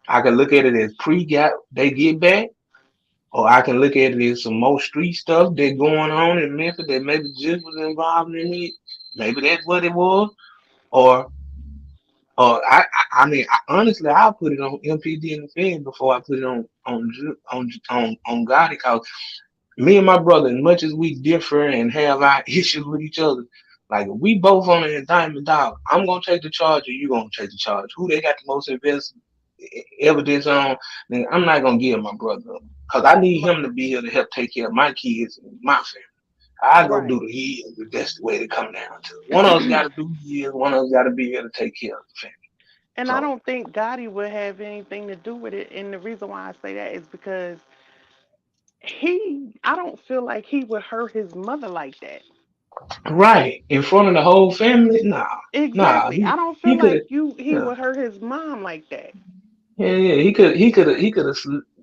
G: I can look at it as pre-got they get back, or I can look at it as some more street stuff that going on in Memphis that maybe just was involved in it. Maybe that's what it was. Or I mean, honestly, I'll put it on MPD and the Fed before I put it on Gotti, 'cause me and my brother, as much as we differ and have our issues with each other, like if we both on an indictment, dog, I'm gonna take the charge or you gonna take the charge. Who they got the most evidence on, then I'm not gonna give my brother up. Cause I need him to be here to help take care of my kids and my family. I go do
F: Right.
G: the years, but that's the way they come down to it. One of us gotta do years, one of us gotta be here to take care of the family.
F: And I
G: So
F: don't think Gotti would have anything to do with it. And the reason why I say that is because I don't feel like he would hurt his mother like that.
G: right. In front of the whole family, nah.
F: Exactly. I don't feel
G: He could
F: like
G: have.
F: he would hurt his mom like that.
G: Yeah, he could have.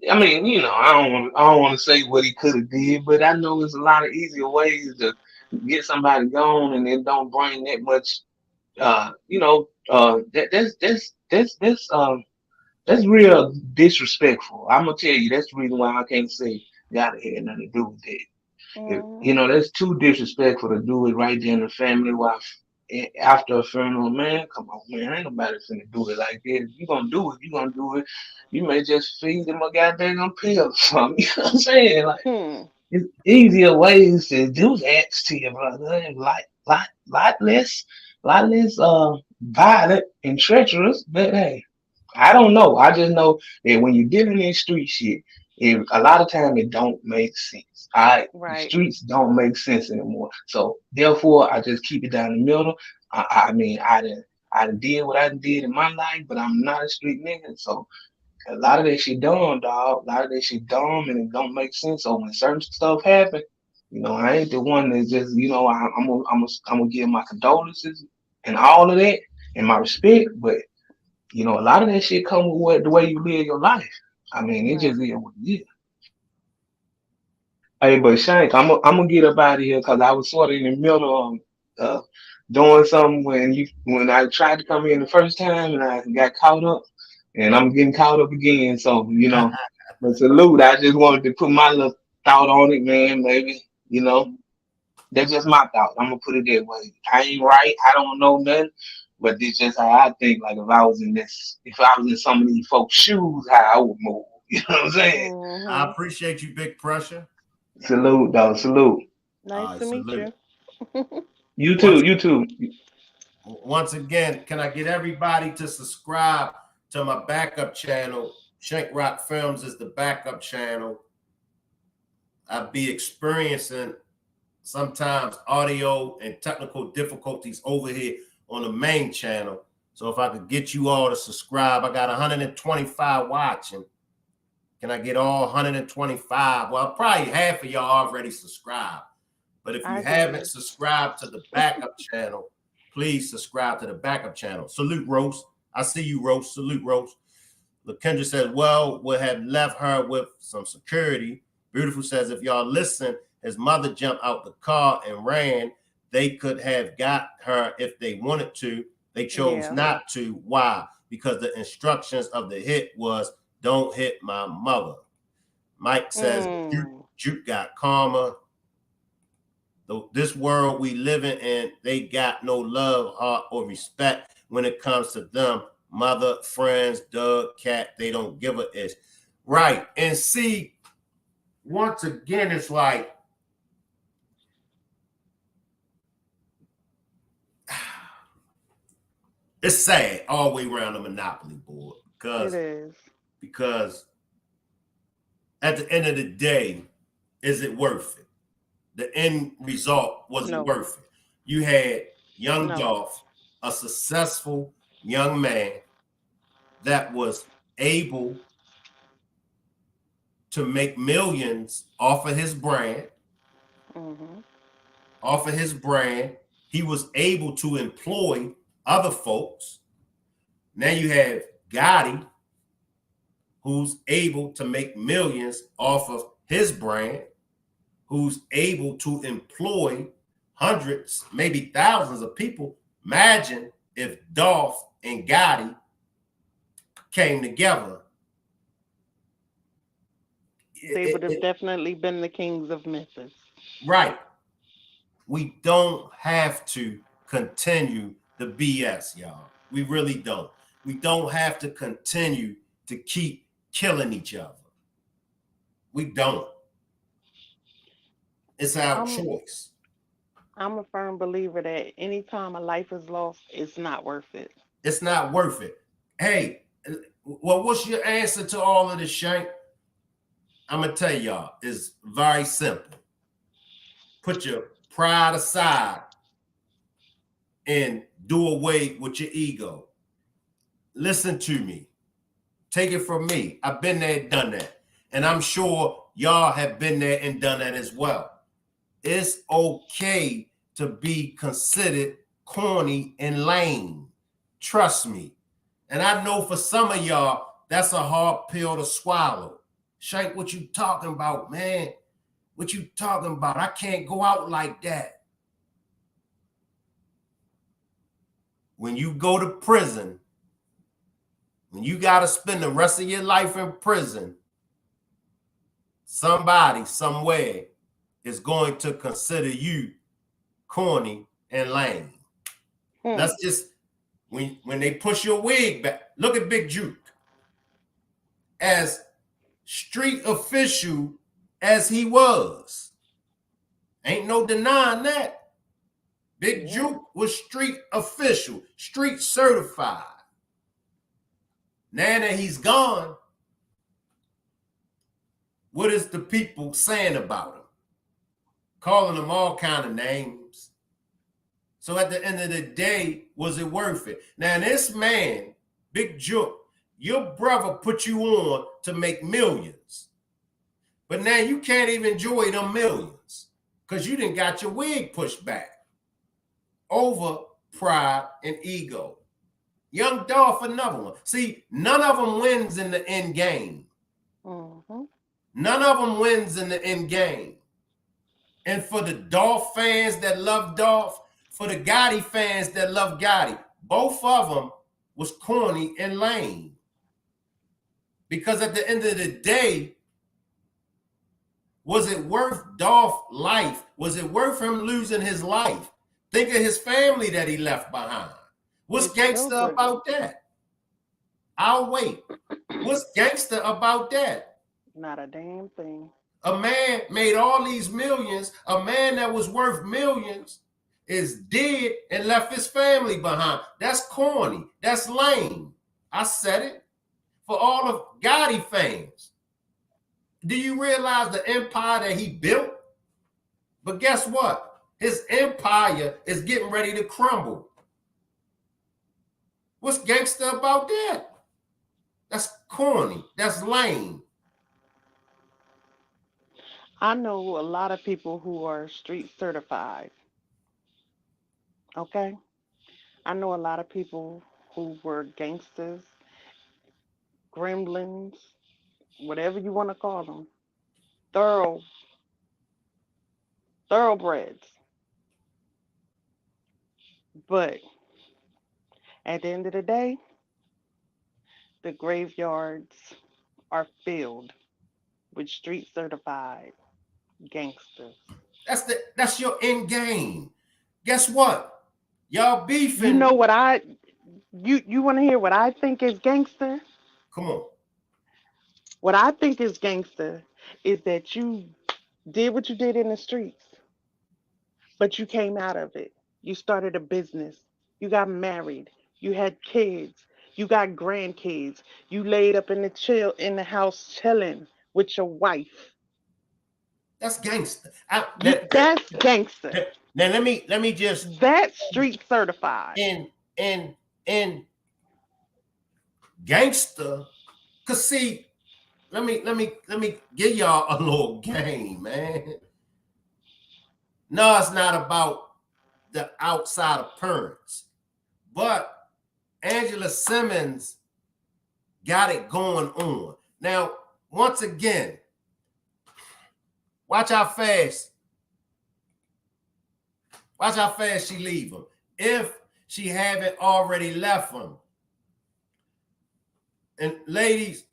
G: I mean, you know, I don't want to say what he could have did, but I know there's a lot of easier ways to get somebody gone, and it don't bring that much. That's real disrespectful. I'm gonna tell you, that's the reason why I can't say God had nothing to do with that. You
F: Hmm.
G: know, that's too disrespectful to do it right there in the family wife after a funeral. Man, come on, man, ain't nobody finna do it like that. If you gonna do it, you gonna do it. You may just feed them a goddamn pill or something. You know what I'm saying? Like,
F: Hmm.
G: it's easier ways to do that to your brother, and lot less violent and treacherous. But hey, I don't know. I just know that when you're dealing in street shit, a lot of time it don't make sense. All right, the
F: Right.
G: streets don't make sense anymore. So therefore, I just keep it down the middle. I mean, I done did what I done did in my life, but I'm not a street nigga. So a lot of that shit dumb, dog. A lot of that shit dumb, and it don't make sense. So when certain stuff happen, you know, I ain't the one that just, you know, I'm gonna give my condolences and all of that and my respect, but you know, a lot of that shit come with the way you live your life. I mean, it
F: Right.
G: just is what it is. Hey, but Shank, I'm gonna get up out of here because I was sort of in the middle doing something when I tried to come in the first time and I got caught up, and I'm getting caught up again. So but salute. I just wanted to put my little thought on it, man. Maybe that's just my thought. I'm gonna put it that way. I ain't right. I don't know nothing. But this just how I think. Like if I was in some of these folks' shoes, how I would move. You know what I'm saying?
C: I appreciate you, Big Pressure.
G: Salute, dog. Salute.
F: Nice to meet you.
G: You too. You too.
C: Once again, can I get everybody to subscribe to my backup channel? Shank Rock Films is the backup channel. I'll be experiencing sometimes audio and technical difficulties over here on the main channel. So if I could get you all to subscribe, I got 125 watching. Can I get all 125? Well, probably half of y'all already subscribed. But if you haven't subscribed to the backup channel, please subscribe to the backup channel. Salute, Rose. I see you, Rose. Salute, Rose. LaKendra says, well, would have left her with some security. Beautiful says, if y'all listen, his mother jumped out the car and ran. They could have got her if they wanted to. They chose not to. Why? Because the instructions of the hit was, don't hit my mother. Mike says, Jook got karma. This world we living in, they got no love, heart, or respect when it comes to them. Mother, friends, Doug, Cat, they don't give a ish. Right. And see, once again, it's like, it's sad all the way around the Monopoly board because at the end of the day, is it worth it? The end result wasn't worth it. You had young Dolph, a successful young man that was able to make millions off of his brand. Off of his brand, he was able to employ other folks. Now you have Gotti, who's able to make millions off of his brand, who's able to employ hundreds, maybe thousands of people. Imagine if Dolph and Gotti came together.
F: They would have definitely been the kings of Memphis.
C: Right. We don't have to continue the BS, y'all. We really don't. We don't have to continue to keep killing each other. We don't. It's our choice.
F: I'm a firm believer that anytime a life is lost, it's not worth it.
C: It's not worth it. Hey, well, what's your answer to all of this, Shank? I'm going to tell y'all, it's very simple. Put your pride aside and do away with your ego. Listen to me. Take it from me. I've been there and done that. And I'm sure y'all have been there and done that as well. It's okay to be considered corny and lame. Trust me. And I know for some of y'all, that's a hard pill to swallow. Shank, what you talking about, man? What you talking about? I can't go out like that. When you go to prison, when you got to spend the rest of your life in prison, somebody somewhere is going to consider you corny and lame. That's just when they push your wig back. Look at Big Jook. As street official as he was, ain't no denying that. Big Jook was street official, street certified. Now that he's gone, what is the people saying about him? Calling him all kind of names. So at the end of the day, was it worth it? Now this man, Big Jook, your brother put you on to make millions. But now you can't even enjoy them millions because you didn't got your wig pushed back over pride and ego. Young Dolph, another one. See, none of them wins in the end game. None of them wins in the end game. And for the Dolph fans that love Dolph, for the Gotti fans that love Gotti, both of them was corny and lame. Because at the end of the day, was it worth Dolph's life? Was it worth him losing his life? Think of his family that he left behind. What's
F: His
C: gangster
F: children.
C: about that? I'll wait. What's gangster about that?
F: Not a damn thing.
C: A man made all these millions, a man that was worth millions is dead and left his family behind. That's corny. That's lame. I said it for all of Gotti fans. Do you realize the empire that he built? But guess what? His empire is getting ready to crumble. What's gangster about that? That's corny. That's lame.
F: I know a lot of people who are street certified. Okay? I know a lot of people who were gangsters, gremlins, whatever you want to call them. Thoroughbreds. But at the end of the day, the graveyards are filled with street certified gangsters.
C: That's your end game. Guess what? Y'all beefing.
F: You know what you want to hear what I think is gangster?
C: Come on.
F: What I think is gangster is that you did what you did in the streets, but you came out of it. You started a business. You got married. You had kids. You got grandkids. You laid up in the house chilling with your wife.
C: That's gangster.
F: That's gangster.
C: Now let me just.
F: That's street certified.
C: In gangster, cause see, let me give y'all a little game, man. No, it's not about the outside appearance, but Angela Simmons got it going on. Now, once again, watch how fast she leave him. If she haven't already left him. And ladies,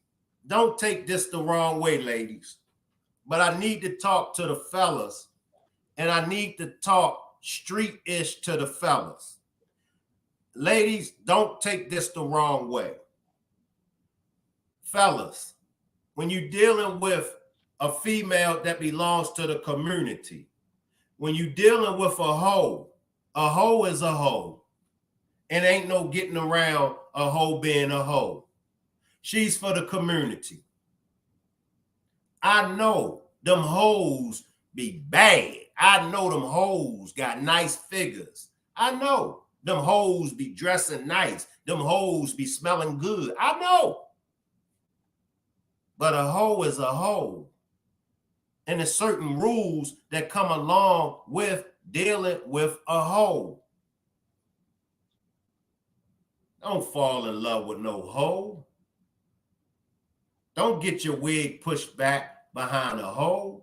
C: don't take this the wrong way, ladies. But I need to talk to the fellas, and I need to talk street-ish to the fellas. Ladies, don't take this the wrong way. Fellas, when you're dealing with a female that belongs to the community, when you're dealing with a hoe is a hoe. And ain't no getting around a hoe being a hoe. She's for the community. I know them hoes be bad. I know them hoes got nice figures. I know them hoes be dressing nice. Them hoes be smelling good. I know. But a hoe is a hoe. And there's certain rules that come along with dealing with a hoe. Don't fall in love with no hoe. Don't get your wig pushed back behind a hoe.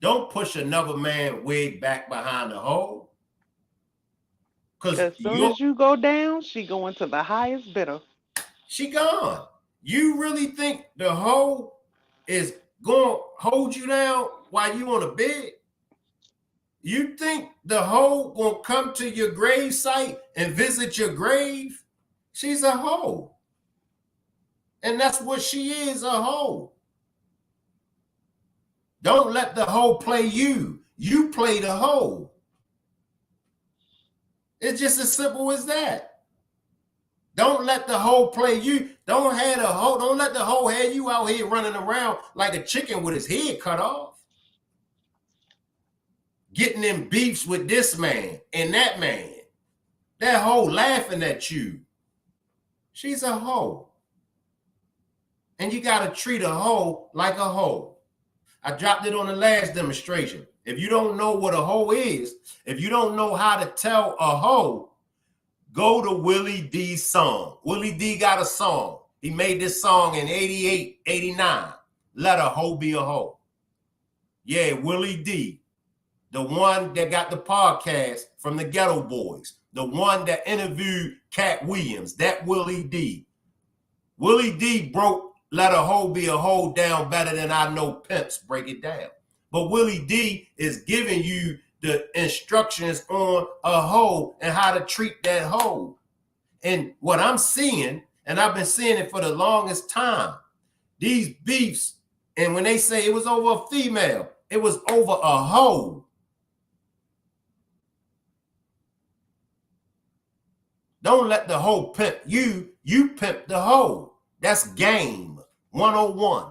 C: Don't push another man's wig back behind a hoe. Because
F: as soon as you go down, she going to the highest bidder.
C: She gone. You really think the hoe is going to hold you down while you on a bed? You think the hoe going to come to your grave site and visit your grave? She's a hoe. And that's what she is, a hoe. Don't let the hoe play you. You play the hoe. It's just as simple as that. Don't let the hoe play you. Don't let the hoe have you out here running around like a chicken with his head cut off. Getting in beefs with this man and that man. That hoe laughing at you. She's a hoe. And you got to treat a hoe like a hoe. I dropped it on the last demonstration. If you don't know what a hoe is, if you don't know how to tell a hoe, go to Willie D's song. Willie D got a song. He made this song in 88, 89. Let a hoe be a hoe. Yeah, Willie D. the one that got the podcast from the Ghetto Boys, the one that interviewed Cat Williams, that Willie D. Willie D broke Let a Hoe Be a Hoe down better than I know pimps break it down. But Willie D is giving you the instructions on a hoe and how to treat that hoe. And what I'm seeing, and I've been seeing it for the longest time, these beefs, and when they say it was over a female, it was over a hoe. Don't let the hoe pimp you. You pimp the hoe. That's game 101.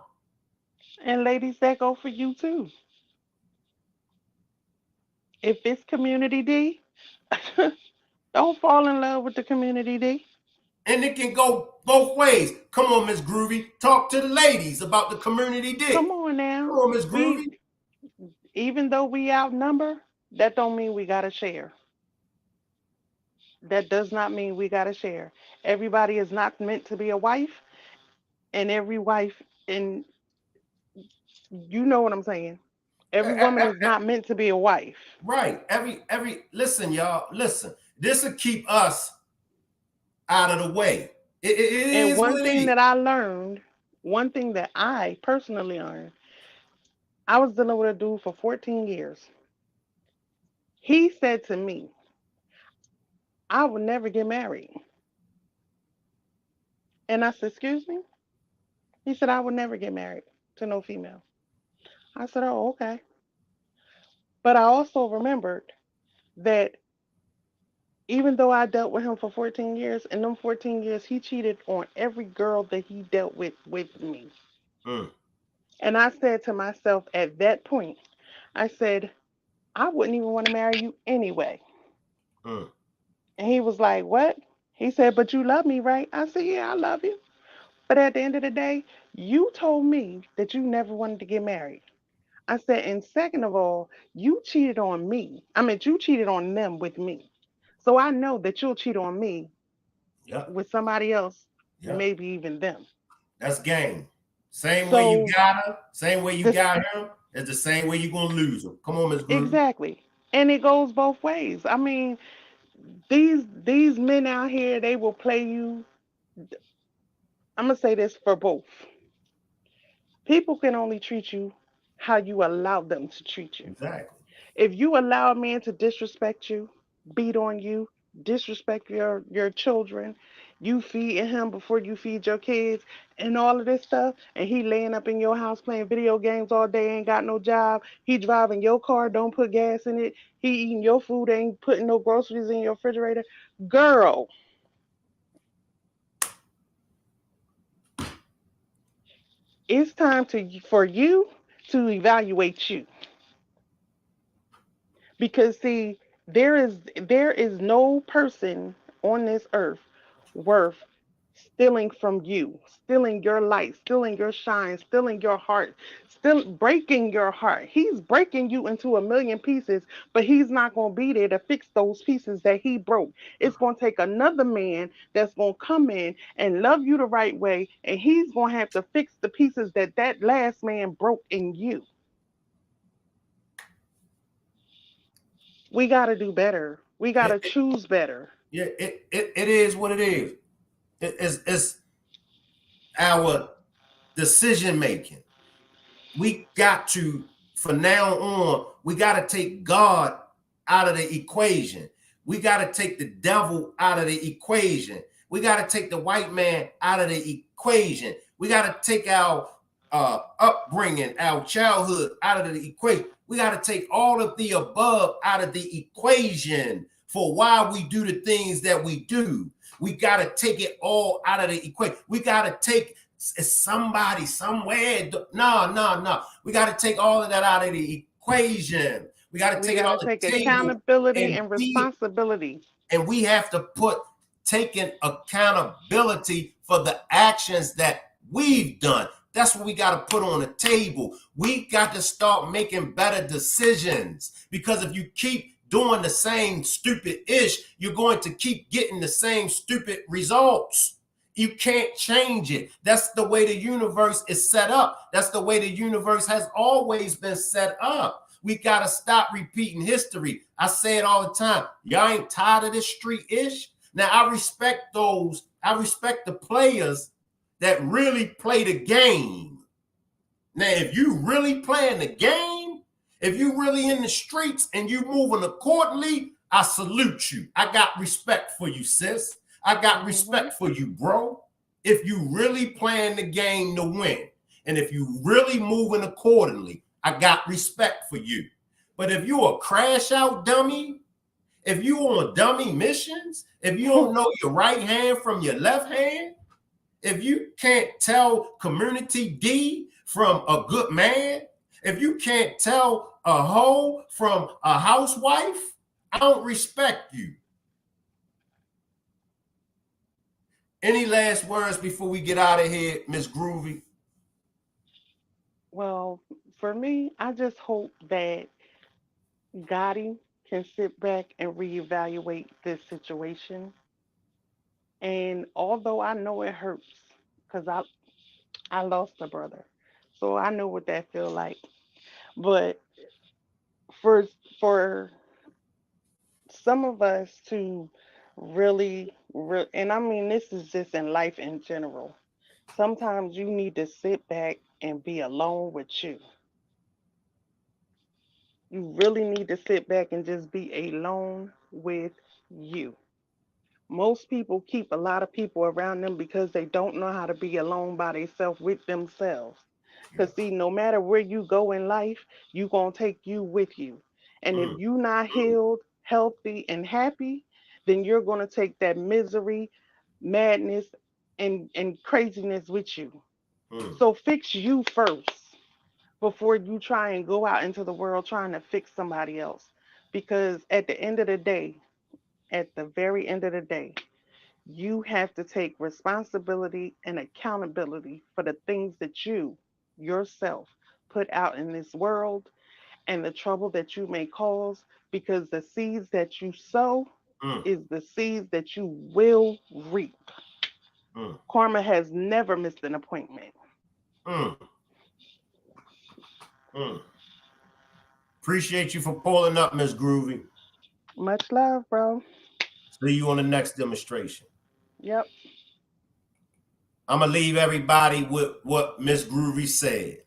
F: And ladies, that go for you too. If it's community D, don't fall in love with the community D.
C: And it can go both ways. Come on, Miss Groovy. Talk to the ladies about the community D.
F: Come on now.
C: Come on, Miss Groovy.
F: Even though we outnumber, that don't mean we gotta share. That does not mean we gotta share. Everybody is not meant to be a wife, and every wife, and you know what I'm saying. Every woman is not meant to be a wife.
C: Right. Listen, y'all. Listen. This will keep us out of the way.
F: And one thing that I learned, one thing that I personally learned, I was dealing with a dude for 14 years. He said to me, I would never get married. And I said, excuse me? He said, I would never get married to no female. I said, oh, okay. But I also remembered that even though I dealt with him for 14 years, in them 14 years, he cheated on every girl that he dealt with me. And I said to myself at that point, I said, I wouldn't even want to marry you anyway. And he was like, what? He said, but you love me, right? I said, yeah, I love you. But at the end of the day, you told me that you never wanted to get married. I said, and second of all, you cheated on me. I mean, you cheated on them with me. So I know that you'll cheat on me with somebody else, and maybe even them.
C: That's game. Same way you got her, same way you got him, it's the same way you're going to lose them. Come on, Ms. Groove.
F: Exactly. And it goes both ways. I mean, these men out here, they will play you. I'm going to say this for both. People can only treat you how you allow them to treat you.
C: Exactly.
F: If you allow a man to disrespect you, beat on you, disrespect your children, you feeding him before you feed your kids, and all of this stuff, and he laying up in your house playing video games all day, ain't got no job, he driving your car, don't put gas in it, he eating your food, ain't putting no groceries in your refrigerator. Girl, it's time for you to evaluate you. Because see, there is no person on this earth worth stealing from you, stealing your light, stealing your shine, stealing your heart, still breaking your heart. He's breaking you into a million pieces, but he's not going to be there to fix those pieces that he broke. It's going to take another man that's going to come in and love you the right way, and he's going to have to fix the pieces that last man broke in you. We got to do better. We got to choose better.
C: Yeah, it is what it is. It's our decision making. We got to, from now on, we got to take God out of the equation. We got to take the devil out of the equation. We got to take the white man out of the equation. We got to take our upbringing, our childhood out of the equation. We got to take all of the above out of the equation for why we do the things that we do. We got to take it all out of the equation. We got to take somebody somewhere. No. We got to take all of that out of the equation. We got to take it all.
F: Take accountability and responsibility.
C: And we have to put taking accountability for the actions that we've done. That's what we got to put on the table. We got to start making better decisions, because if you keep doing the same stupid ish, you're going to keep getting the same stupid results. You can't change it. That's the way the universe is set up. That's the way the universe has always been set up. We got to stop repeating history. I say it all the time. Y'all ain't tired of this street-ish? Now, I respect those. I respect the players that really play the game. Now, if you really playing the game, if you really in the streets and you moving accordingly, I salute you. I got respect for you, sis. I got respect for you, bro. If you really playing the game to win, and if you really moving accordingly, I got respect for you. But if you a crash out dummy, if you on dummy missions, if you don't know your right hand from your left hand, if you can't tell community D from a good man, if you can't tell a hoe from a housewife, I don't respect you. Any last words before we get out of here, Miss Groovy?
F: Well, for me, I just hope that Gotti can sit back and reevaluate this situation. And although I know it hurts, because I lost a brother, so I know what that feel like. But for for some of us to and I mean this is just in life in general. Sometimes you need to sit back and be alone with you. You really need to sit back and just be alone with you. Most people keep a lot of people around them because they don't know how to be alone by themselves with themselves. Because, see, no matter where you go in life, you going to take you with you. And if
C: Mm,
F: you not healed, healthy, and happy, then you're going to take that misery, madness, and craziness with you.
C: mm,
F: So fix you first before you try and go out into the world trying to fix somebody else. Because at the end of the day, at the very end of the day, you have to take responsibility and accountability for the things that you yourself put out in this world and the trouble that you may cause, because the seeds that you sow
C: mm,
F: is the seeds that you will reap.
C: mm,
F: Karma has never missed an appointment.
C: mm, mm. Appreciate you for pulling up, Miss Groovy.
F: Much love, bro.
C: See you on the next demonstration.
F: Yep.
C: I'm going to leave everybody with what Miss Groovy said.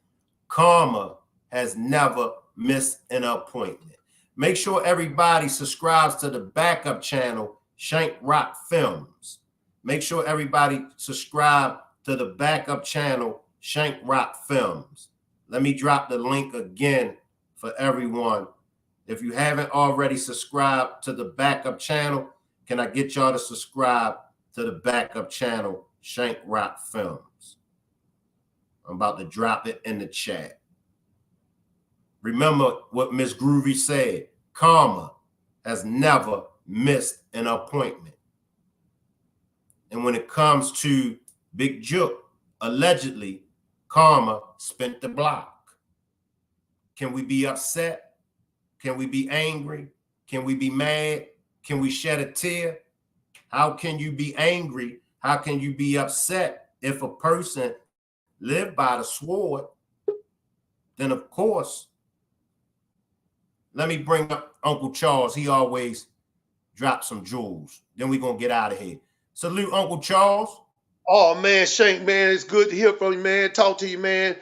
C: Karma has never missed an appointment. Make sure everybody subscribes to the backup channel, Shank Rock Films. Make sure everybody subscribe to the backup channel, Shank Rock Films. Let me drop the link again for everyone. If you haven't already subscribed to the backup channel, can I get y'all to subscribe to the backup channel, Shank Rock Films? I'm about to drop it in the chat. Remember what Miss Groovy said. Karma has never missed an appointment. And when it comes to Big Jook, allegedly, Karma spent the block. Can we be upset? Can we be angry? Can we be mad? Can we shed a tear? How can you be angry? How can you be upset if a person lived by the sword? Then, of course, let me bring up Uncle Charles. He always drops some jewels. Then we're going to get out of here. Salute, Uncle Charles.
H: Oh man, Shank, man, it's good to hear from you, man. Talk to you, man.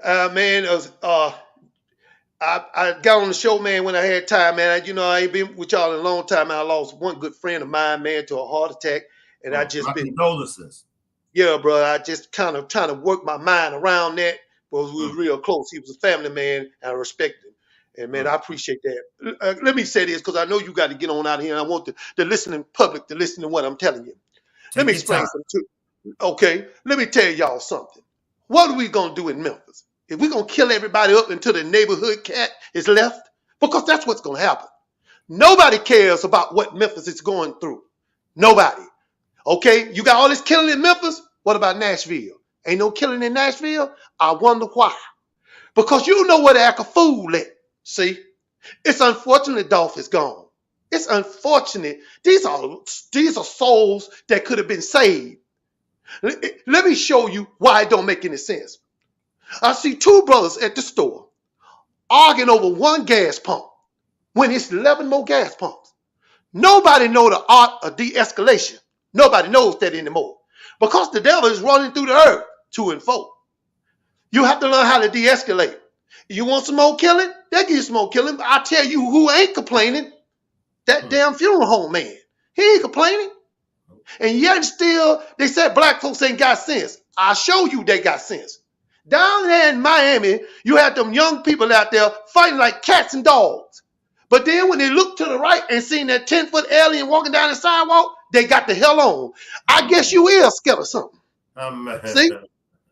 H: Man, I got on the show, man, when I had time, man. I ain't been with y'all in a long time. I lost one good friend of mine, man, to a heart attack, and I just
C: My
H: been,
C: condolences.
H: yeah, bro. I just kind of trying to work my mind around that, because we was real close. He was a family man, and I respect him. And man, I appreciate that. Let me say this, because I know you got to get on out of here, and I want the listening public to listen to what I'm telling you. Let me explain something to you. Okay, let me tell y'all something. What are we gonna do in Memphis? If we're gonna kill everybody up until the neighborhood cat is left? Because that's what's gonna happen. Nobody cares about what Memphis is going through. Nobody. Okay, you got all this killing in Memphis. What about Nashville? Ain't no killing in Nashville? I wonder why. Because you know where to act a fool at. See, it's unfortunate Dolph is gone. It's unfortunate. These are souls that could have been saved. Let me show you why it don't make any sense. I see two brothers at the store. arguing over one gas pump when it's 11 more gas pumps. Nobody know the art of de-escalation. Nobody knows that anymore. Because the devil is running through the earth to and fro. You have to learn how to de-escalate. You want some more killing? They'll give you some more killing. I tell you who ain't complaining. That damn funeral home man. He ain't complaining. And yet still, they said black folks ain't got sense. I'll show you they got sense. Down there in Miami, you had them young people out there fighting like cats and dogs. But then when they looked to the right and seen that 10-foot alien walking down the sidewalk, they got the hell on. I guess you is scared of something. See?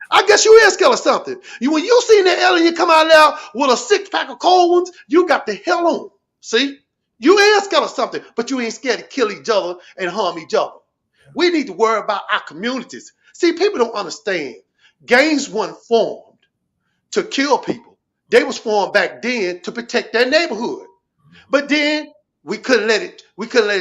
H: I guess you is scared of something. When you seen that alien come out there with a 6-pack of cold ones, you got the hell on. See? You is scared of something, but you ain't scared to kill each other and harm each other. We need to worry about our communities. See, people don't understand. Gangs weren't formed to kill people. They was formed back then to protect their neighborhood. But then we couldn't let it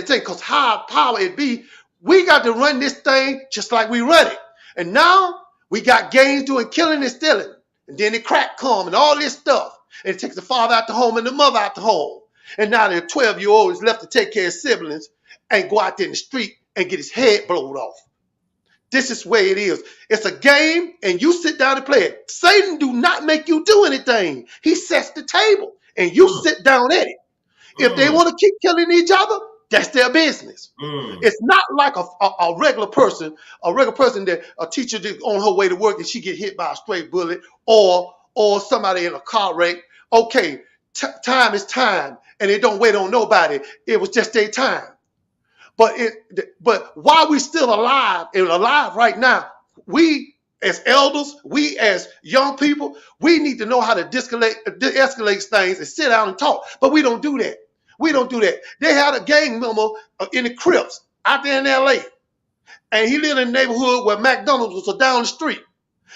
H: take, because how power it be, we got to run this thing just like we run it. And now we got gangs doing killing and stealing. And then the crack come and all this stuff. And it takes the father out the home and the mother out the home. And now the 12-year-old is left to take care of siblings and go out there in the street and get his head blown off. This is where it is. It's a game, and you sit down and play it. Satan do not make you do anything. He sets the table, and you sit down at it. If they want to keep killing each other, that's their business. It's not like a regular person that a teacher on her way to work and she get hit by a stray bullet, or somebody in a car wreck. Okay, time is time, and it don't wait on nobody. It was just their time. But while we still alive and alive right now, we as elders, we as young people, we need to know how to de-escalate things and sit down and talk. But we don't do that. We don't do that. They had a gang member in the Crips out there in L.A. And he lived in a neighborhood where McDonald's was down the street.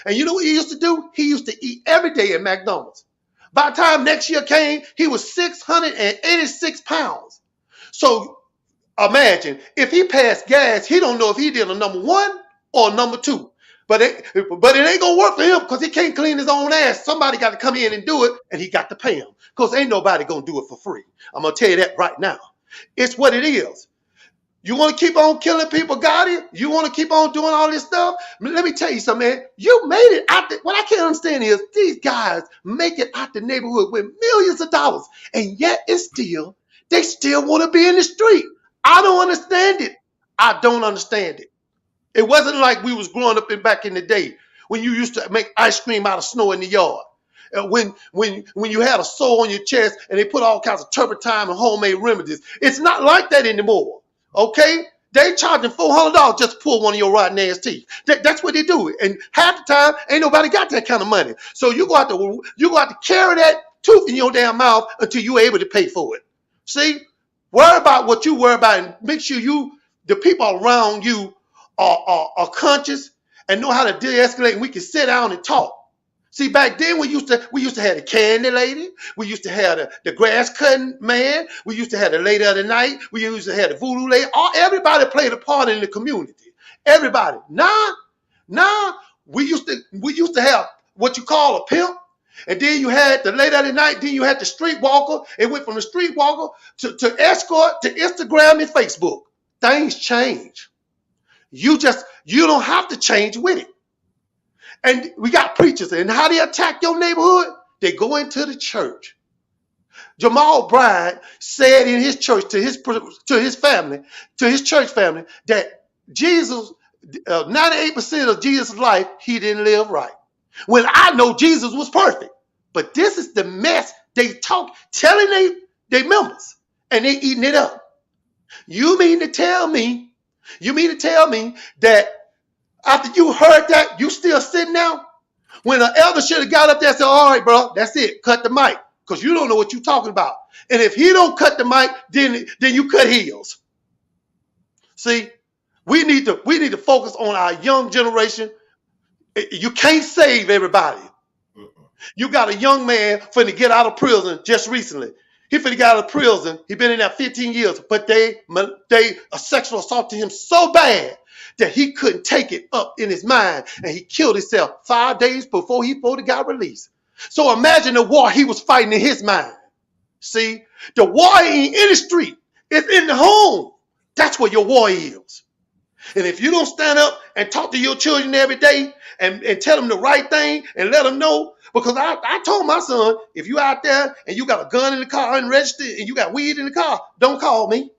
H: And you know what he used to do? He used to eat every day at McDonald's. By the time next year came, he was 686 pounds. So imagine, if he passed gas, he don't know if he did a number 1 or number 2. But it ain't gonna work for him because he can't clean his own ass. Somebody got to come in and do it, and he got to pay him because ain't nobody gonna do it for free. I'm gonna tell you that right now. It's what it is. You want to keep on killing people, Gotti? You want to keep on doing all this stuff? Let me tell you something, man. You made it out. What I can't understand is these guys make it out the neighborhood with millions of dollars, and yet they still want to be in the street. I don't understand it. I don't understand it. It wasn't like we was growing up back in the day when you used to make ice cream out of snow in the yard. When you had a sore on your chest and they put all kinds of turpentine and homemade remedies. It's not like that anymore. Okay? They charging $400 just to pull one of your rotten ass teeth. That's what they do. And half the time, ain't nobody got that kind of money. So you got to carry that tooth in your damn mouth until you're able to pay for it. See? Worry about what you worry about and make sure the people around you are conscious and know how to de-escalate, and we can sit down and talk. See, back then we used to have the candy lady, we used to have the grass cutting man, we used to have the lady of the night, we used to have the voodoo lady. Everybody played a part in the community. Everybody. Now we used to have what you call a pimp. And then you had the lady of the night, then you had the streetwalker. It went from the streetwalker to escort to Instagram and Facebook. Things change. You don't have to change with it. And we got preachers, and how they attack your neighborhood? They go into the church. Jamal Bryant said in his church to his church family, that Jesus, 98% of Jesus' life, he didn't live right. When I know Jesus was perfect. But this is the mess they telling they members, and they eating it up. You mean to tell me that after you heard that, you still sitting down? When an elder should have got up there and said, all right, bro, that's it. Cut the mic, because you don't know what you're talking about. And if he don't cut the mic, then you cut heels. See, we need to focus on our young generation. You can't save everybody. You got a young man finna get out of prison just recently. He finna get out of prison. He been in there 15 years, but they sexual assaulted him so bad that he couldn't take it up in his mind, and he killed himself 5 days before he got released. So imagine the war he was fighting in his mind. See, the war ain't in the street. It's in the home. That's where your war is. And if you don't stand up and talk to your children every day and tell them the right thing and let them know, because I told my son, if you out there and you got a gun in the car unregistered and you got weed in the car, don't call me.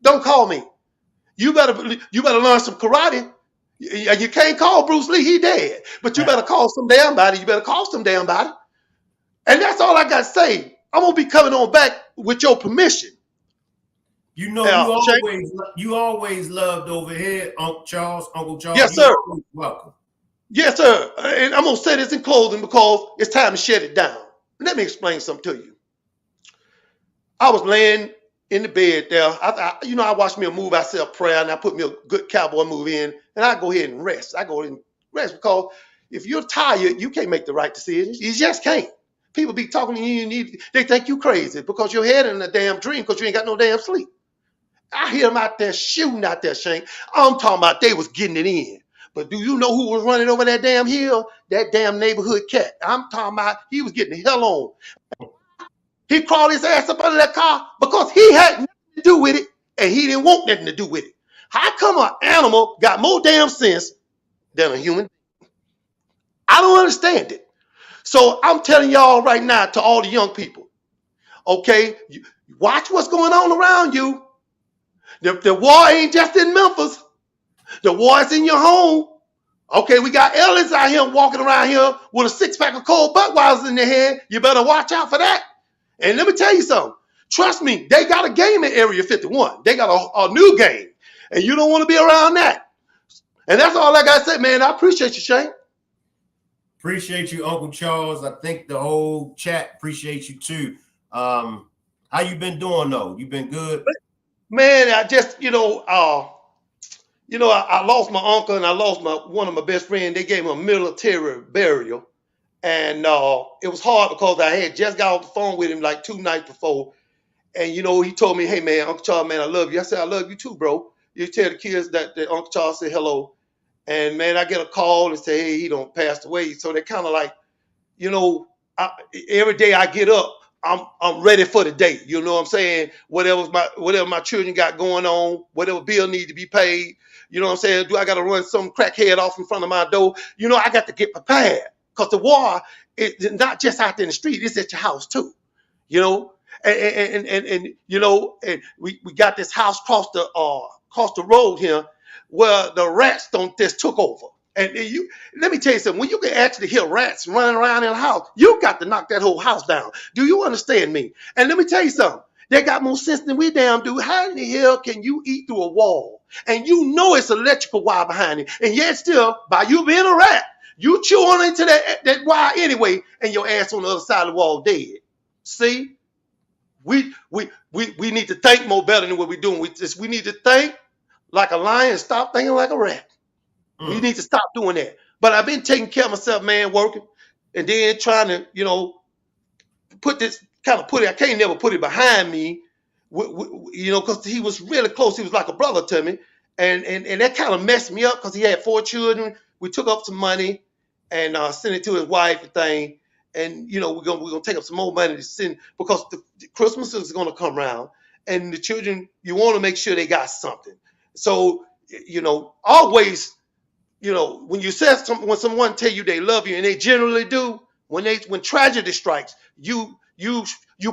H: Don't call me. You better learn some karate. You can't call Bruce Lee, he dead. But you better call some damn body. You better call some damn body. And that's all I got to say. I'm going to be coming on back with your permission.
C: You know, you always loved over here, Uncle Charles.
H: Yes, sir.
C: Welcome.
H: Yes, sir. And I'm going to say this in closing because it's time to shut it down. Let me explain something to you. I was laying in the bed there. I watched me a movie. I said a prayer, and I put me a good cowboy movie in, and I go ahead and rest. I go ahead and rest because if you're tired, you can't make the right decisions. You just can't. People be talking to you, they think you crazy because your head in a damn dream because you ain't got no damn sleep. I hear them out there shooting out there, Shane. I'm talking about they was getting it in. But do you know who was running over that damn hill? That damn neighborhood cat. I'm talking about he was getting the hell on. He crawled his ass up under that car because he had nothing to do with it and he didn't want nothing to do with it. How come an animal got more damn sense than a human? I don't understand it. So I'm telling y'all right now to all the young people, okay, watch what's going on around you. The war ain't just in Memphis. The war is in your home. Okay, we got aliens out here walking around here with a 6-pack of cold Budweisers in their hand. You better watch out for that. And let me tell you something. Trust me, they got a game in Area 51. They got a new game. And you don't want to be around that. And that's all I got to say, man. I appreciate you, Shane.
C: Appreciate you, Uncle Charles. I think the whole chat appreciates you too. How you been doing though? You been good?
H: Man, I just, I lost my uncle and I lost one of my best friends. They gave him a military burial. And it was hard because I had just got off the phone with him like 2 nights before. And, he told me, hey, man, Uncle Charles, man, I love you. I said, I love you too, bro. You tell the kids that Uncle Charles said hello. And, man, I get a call and say, hey, he don't passed away. So they're kind of like, every day I get up, I'm ready for the day. You know what I'm saying? Whatever my children got going on, whatever bill need to be paid. You know what I'm saying? Do I got to run some crackhead off in front of my door? I got to get prepared because the war is not just out there in the street. It's at your house too. And we got this house across the road here where the rats just took over. And let me tell you something. When you can actually hear rats running around in the house, you got to knock that whole house down. Do you understand me? And let me tell you something. They got more sense than we damn do. How in the hell can you eat through a wall and you know it's electrical wire behind it, and yet still, by you being a rat, you chew on into that wire anyway, and your ass on the other side of the wall dead? See, we need to think more better than what we're doing. We need to think like a lion and stop thinking like a rat. We need to stop doing that. But I've been taking care of myself, man, working, and then trying to, I can't never put it behind me, because he was really close. He was like a brother to me. And that kind of messed me up because he had 4 children. We took up some money and sent it to his wife and thing. And, we're gonna take up some more money to send because the Christmas is going to come around. And the children, you want to make sure they got something. So, always, when when someone tell you they love you, and they generally do, when tragedy strikes, you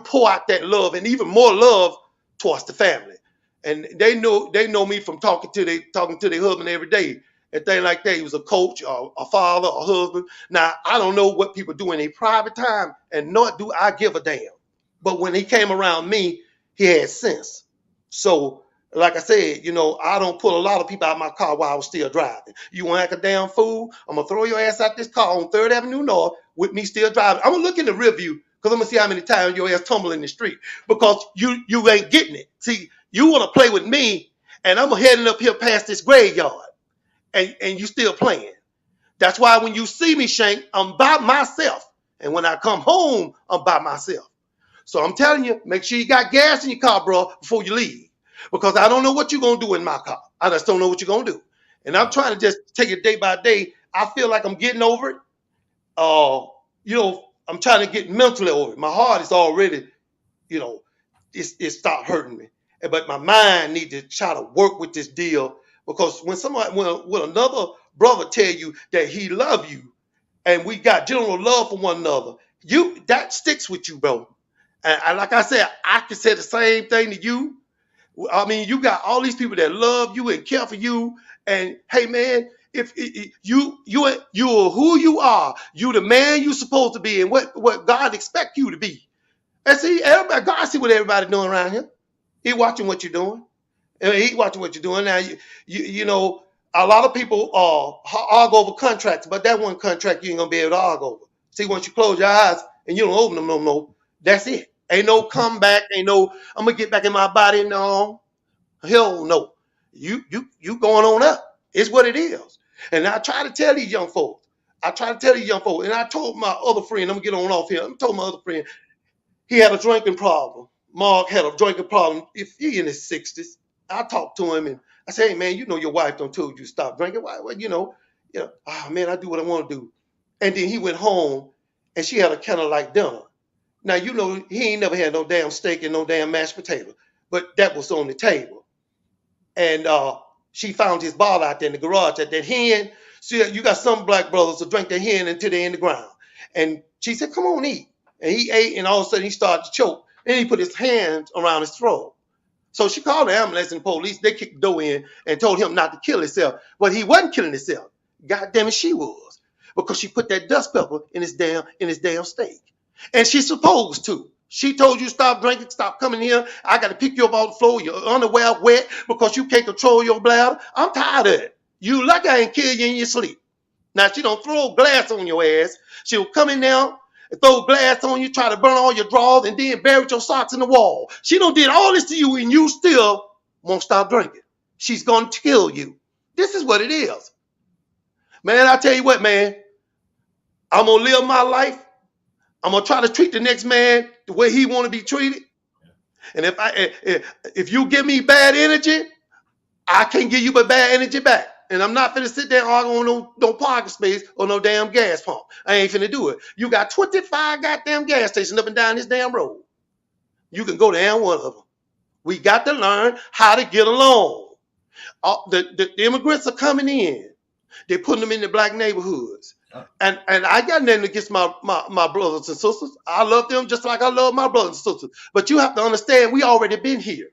H: pour out that love and even more love towards the family. And they know me from talking to their husband every day and things like that. He was a coach, or a father, a husband. Now I don't know what people do in their private time, and nor do I give a damn. But when he came around me, he had sense. So, like I said, I don't pull a lot of people out of my car while I was still driving. You want to act a damn fool? I'm going to throw your ass out this car on 3rd Avenue North with me still driving. I'm going to look in the rear view because I'm going to see how many times your ass tumble in the street because you ain't getting it. See, you want to play with me, and I'm heading up here past this graveyard, and you still playing. That's why when you see me, Shank, I'm by myself. And when I come home, I'm by myself. So I'm telling you, make sure you got gas in your car, bro, before you leave. Because I don't know what you're going to do in my car. I just don't know what you're going to do. And I'm trying to just take it day by day. I feel like I'm getting over it. I'm trying to get mentally over it. My heart is already, you know, it stopped hurting me. But my mind need to try to work with this deal, because when another brother tell you that he love you and we got general love for one another, that sticks with you, bro. And like I said, I can say the same thing to you. I mean, you got all these people that love you and care for you. And hey, man, if you are who you are, you the man you supposed to be, and what God expect you to be. And see, God see what everybody doing around here. He watching what you're doing. And he watching what you're doing. Now, you know, a lot of people argue over contracts, but that one contract you ain't gonna be able to argue over. See, once you close your eyes and you don't open them no more, that's it. Ain't no comeback. Ain't no I'm gonna get back in my body. No, hell no. You going on up. It's what it is. And I try to tell these young folks. And I told my other friend, I'm gonna get on off here. I told my other friend, he had a drinking problem. Mark had a drinking problem. If he in his 60s, I talked to him and I said, hey man, you know your wife done told you to stop drinking. Why? Well, oh man, I do what I want to do. And then he went home and she had a kind of like dinner. Now, you know, he ain't never had no damn steak and no damn mashed potato, but that was on the table. And she found his bottle out there in the garage at that hen. See, you got some black brothers to drink their hen until they're in the ground. And she said, come on, eat. And he ate, and all of a sudden he started to choke. And he put his hands around his throat. So she called the ambulance and the police. They kicked the door in and told him not to kill himself. But he wasn't killing himself. God damn it, she was. Because she put that dust pepper in his damn steak. And she's supposed to. She told you stop drinking, stop coming here. I got to pick you up off the floor. Your underwear wet because you can't control your bladder. I'm tired of it. You lucky I ain't kill you in your sleep. Now, she don't throw glass on your ass. She'll come in there and throw glass on you, try to burn all your drawers, and then bury your socks in the wall. She done did all this to you, and you still won't stop drinking. She's going to kill you. This is what it is. Man, I tell you what, man. I'm going to live my life. I'm going to try to treat the next man the way he want to be treated. And if you give me bad energy, I can't give you but bad energy back. And I'm not finna sit there and argue on no parking space or no damn gas pump. I ain't finna do it. You got 25 goddamn gas stations up and down this damn road. You can go to any one of them. We got to learn how to get along. The immigrants are coming in. They're putting them in the black neighborhoods. And I got nothing against my brothers and sisters. I love them just like I love my brothers and sisters. But you have to understand, we already been here.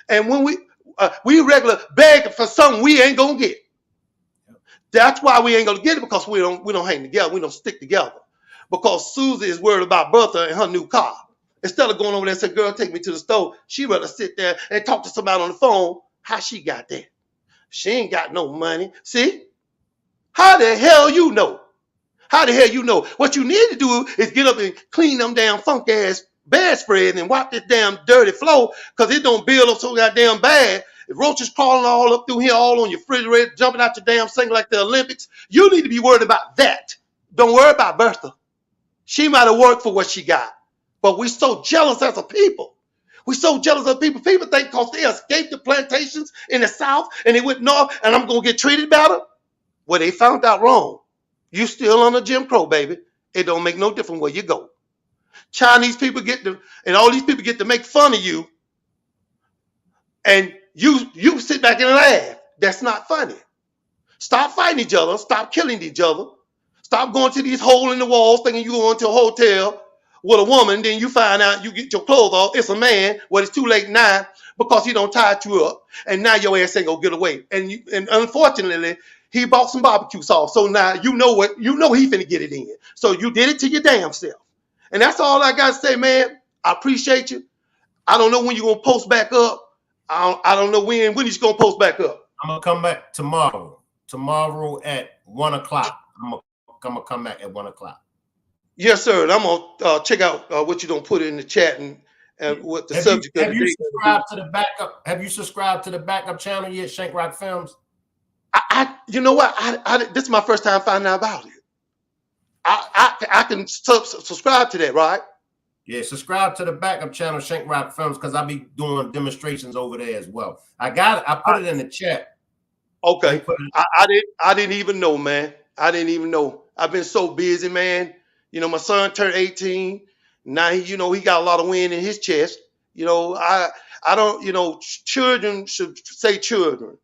H: And when we regular begging for something we ain't gonna get. That's why we ain't gonna get it, because we don't hang together. We don't stick together. Because Susie is worried about Bertha and her new car. Instead of going over there and saying, girl, take me to the store, she rather sit there and talk to somebody on the phone. How she got that? She ain't got no money. See? How the hell you know? How the hell you know? What you need to do is get up and clean them damn funk ass bedspreads and wipe this damn dirty floor, because it don't build up so goddamn bad. If roaches crawling all up through here, all on your refrigerator, jumping out your damn sink like the Olympics, you need to be worried about that. Don't worry about Bertha. She might have worked for what she got. But we so jealous as a people. We so jealous of people. People think because they escaped the plantations in the South and they went north and I'm going to get treated better. Well, they found out wrong. You still on the Jim Crow, baby. It don't make no difference where you go. Chinese people and all these people get to make fun of you. And you sit back and laugh. That's not funny. Stop fighting each other. Stop killing each other. Stop going to these hole in the walls thinking you're going to a hotel with a woman. Then you find out you get your clothes off. It's a man. Well, it's too late now because he don't tie you up. And now your ass ain't going to get away. And unfortunately, he bought some barbecue sauce. So now you know he finna get it in. So you did it to your damn self. And that's all I got to say, man. I appreciate you. I don't know when you're going to post back up. I don't know when you're going to post back up.
C: I'm going to come back tomorrow. Tomorrow at 1 o'clock. I'm going to come back at 1 o'clock.
H: Yes, sir. And I'm going to check out what you don't put in the chat and what the subject
C: of the day. Have you subscribed to the backup? Have you subscribed to the backup channel yet, Shank Rock Films?
H: You know what? This is my first time finding out about it. I can subscribe to that, right?
C: Yeah, subscribe to the backup channel, Shank Rock Films, because I'll be doing demonstrations over there as well. I put it in the chat.
H: Okay. I didn't even know, man. I didn't even know. I've been so busy, man. You know, my son turned 18. Now he got a lot of wind in his chest. You know, I don't, children should say children.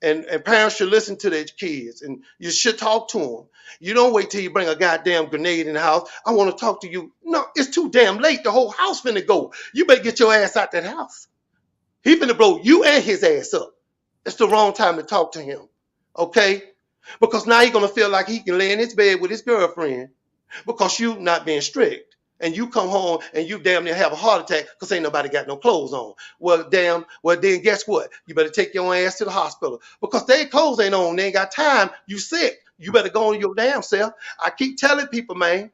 H: And parents should listen to their kids, and you should talk to them. You don't wait till you bring a goddamn grenade in the house. I want to talk to you. No, it's too damn late. The whole house finna go. You better get your ass out that house. He finna blow you and his ass up. It's the wrong time to talk to him, okay? Because now he's gonna feel like he can lay in his bed with his girlfriend because you not being strict. And you come home and you damn near have a heart attack because ain't nobody got no clothes on. Well, then guess what? You better take your ass to the hospital because their clothes ain't on. They ain't got time. You sick. You better go on your damn self. I keep telling people, man,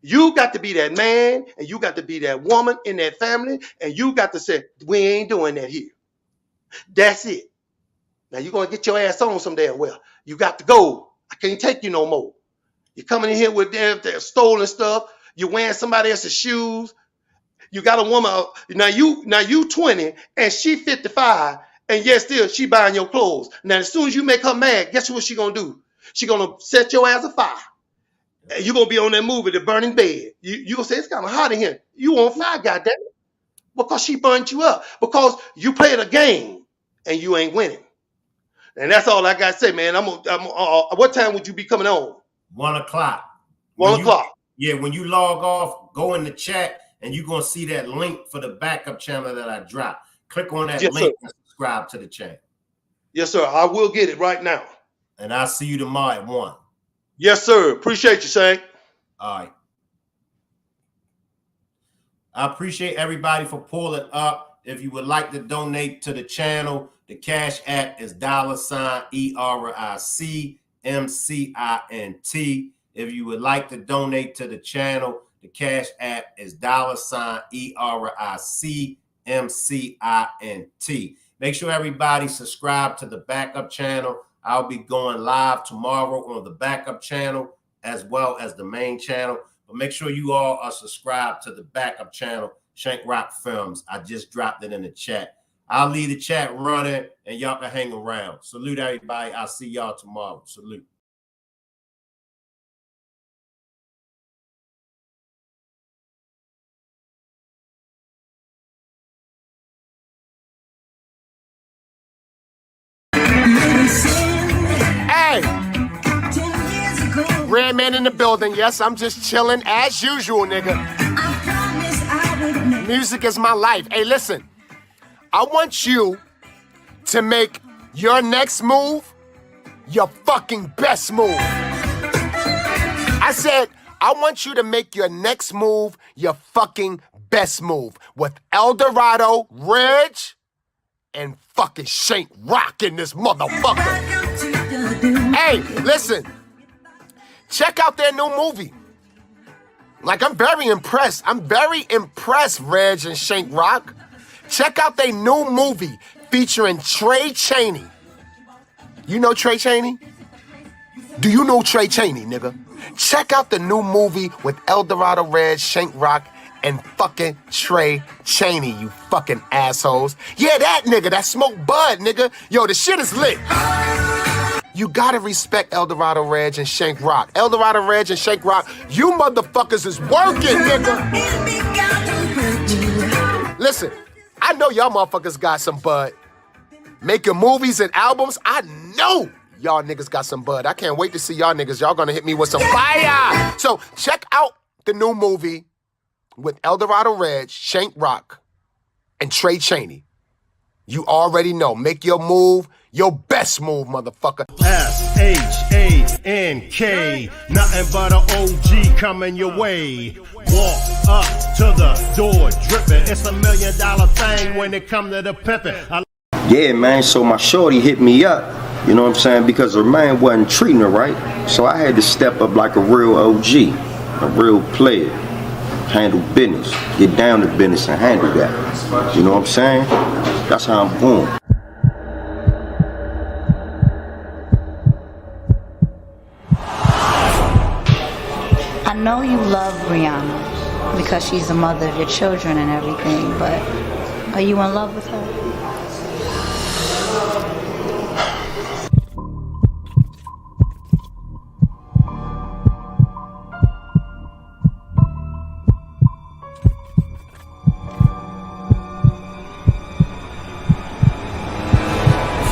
H: you got to be that man and you got to be that woman in that family, and you got to say, we ain't doing that here. That's it. Now you're going to get your ass on some damn well. You got to go. I can't take you no more. You're coming in here with damn stolen stuff. You're wearing somebody else's shoes. You got a woman. Now you 20 and she 55, and yet still she buying your clothes. Now as soon as you make her mad, guess what she gonna do? She gonna set your ass afire. And you're gonna be on that movie, The Burning Bed. You gonna say it's kind of hot in here. You on fire, goddamn it, because she burnt you up because you played a game and you ain't winning. And that's all I gotta say, man. What time would you be coming on?
C: 1 o'clock.
H: 1 o'clock.
C: Yeah, when you log off, go in the chat and you're going to see that link for the backup channel that I dropped. Click on that link and subscribe to the channel.
H: Yes, sir. I will get it right now.
C: And I'll see you tomorrow at 1.
H: Yes, sir. Appreciate you, Shank.
C: All right. I appreciate everybody for pulling up. If you would like to donate to the channel, the Cash App is $ERICMCINT. If you would like to donate to the channel, the Cash App is $ERICMCINT. Make sure everybody subscribe to the backup channel. I'll be going live tomorrow on the backup channel as well as the main channel. But make sure you all are subscribed to the backup channel, Shank Rock Films. I just dropped it in the chat. I'll leave the chat running and y'all can hang around. Salute everybody. I'll see y'all tomorrow. Salute.
I: Hey, Red Man in the building. Yes, I'm just chilling as usual, nigga. Music is my life. Hey, listen, I want you to make your next move your fucking best move. I said, I want you to make your next move your fucking best move with Eldorado, Reg, and fucking Shank Rock in this motherfucker. Hey, listen, check out their new movie. Like, I'm very impressed. I'm very impressed, Reg and Shank Rock. Check out their new movie featuring Trey Chaney. You know Trey Chaney? Do you know Trey Chaney, nigga? Check out the new movie with Eldorado, Reg, Shank Rock, and fucking Trey Chaney, you fucking assholes. Yeah, that nigga, that smoke bud, nigga. Yo, the shit is lit. You gotta respect Eldorado, Reg, and Shank Rock. Eldorado, Reg, and Shank Rock, you motherfuckers is working, nigga. Listen, I know y'all motherfuckers got some bud. Making movies and albums, I know y'all niggas got some bud. I can't wait to see y'all niggas. Y'all gonna hit me with some fire. So check out the new movie with Eldorado, Reg, Shank Rock, and Trey Chaney. You already know. Make your move your best move, motherfucker.
B: SHANK, nothing but an OG coming your way. Walk up to the door dripping. It's $1 million thing when it come to the pimping.
J: Yeah, man, so my shorty hit me up, you know what I'm saying, because her man wasn't treating her right. So I had to step up like a real OG, a real player. Handle business, get down to business and handle that. You know what I'm saying? That's how I'm born.
K: I know you love Rihanna because she's the mother of your children and everything, but are you in love with her?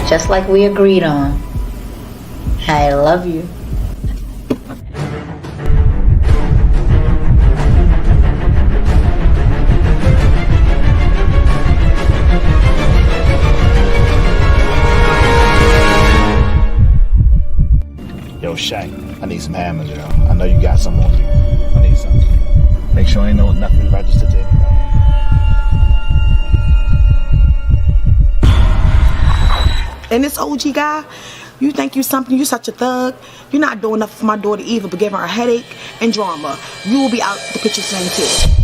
K: just like we agreed on. I love you.
L: Yo, Shay, I need some hammers, yo. I know you got some on you. I need some. Make sure ain't nothing registered to anybody.
M: And this OG guy, you think you something, you such a thug. You're not doing enough for my daughter either, but giving her a headache and drama. You will be out the picture soon too.